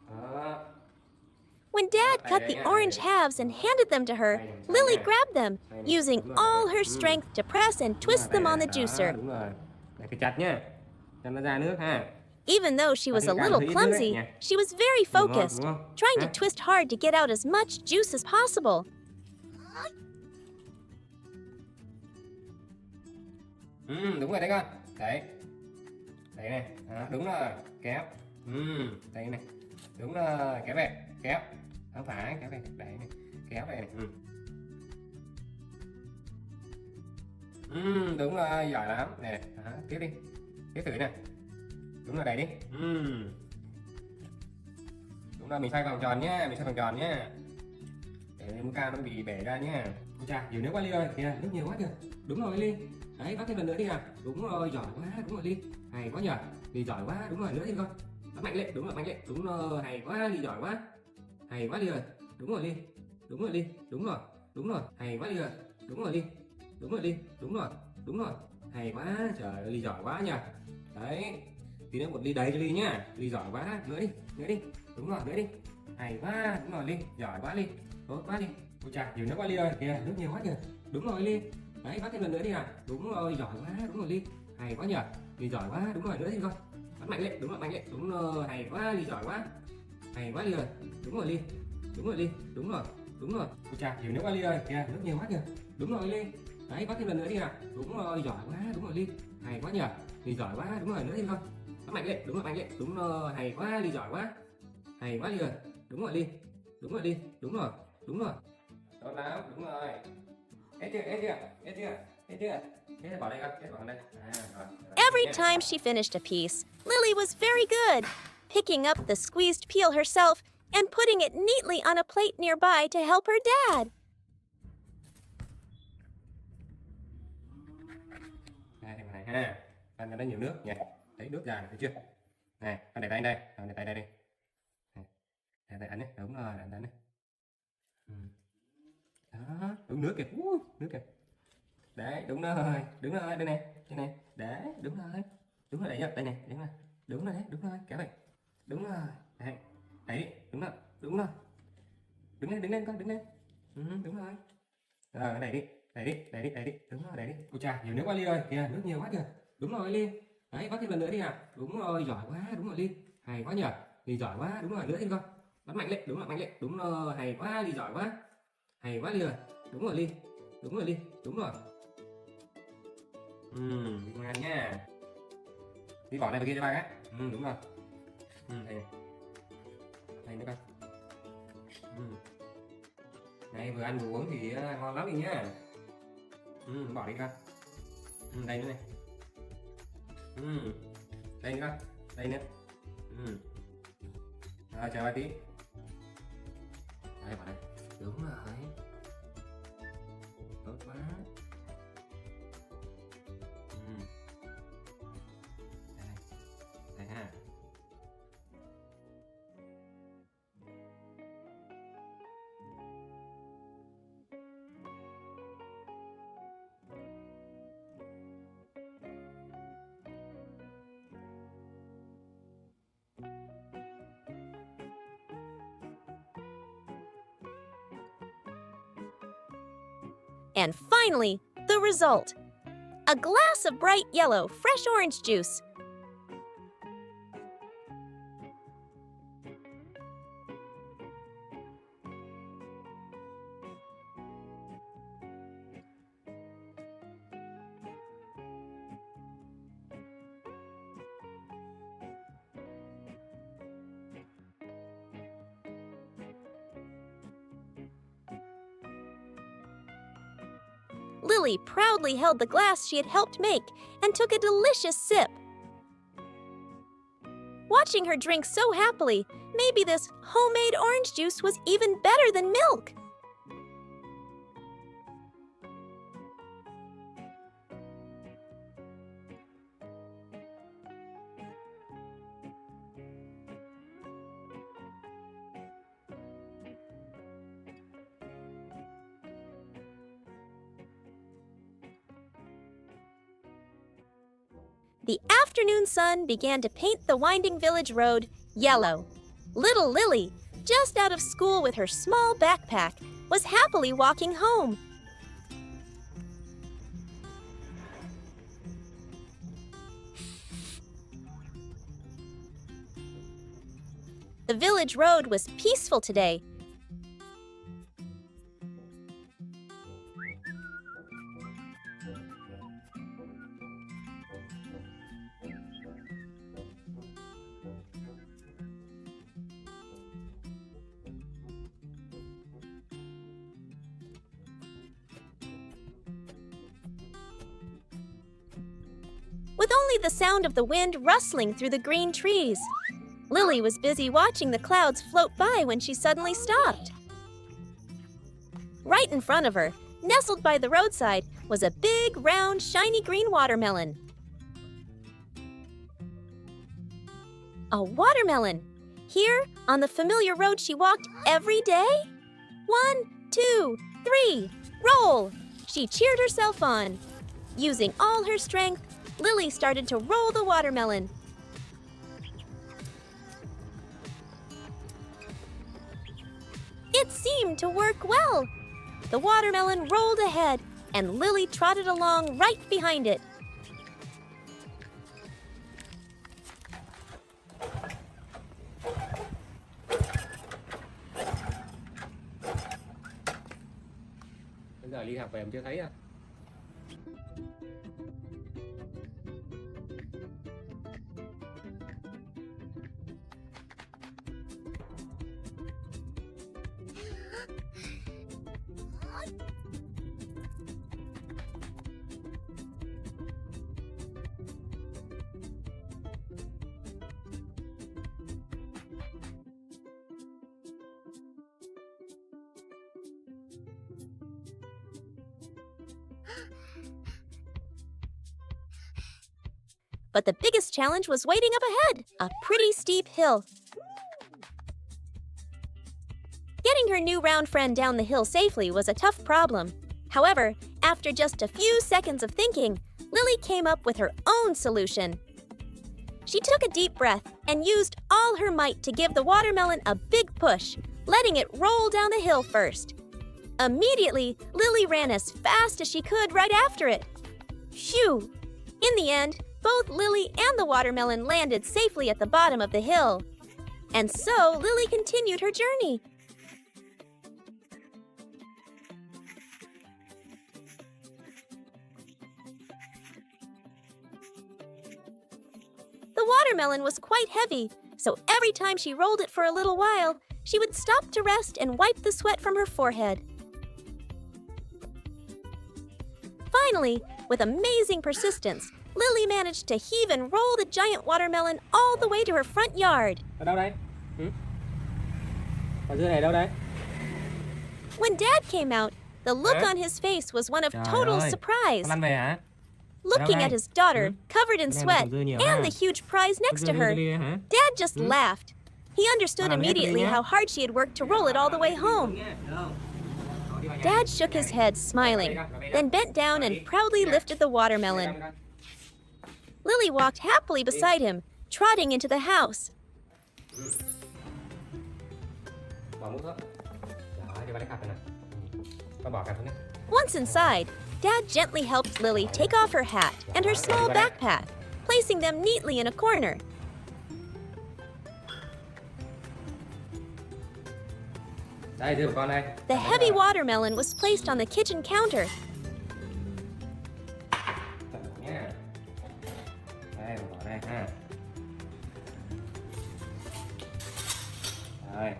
Đó. When Dad cut the orange halves and handed them to her, Lily grabbed them, using all her strength to press and twist them on the juicer. Đúng rồi. Để cái chặt nhá. Cho nó ra nước ha. Even though she was a little clumsy, she was very focused, trying to twist hard to get out as much juice as possible. Đúng rồi đấy con. Đấy. Đấy này. Đó, đúng rồi. Kéo. Đây này. Đúng rồi. Kéo về. Kéo. Không phải. Kéo về. Đấy này. Kéo về này. Đúng rồi. Giỏi lắm. Nè. Đó, tiếp đi. Tiếp thử này. Đúng rồi, đẩy đi. Đúng rồi, mình xoay vòng tròn nhá. Mình xoay vòng tròn nhá. Để mũi cao nó bị bể ra nhá. Ôi chà, nhiều nước quá Ly ơi. Kìa, nước nhiều quá kìa. Đúng rồi Ly. Đấy, bắt thêm lần nữa đi nào. Đúng rồi, giỏi quá. Đúng rồi Ly. Hay quá nhờ. Ly giỏi quá. Đúng rồi, nữa đi con. Bắt mạnh lên. Đúng rồi, mạnh lên. Đúng rồi, hay quá. Ly giỏi quá. Hay quá Ly ơi. Đúng rồi Ly. Đúng rồi Ly. Đúng rồi. Đúng rồi. Hay quá Ly ơi. Đúng rồi Ly. Đúng rồi Ly. Đúng rồi. Đúng rồi. Hay quá. Trời ơi, Ly giỏi quá nhờ. Đấy. Tí nữa một ly đầy cho Ly nhá. Ly giỏi quá. Nữa đi. Nữa đi. Đúng rồi, nữa đi. Hay quá. Đúng rồi Ly. Giỏi quá Ly. Tốt quá Ly. Ôi chà, nhiều nước quá Ly ơi. Kìa, nước nhiều quá kìa. Đúng rồi Ly. Đấy, bắt thêm lần nữa đi nào. Đúng rồi, giỏi quá. Đúng rồi Ly. Hay quá nhờ. Ly giỏi quá. Đúng rồi, nữa đi con. Bắt mạnh lên. Đúng rồi, mạnh lên. Đúng rồi, hay quá. Ly giỏi quá. Hay quá Ly ơi. Đúng rồi Ly. Đúng rồi Ly. Đúng rồi. Đúng rồi. Ôi chà, nhiều nước quá Ly ơi. Kìa, nước nhiều quá kìa. Đúng rồi Ly. Đấy, bắt thêm lần nữa đi nào. Đúng rồi, giỏi quá. Đúng rồi Ly. Hay quá nhờ. Ly giỏi quá. Đúng rồi, nữa đi con. Bắt mạnh lên. Đúng rồi, mạnh lên. Đúng rồi, hay quá. Ly giỏi quá. Hay quá Ly ơi. Đúng rồi Ly. Đúng rồi Ly. Đúng rồi. Đúng rồi. Tốt lắm. Đúng rồi. Hết chưa? Hết chưa? Hết chưa? Hết chưa? Hết bỏ đây con. Hết bỏ đây. Rồi. Every time she finished a piece, Lily was very good, picking up the squeezed peel herself and putting it neatly on a plate nearby to help her dad. Đây, đây này ha. Ăn cho nó nhiều nước nhỉ. Thấy nước ra thấy chưa? Này, con để tay đây, để tay đây đi. Để tay ăn nhé. Đúng rồi, ăn đấy. Đó, đúng nước kìa. Nước kìa. Đấy, đúng rồi, đây này, đấy, đúng rồi, đấy nhá, đây này, đúng rồi đấy, đúng rồi, kéo về, đúng rồi, đấy, đúng rồi, đứng lên con, đứng lên, đúng rồi, đẩy đi, đúng rồi, đẩy đi, ôi chà, nhiều nước quá Ly ơi, kìa, nước nhiều quá kìa, đúng rồi Ly, đấy, bắt thêm lần nữa đi nào, đúng rồi, giỏi quá, đúng rồi Ly, hay quá nhờ, Ly giỏi quá, đúng rồi, nữa đi con, bắt mạnh lên, đúng rồi, hay quá, Ly giỏi quá, hay quá Ly ơi, đúng rồi Ly, đúng rồi. Ngon nha. Đi bỏ này vào kia cho ba cái. Đúng rồi. Đây. Đây nữa con. Đây vừa ăn vừa uống thì ngon lắm đi nhá. Bỏ đi con. Đây nữa này. Đây nữa con. Đây nữa. Rồi chờ ba tí. Đây bỏ đây. Đúng rồi. Tốt quá. Đây ha. And finally, the result. A glass of bright yellow, fresh orange juice. Lily proudly held the glass she had helped make and took a delicious sip. Watching her drink so happily, maybe this homemade orange juice was even better than milk. The afternoon sun began to paint the winding village road yellow. Little Lily, just out of school with her small backpack, was happily walking home. The village road was peaceful today. With only the sound of the wind rustling through the green trees. Lily was busy watching the clouds float by when she suddenly stopped. Right in front of her, nestled by the roadside, was a big, round, shiny green watermelon. A watermelon! Here, on the familiar road she walked every day? 1, 2, 3, roll! She cheered herself on. Using all her strength, Lily started to roll the watermelon. It seemed to work well. The watermelon rolled ahead, and Lily trotted along right behind it. Bây giờ Ly học về em chưa thấy à? But the biggest challenge was waiting up ahead, a pretty steep hill. Getting her new round friend down the hill safely was a tough problem. However, after just a few seconds of thinking, Lily came up with her own solution. She took a deep breath and used all her might to give the watermelon a big push, letting it roll down the hill first. Immediately, Lily ran as fast as she could right after it. Phew! In the end, both Lily and the watermelon landed safely at the bottom of the hill. And so Lily continued her journey. The watermelon was quite heavy, so every time she rolled it for a little while, she would stop to rest and wipe the sweat from her forehead. Finally, with amazing persistence, Lily managed to heave and roll the giant watermelon all the way to her front yard. Ở đâu đây? Ở dưới này đâu đây? When Dad came out, the look Hả? on his face was one of Trời total ơi, surprise. con Lanh về hả? Looking đây? at his daughter, covered in Cái này sweat, còn dư nhiều ha. and the huge prize next to Dư her, đi hả? Dad just laughed. He understood Con làm hết đi immediately nhé. how hard she had worked to roll it all the way home. Dad shook his head, smiling, then bent down and proudly lifted the watermelon. Lily walked happily beside him, trotting into the house. Bỏ mũ xuống. Rồi, đi vào lấy cặp này nè. Con bỏ cặp xuống nhé. Once inside, Dad gently helped Lily take off her hat and her small backpack, placing them neatly in a corner. Đây, đưa của con đây. The heavy watermelon was placed on the kitchen counter. Nha. Đây, bỏ đây ha. Rồi,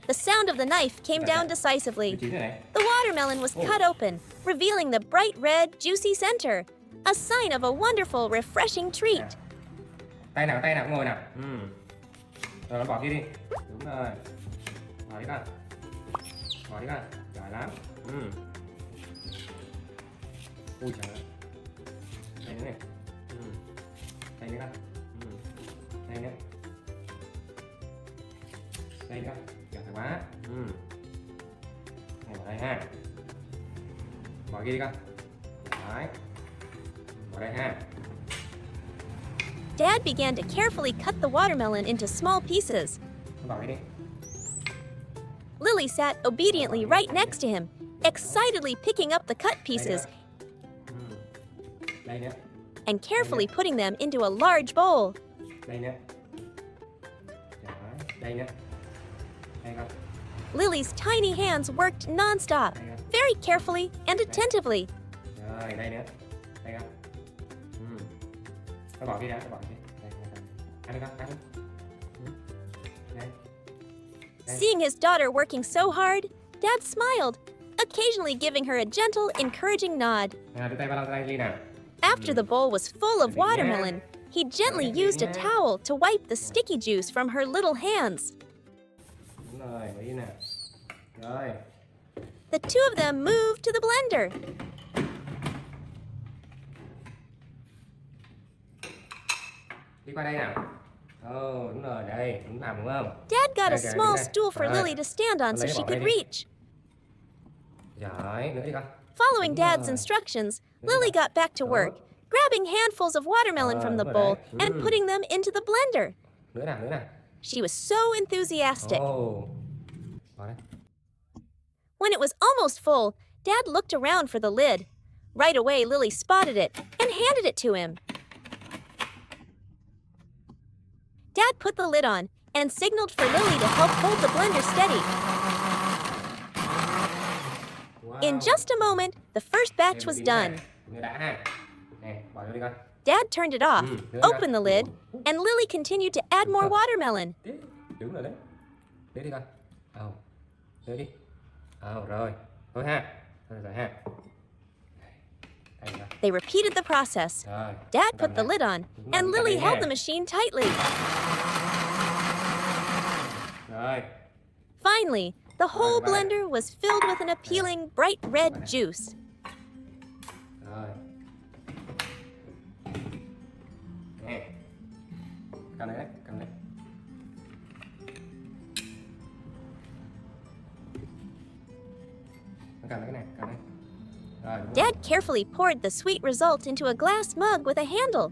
The sound of the knife came down decisively. chín rồi này. The watermelon was cut open, revealing the bright red, juicy center, a sign of a wonderful, refreshing treat. Tay nào cũng ngồi nào. Rồi con bỏ kia đi. Đúng rồi. Bỏ đi con. Bỏ đi con. Giỏi lắm. Ui trời ơi. Đây nữa này. Đây nữa con. Đây nữa. Đây nữa. Giỏi quá. Này bỏ đây ha. Bỏ kia đi con. Đấy. Bỏ đây ha. Dad began to carefully cut the watermelon into small pieces. Bỏ cái đi. Lily sat obediently right next to him, excitedly picking up the cut pieces Đây nữa. and carefully putting them into a large bowl. Đây nữa. Đó, đây nữa. Đây con. Lily's tiny hands worked nonstop, very carefully and attentively. Rồi, đây nữa. Đây con. Nó bỏ đi đã, nó bỏ đi. Đây, ăn đi con, ăn đi. Đây. Seeing his daughter working so hard, Dad smiled, occasionally giving her a gentle, encouraging nod. Nào, đưa tay vào tay Ly nào. After the bowl was full of watermelon, he gently used a towel to wipe the sticky juice from her little hands. Đúng rồi, Ly nào. Rồi. The two of them moved to the blender. Đi qua đây nào. Đúng rồi, đây, đúng làm đúng không? Dad got a Okay, small okay. stool for Lily to stand on so she could reach. Rồi, nữa đi con. Following Dad's instructions, Lily got back to work, grabbing handfuls of watermelon from the bowl and putting them into the blender. Nữa nào. She was so enthusiastic. Bỏ đây. When it was almost full, Dad looked around for the lid. Right away, Lily spotted it and handed it to him. Dad put the lid on and signaled for Lily to help hold the blender steady. In just a moment, the first batch was done. Nữa đã ha. Nè, bỏ vô đi con. Dad turned it off, opened the lid, and Lily continued to add more watermelon. Tiếp. Đúng rồi đấy. Tiếp đi con. Nữa đi. Rồi. Thôi ha. Rồi ha. Đây rồi. They repeated the process. Rồi. Dad put the lid on, and Lily held the machine tightly. Rồi. Finally, the whole blender was filled with an appealing bright red juice. Rồi. Nè. Cầm đấy, cầm đấy. Cầm cái này, cầm đây. Rồi, đúng rồi. Dad carefully poured the sweet result into a glass mug with a handle.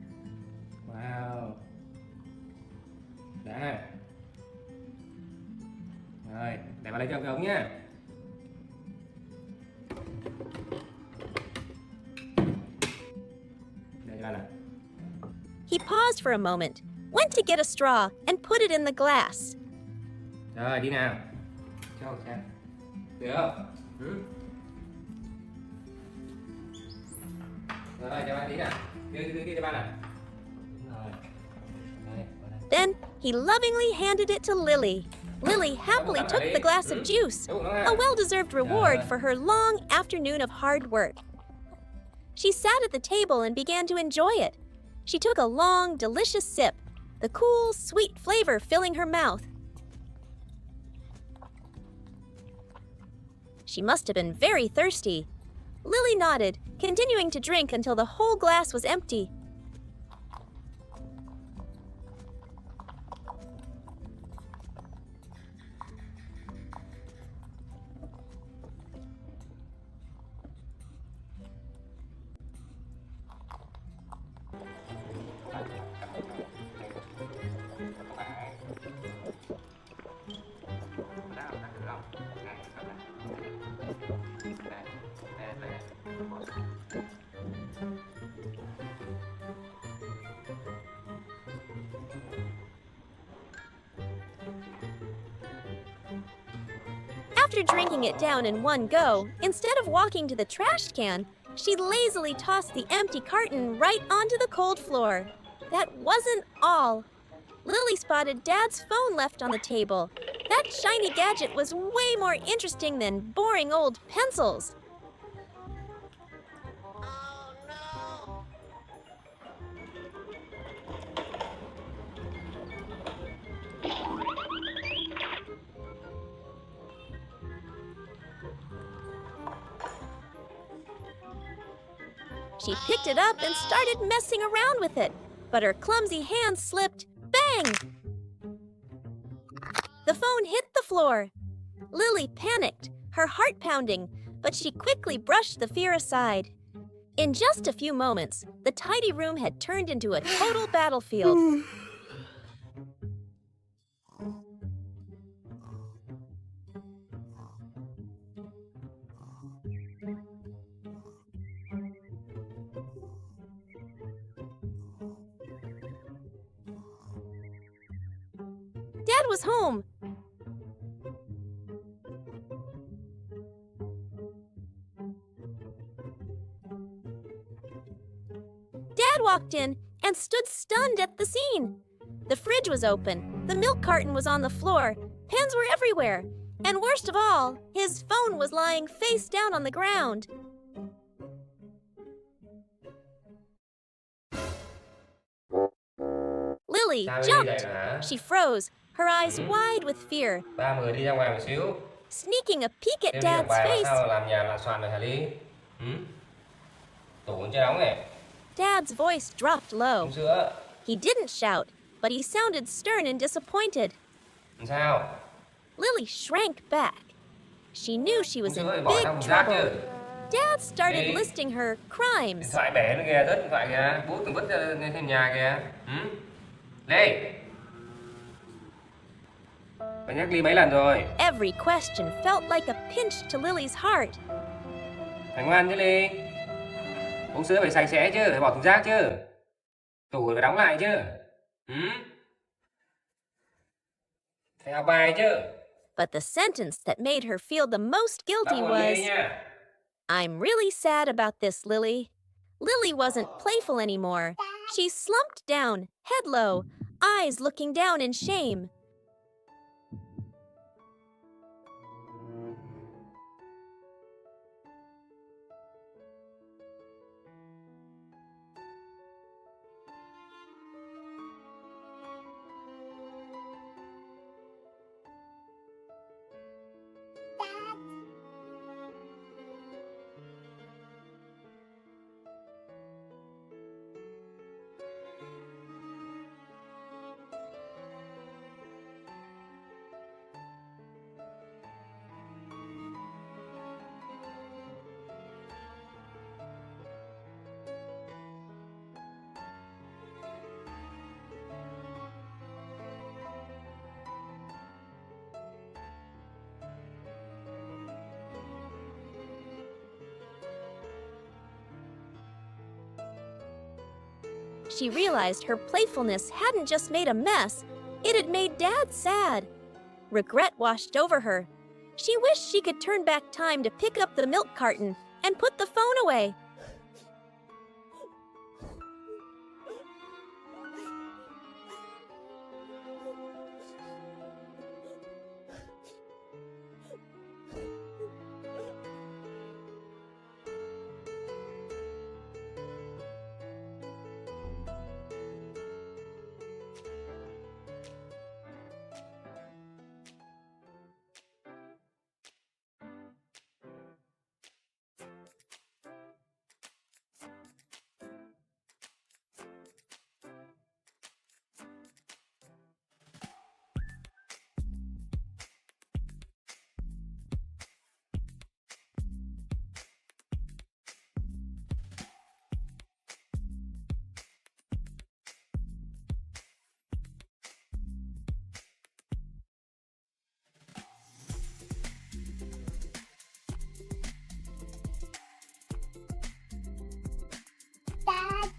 Wow. Đã. Rồi, để vào đây cho ông nhá. Để cho nào. He paused for a moment, went to get a straw, and put it in the glass. Rồi, đi nào. Cho ông xem. Được không? Rồi, cho bạn đi nào. Đưa cho bạn nào. Rồi. Đây, vào đây. Then he lovingly handed it to Lily. Lily happily took the glass of juice, a well-deserved reward for her long afternoon of hard work. She sat at the table and began to enjoy it. She took a long, delicious sip, the cool, sweet flavor filling her mouth. She must have been very thirsty. Lily nodded, continuing to drink until the whole glass was empty. After drinking it down in one go, instead of walking to the trash can, she lazily tossed the empty carton right onto the cold floor. That wasn't all. Lily spotted Dad's phone left on the table. That shiny gadget was way more interesting than boring old pencils. She picked it up and started messing around with it, but her clumsy hands slipped. Bang! The phone hit the floor. Lily panicked, her heart pounding, but she quickly brushed the fear aside. In just a few moments, the tidy room had turned into a total battlefield. Dad was home. Dad walked in and stood stunned at the scene. The fridge was open, the milk carton was on the floor, pens were everywhere, and worst of all, his phone was lying face down on the ground. Lily Sao đi dậy jumped. hả? She froze, her eyes wide with fear, Ba người đi ra ngoài một xíu. sneaking a peek at Em đi học Dad's bài mà face. sao làm nhà lạ soạn rồi hả Ly? Tủ còn chưa đóng này. Dad's voice dropped low. Uống sữa. He didn't shout, but he sounded stern and disappointed. Làm sao? Lily shrank back. She knew she was Uống sữa thì in bỏ big trong thùng rác trouble. chứ. Dad started Hey. listing her Điện crimes. thoại bể nó kìa, rớt điện thoại kìa. Bố từng vứt lên trên nhà kìa. Lê. Phải nhắc Ly mấy lần rồi. Every question felt like a pinch to Lily's heart. Phải ngoan chứ Ly. Uống sữa phải sạch sẽ chứ, phải bỏ thùng rác chứ. Tủ phải đóng lại chứ. Phải học bài chứ. But the sentence that made her feel the most guilty Đóng Ly was, nha. I'm really sad about this, Lily. Lily wasn't playful anymore. She slumped down, head low, eyes looking down in shame. She realized her playfulness hadn't just made a mess, it had made Dad sad. Regret washed over her. She wished she could turn back time to pick up the milk carton and put the phone away. Dad.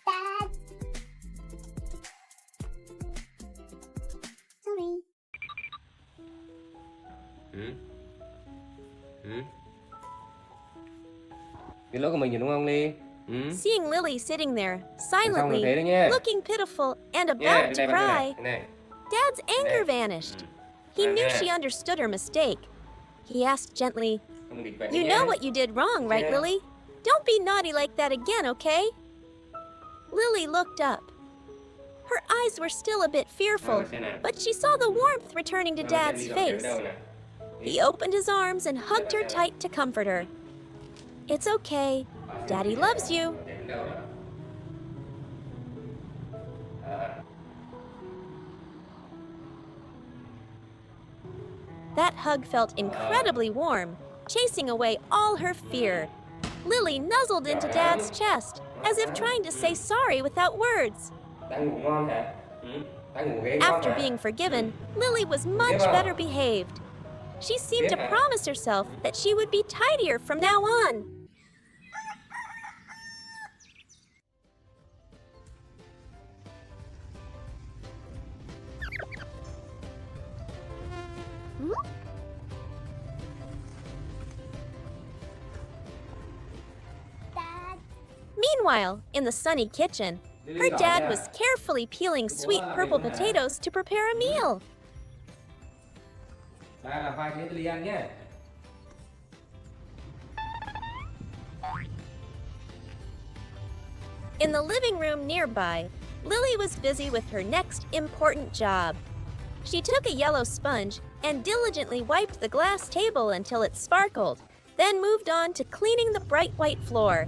Dad. Sorry. Cái lỗi của mình rồi đúng không Ly? Seeing Lily sitting there, Xong rồi thế đấy silently, nhé. looking pitiful and Nhé, about đây to bạn cry, cái này. Dad's anger Đây. vanished. He knew she understood her mistake. He asked gently, Không nghịch vậy You nhé. know what you did wrong, right, Yeah. Lily? Don't be naughty like that again, okay? Lily looked up. Her eyes were still a bit fearful, but she saw the warmth returning to Dad's face. He opened his arms and hugged her tight to comfort her. It's okay. Daddy loves you. That hug felt incredibly warm. chasing away all her fear. Lily nuzzled into Dad's chest, as if trying to say sorry without words. Đã ngủ ngon hả? Đã ngủ ghế ngon After hả? being forgiven, Lily was much better behaved. She seemed to promise herself that she would be tidier from now on. Dad. Meanwhile, in the sunny kitchen, her dad was carefully peeling sweet purple potatoes to prepare a meal. Ba làm vai thế Lily ăn nhé. In the living room nearby, Lily was busy with her next important job. She took a yellow sponge and diligently wiped the glass table until it sparkled, then moved on to cleaning the bright white floor.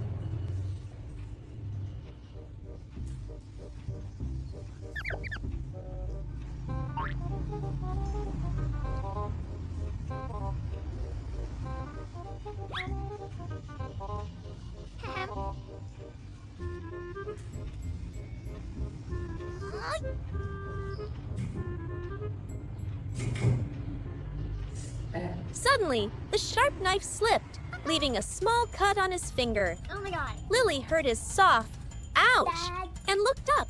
Suddenly, the sharp knife slipped, leaving a small cut on his finger. Oh my god. Lily heard his soft, ouch, Dad. and looked up.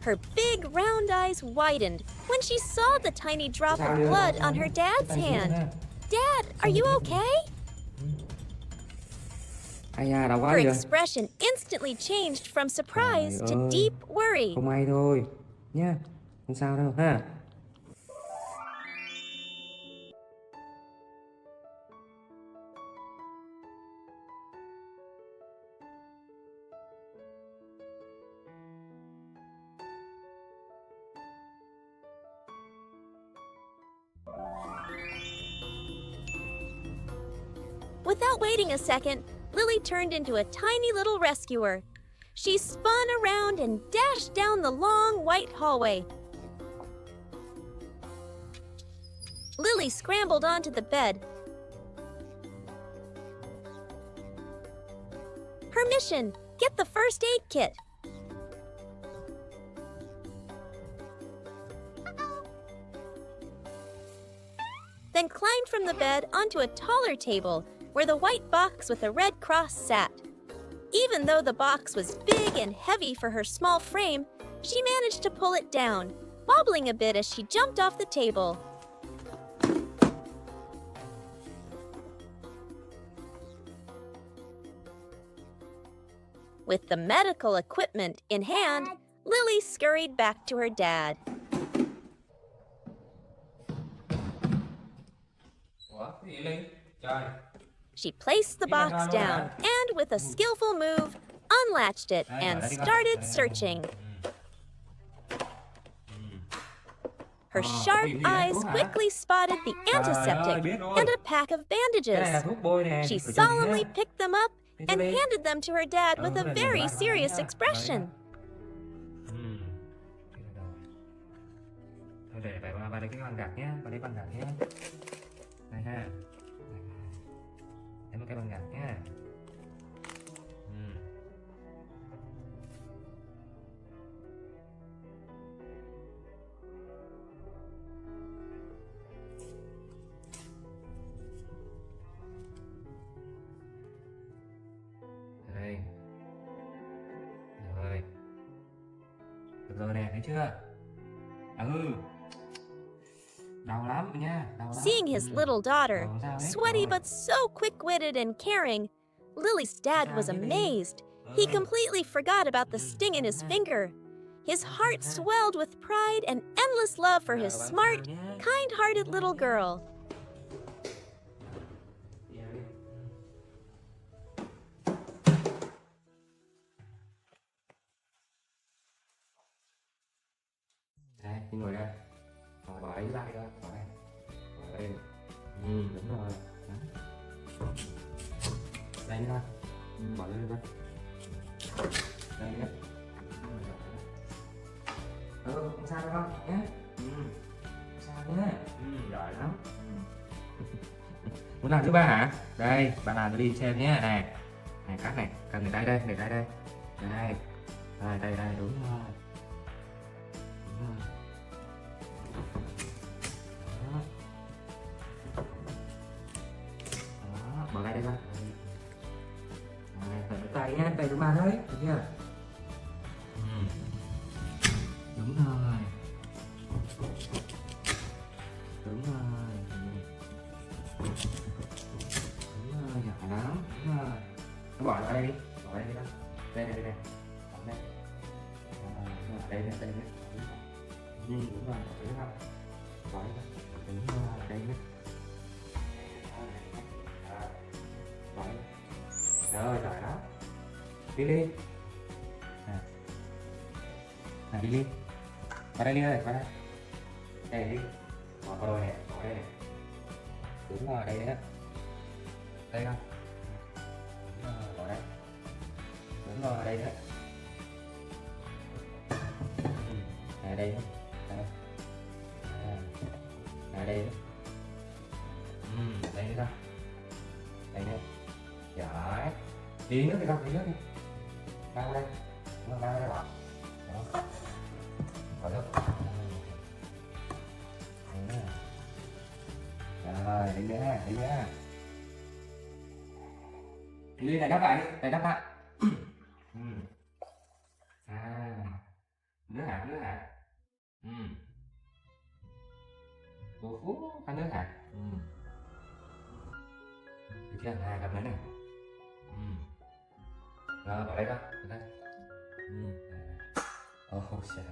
Her big round eyes widened when she saw the tiny drop of blood on her dad's hand. Dad, are you okay? Ai da, đau quá Her vậy? expression instantly changed from surprise Trời to ơi. deep worry. Không may thôi nha, không sao đâu ha. Without waiting a second, Lily turned into a tiny little rescuer. She spun around and dashed down the long white hallway. Lily scrambled onto the bed. Her mission: get the first aid kit. Then climbed from the bed onto a taller table where the white box with a red cross sat. Even though the box was big and heavy for her small frame, she managed to pull it down, wobbling a bit as she jumped off the table. With the medical equipment in hand, Lily scurried back to her dad. Ủa, cái gì Ly? Trời. She placed the box down and, with a skillful move, unlatched it and started searching. Her sharp eyes quickly spotted the antiseptic and a pack of Cái này là bandages. thuốc bôi nè. She của chồng solemnly nhá. picked them up and handed them to her dad with a very serious expression. Thôi để bà lấy cái băng gạc nhé, bà lấy băng gạc nhé. Này ha. Lấy một cái băng gạc nhé. Đây. Rồi. Được rồi nè, thấy chưa? Đau lắm nha, đau lắm. Seeing his little daughter, Không sao hết. sweaty Rồi. but so quick-witted and caring, Lily's dad was amazed. He completely forgot about the sting in his finger. His heart swelled with pride and endless love for his smart, kind-hearted little girl. Đây, đi ngồi đây. Rồi, bỏ lấy vai ra, bỏ đây. Bỏ đây. Đúng rồi. Đó. Đây nữa. Bỏ lên đây. Đây nữa. Không sao đâu con nhé. Không sao nhé. Giỏi lắm. Muốn làm thứ ba hả? Đây, bạn làm đi xem nhé. Này, này cắt này, cần để tay đây, để tay đây. Đây, đây, đúng rồi. Đúng rồi. Đó, bỏ tay đây ra. Phải tay nhé, tay thứ ba đấy, được chưa? Đúng rồi. Đúng rồi. Đúng rồi, giỏi lắm. Đúng rồi. Nó bỏ vào đây đi, bỏ đây đi đó. Đây. Bỏ đây. Đây. Đúng rồi, bỏ đây không? Bỏ đây. Đúng rồi, đây nhé. Bỏ đây. Rồi, giỏi lắm. Lily. Lily. Vào đây Lily ơi, vào đây. Đây đi. Bỏ vào đây này, bỏ đây này. Đúng rồi, đây đấy. Đây không? Đúng rồi, bỏ đây. Đúng rồi, đây đấy. Đây đấy. Đây đấy. Đây nữa. Đây nữa. Giỏi. Đi nước đi không? Đi nước đi. Bao đây. Đúng rồi, bao đây bỏ. Đó. Bỏ nước. Rồi, đi nữa. Đi này đắp lại đi, này đắp lại. Nước hả? Cô Phú ăn nước hả? Được chưa? Cầm lấy này. Rồi, bỏ đây đó, đây. Oh shit.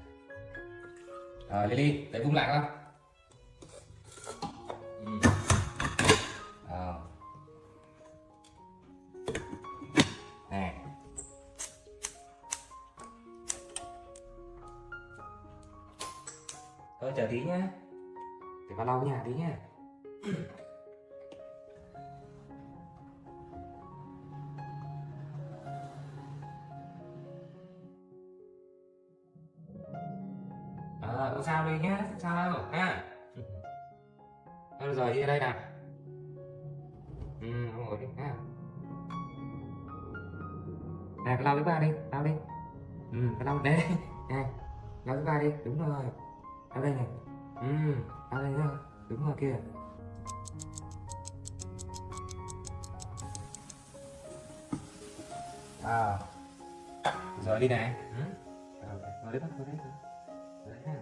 Rồi, Lily, để vung lại không? Nè. Thôi chờ tí nhá. Để vào lau nhà tí nhá. Không sao đi nhá, không sao đâu ha. Thôi rồi đi ra đây nào. Không ngồi đi ha. Nè, cái lau thứ ba đi, lau đi. Cái lau đây. Nè, lau thứ ba đi, đúng rồi. Lau đây này. Lau đây nữa. Đúng rồi kia. Rồi đi này. Ngồi đấy,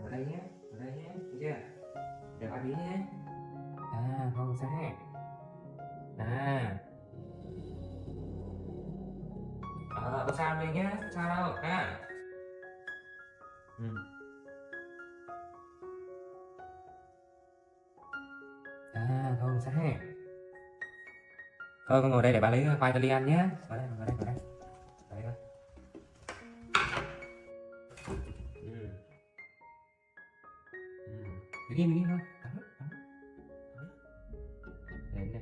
ngồi đây nhé, được chưa? Để qua tí nhé. Không sai. Không sao đi nhé, không sao đâu ha. Không sai. Thôi con ngồi đây để bà lấy khoai tây đi ăn nhé. Ngồi đây. Mình đi thôi. Đến đây.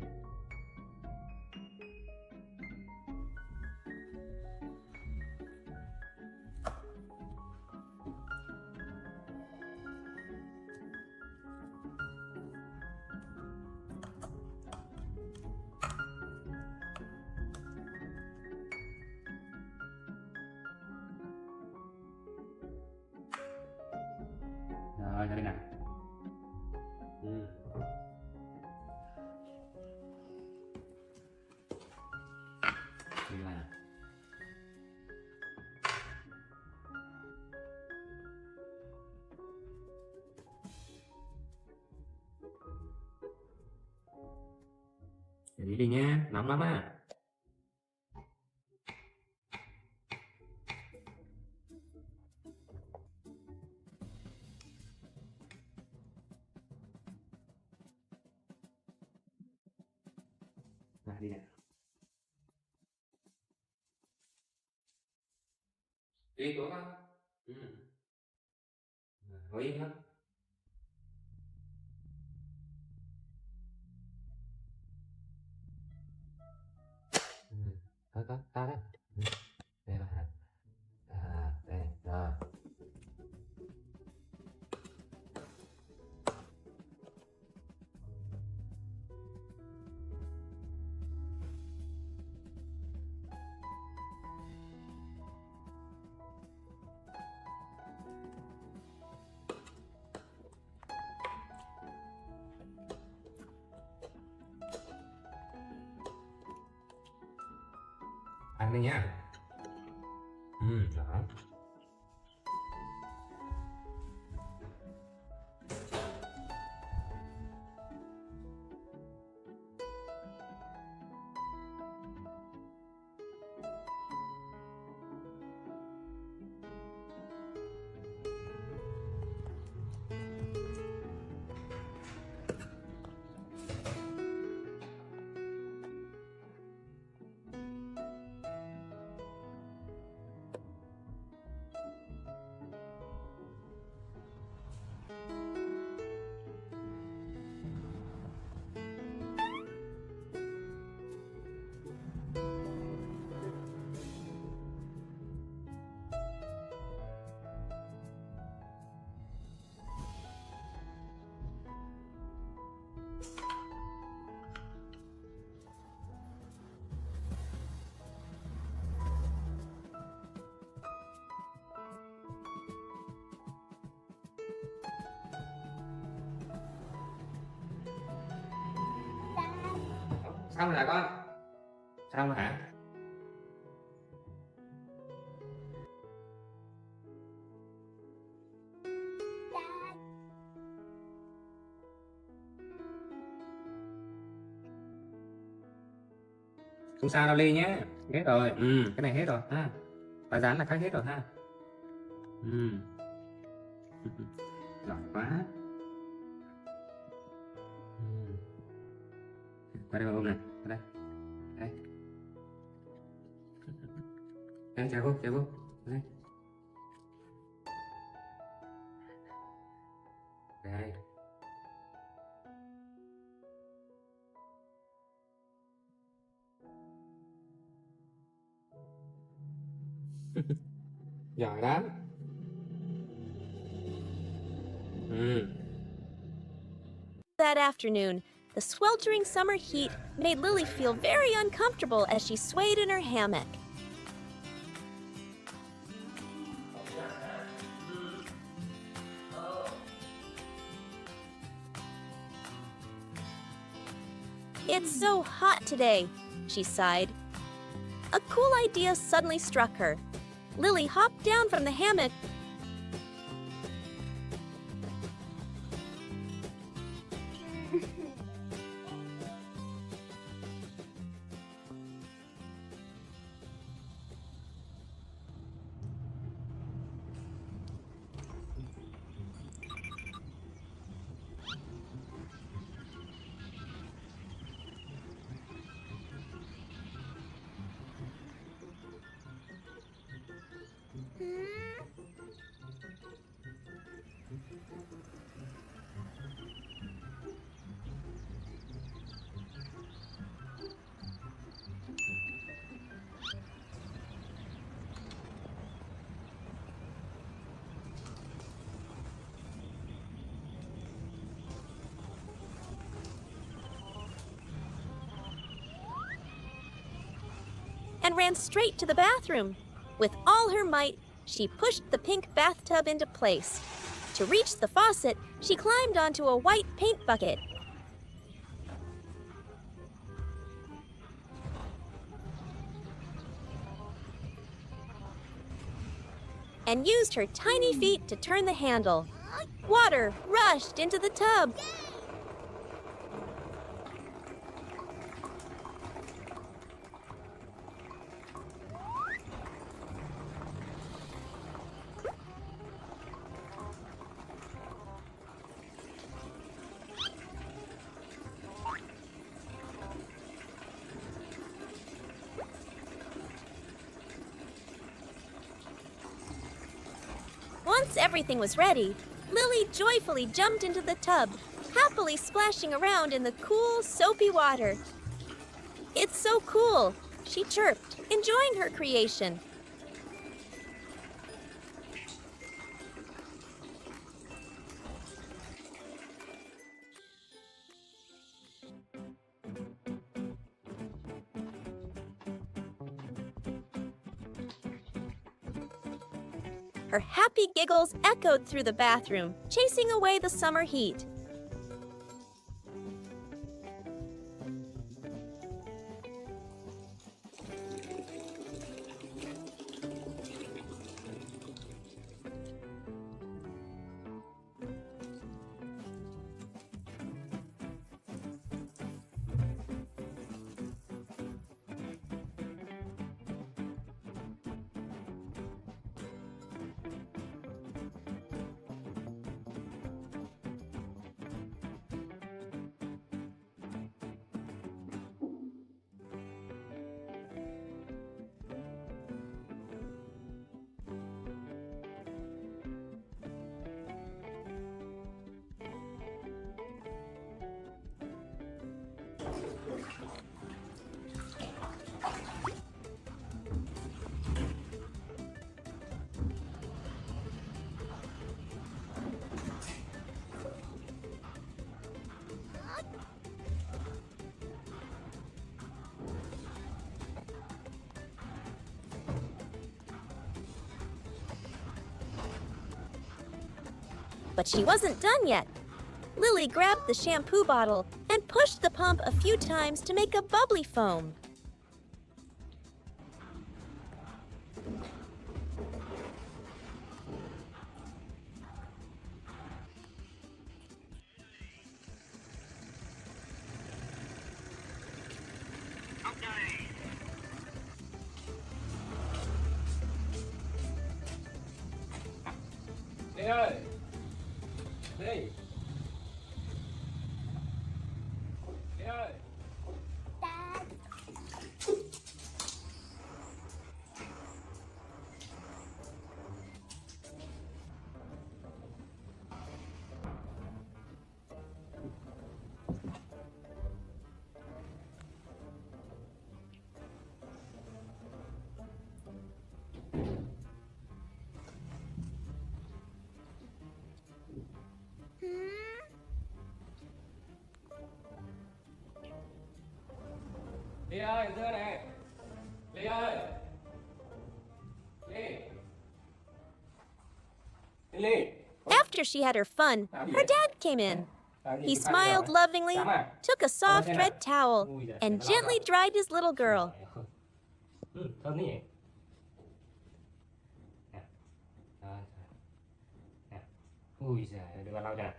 Rồi, ra đây nào. Đi là để đi nhé, nóng lắm á. Đi nè. Đi tốt không? Ngồi im lắm. Thôi ta đó. Đây là đây rồi. đây nhá. Đó. Xong rồi hả con? Xong rồi hả? Dad. Không sao đâu Ly nhé. Hết rồi. Cái này hết rồi ha. Và dán là khác hết rồi ha. Giỏi quá. Qua đây mà ôm này. Qua đây. Đây. Em chào cô, chào cô. Đây. Đây. Giỏi lắm. That afternoon, the sweltering summer heat made Lily feel very uncomfortable as she swayed in her hammock. It's so hot today, she sighed. A cool idea suddenly struck her. Lily hopped down from the hammock and ran straight to the bathroom. With all her might, she pushed the pink bathtub into place. To reach the faucet, she climbed onto a white paint bucket. And used her tiny feet to turn the handle. Water rushed into the tub. Once everything was ready, Lily joyfully jumped into the tub, happily splashing around in the cool, soapy water. It's so cool, she chirped, enjoying her creation. Her happy giggles echoed through the bathroom, chasing away the summer heat. But she wasn't done yet. Lily grabbed the shampoo bottle and pushed the pump a few times to make a bubbly foam. Ly ơi, Ly, Ly ơi. Dad. Ly ơi, dưa này. Ly ơi. Ly. Ly. After she had her fun, her dad came in. He smiled lovingly, took a soft red towel, and gently dried his little girl. Thơm thế nhỉ? Nè. Rồi, rồi. Nè. Ui giời, đưa vào lau cho nào.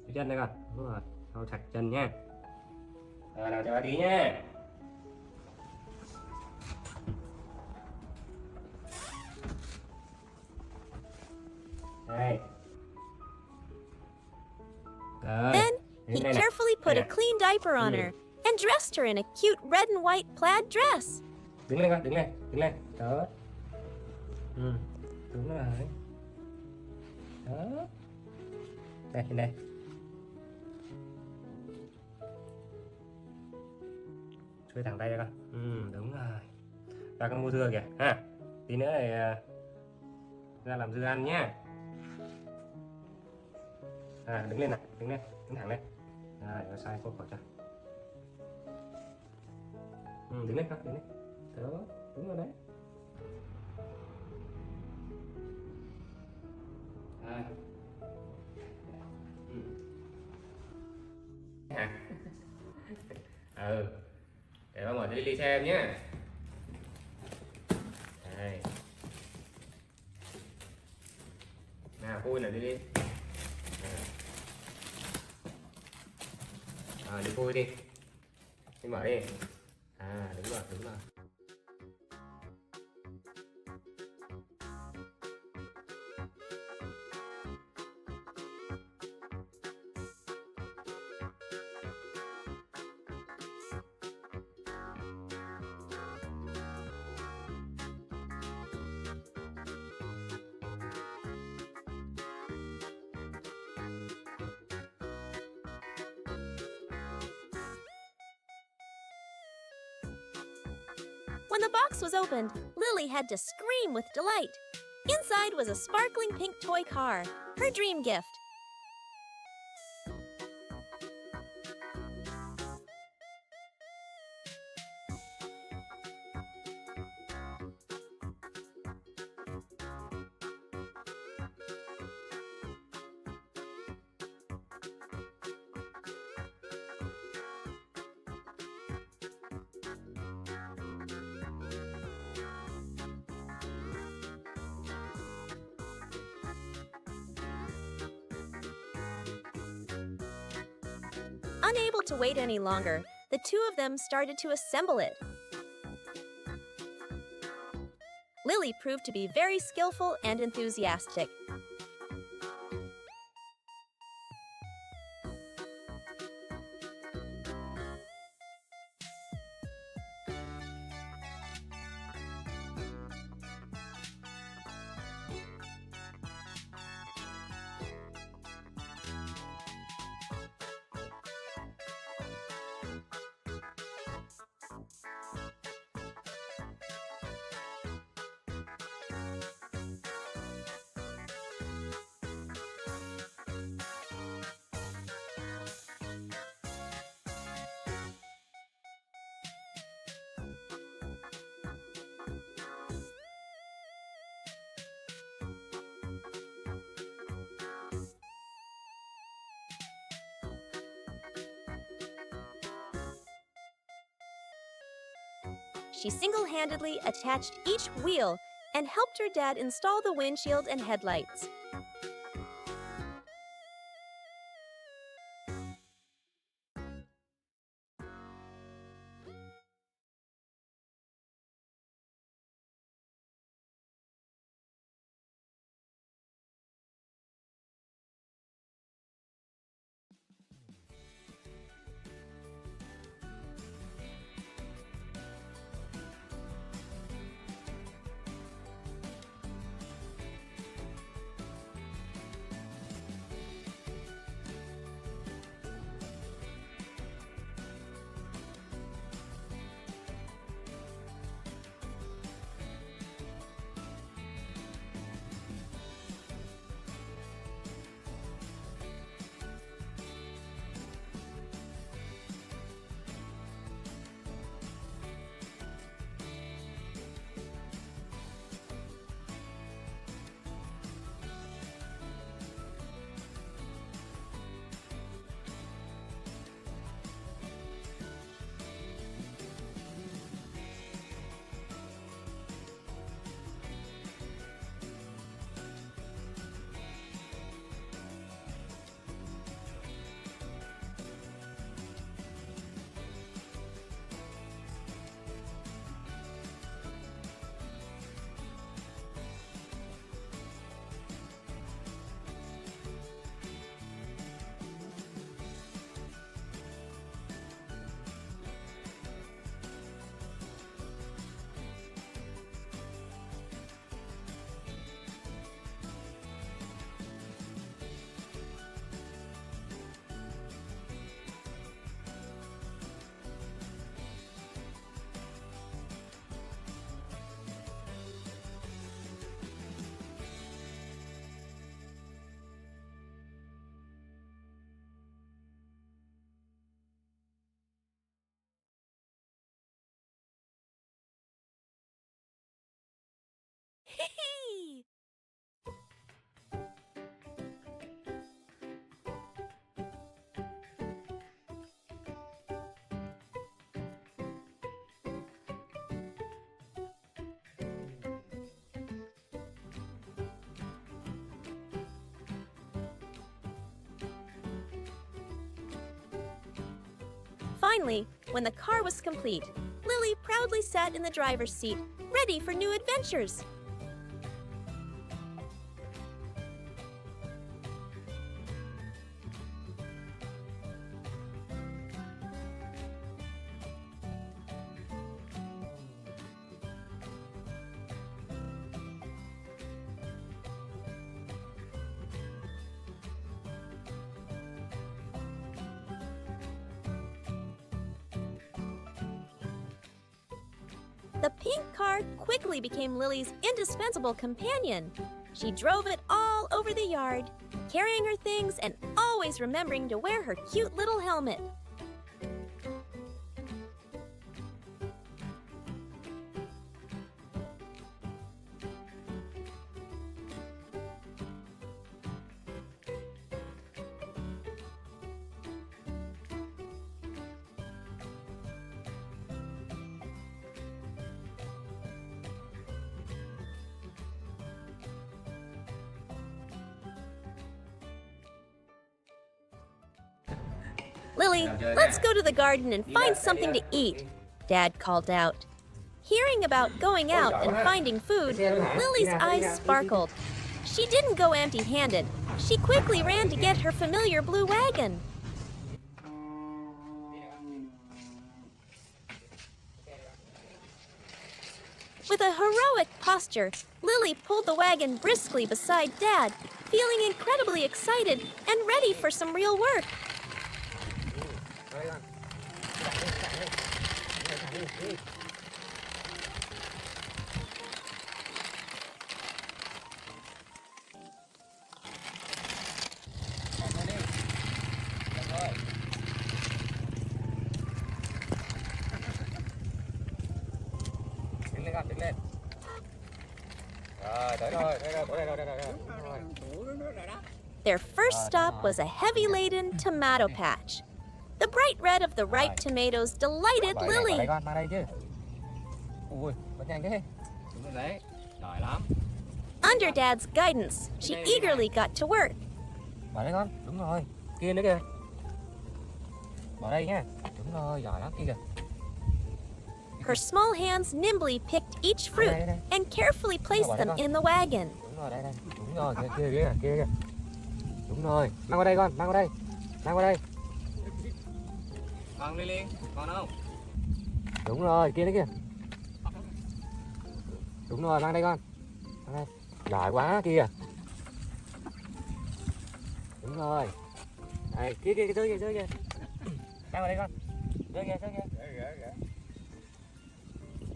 Cái chân đây con, đúng rồi, lau sạch chân nha. Rồi, nào cho bà tí nha. Đây. Rồi. Then he Đến đây này. carefully put Đây a nè. clean diaper on her and dressed her in a cute red and white plaid dress. Đứng lên con, đứng lên, đứng lên. Đó. Đúng rồi. Đó. Đây, trên đây. Xuôi thẳng tay ra con. Đúng rồi. Và con mua dưa kìa ha. Tí nữa thì ra làm dưa ăn nhá. Đứng lên nào, đứng lên, đứng thẳng lên. Rồi, nó sai khô khỏi cho. Đứng lên con, đứng lên. Đó, đúng rồi đấy. Rồi. Hả? Để ba mở cho Lily xem nhé. Đây. Nào, khui nào Lily. Đi khui đi. Đi mở đi. Đúng rồi, đúng rồi. When the box was opened, Lily had to scream with delight. Inside was a sparkling pink toy car, her dream gift. Unable to wait any longer, the two of them started to assemble it. Lily proved to be very skillful and enthusiastic. She single-handedly attached each wheel and helped her dad install the windshield and headlights. Hey! Finally, when the car was complete, Lily proudly sat in the driver's seat, ready for new adventures. The pink car quickly became Lily's indispensable companion. She drove it all over the yard, carrying her things and always remembering to wear her cute little helmet. Lily, let's go to the garden and find something to eat, Dad called out. Hearing about going out and finding food, Lily's eyes sparkled. She didn't go empty-handed. She quickly ran to get her familiar blue wagon. With a heroic posture, Lily pulled the wagon briskly beside Dad, feeling incredibly excited and ready for some real work. Their first stop was a heavy-laden tomato patch. The bright red of the ripe tomatoes delighted Lily. Ui, bánh nhanh thế. Đúng rồi đấy. Giỏi lắm. Under Dad's guidance, she eagerly got to work. Bỏ đây con. Đúng rồi. Kia nữa kìa. Bỏ đây nhá. Đúng rồi, giỏi lắm kia kìa. Her small hands nimbly picked each fruit and carefully placed them in the wagon. Đúng rồi, đây đây. Đúng rồi, kia kia kìa. Đúng rồi. Mang qua đây con, mang qua đây. Mang qua đây. Con Lily, con không? Đúng rồi, kia đấy kìa. Đúng rồi, mang đây con. Mang đây. Giỏi quá kia. Đúng rồi. Đây, kia dưới kìa. Mang vào đây con. Dưới kìa.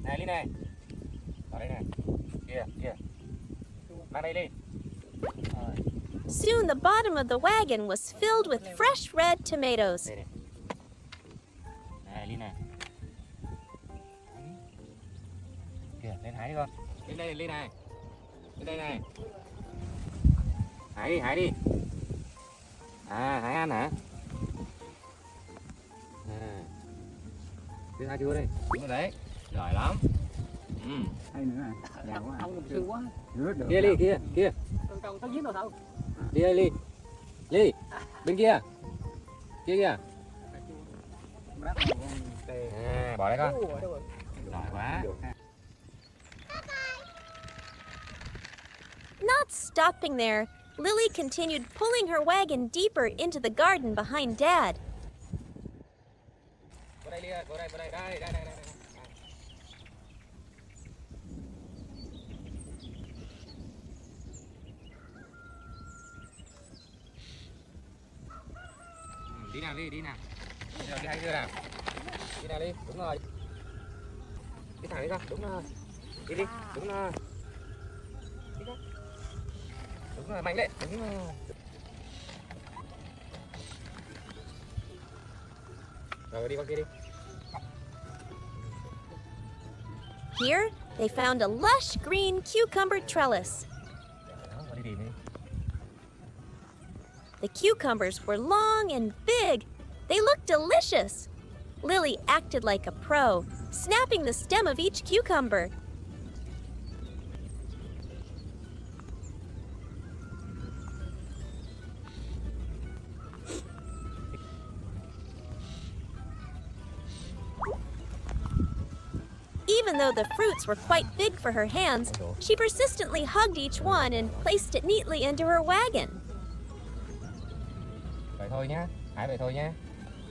Này Ly này. Vào đây này. Kia. Mang đây Ly. Rồi. Soon the bottom of the wagon was filled with fresh red tomatoes. Đây này. Này Ly này. Kìa, lên hái đi con. Lên đây Ly này. Lên đây này. Hái đi. À, hái ăn hả? À. Đưa hai chưa đây. Đúng rồi đấy. Giỏi lắm. Hay nữa à? Giàu quá. Ông sưng quá. Được. Kia Ly, kia. Trồng tao giết đâu đâu. Kia Ly. Ly. Bên kia. Kia. À, bỏ đây con. Giỏi quá. Not stopping there, Lily continued pulling her wagon deeper into the garden behind Dad. Vô đây Ly, vô đây. Đây. Đi nào Ly, đi nào. Đi hay chưa nào? Đi nào Ly, đúng rồi. Đi thẳng đi con, đúng rồi. Đi, đúng rồi. Đi con. Đúng rồi, mạnh đấy, đúng rồi. Rồi đi con kia đi. Here, they found a lush green cucumber trellis. Đó, đi tìm đi. The cucumbers were long and big. They looked delicious. Lily acted like a pro, snapping the stem of each cucumber. Even though the fruits were quite big for her hands, she persistently hugged each one and placed it neatly into her wagon. Vậy thôi nhá, hái vậy thôi nhá.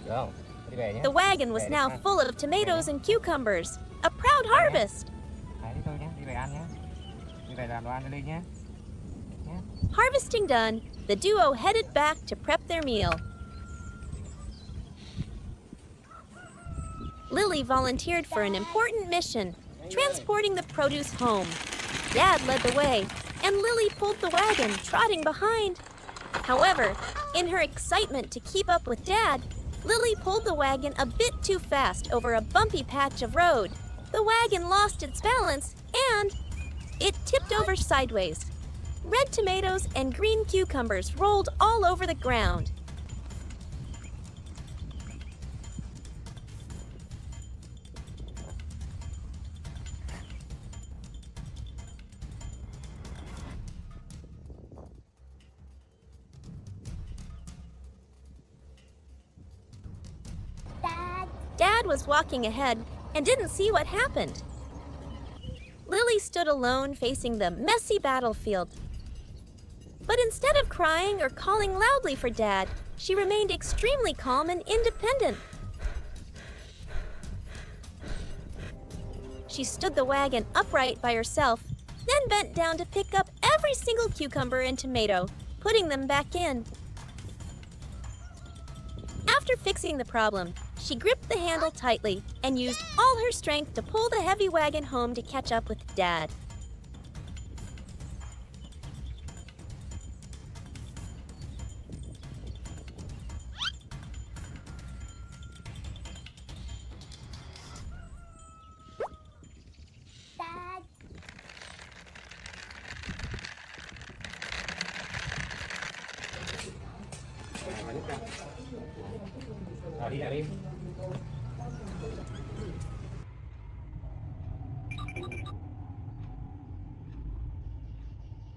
Được không? Đi về nhé. The wagon was now full of tomatoes and cucumbers, a proud harvest. Hái đi thôi nhé, đi về ăn nhé. Đi về làm đồ ăn cho Ly nhé. Harvesting done, the duo headed back to prep their meal. Lily volunteered for an important mission, transporting the produce home. Dad led the way, and Lily pulled the wagon, trotting behind. However, in her excitement to keep up with Dad, Lily pulled the wagon a bit too fast over a bumpy patch of road. The wagon lost its balance, and it tipped over sideways. Red tomatoes and green cucumbers rolled all over the ground. Dad was walking ahead and didn't see what happened. Lily stood alone facing the messy battlefield. But instead of crying or calling loudly for Dad, she remained extremely calm and independent. She stood the wagon upright by herself, then bent down to pick up every single cucumber and tomato, putting them back in. After fixing the problem, she gripped the handle tightly and used all her strength to pull the heavy wagon home to catch up with Dad. Dad. Đi nào đi.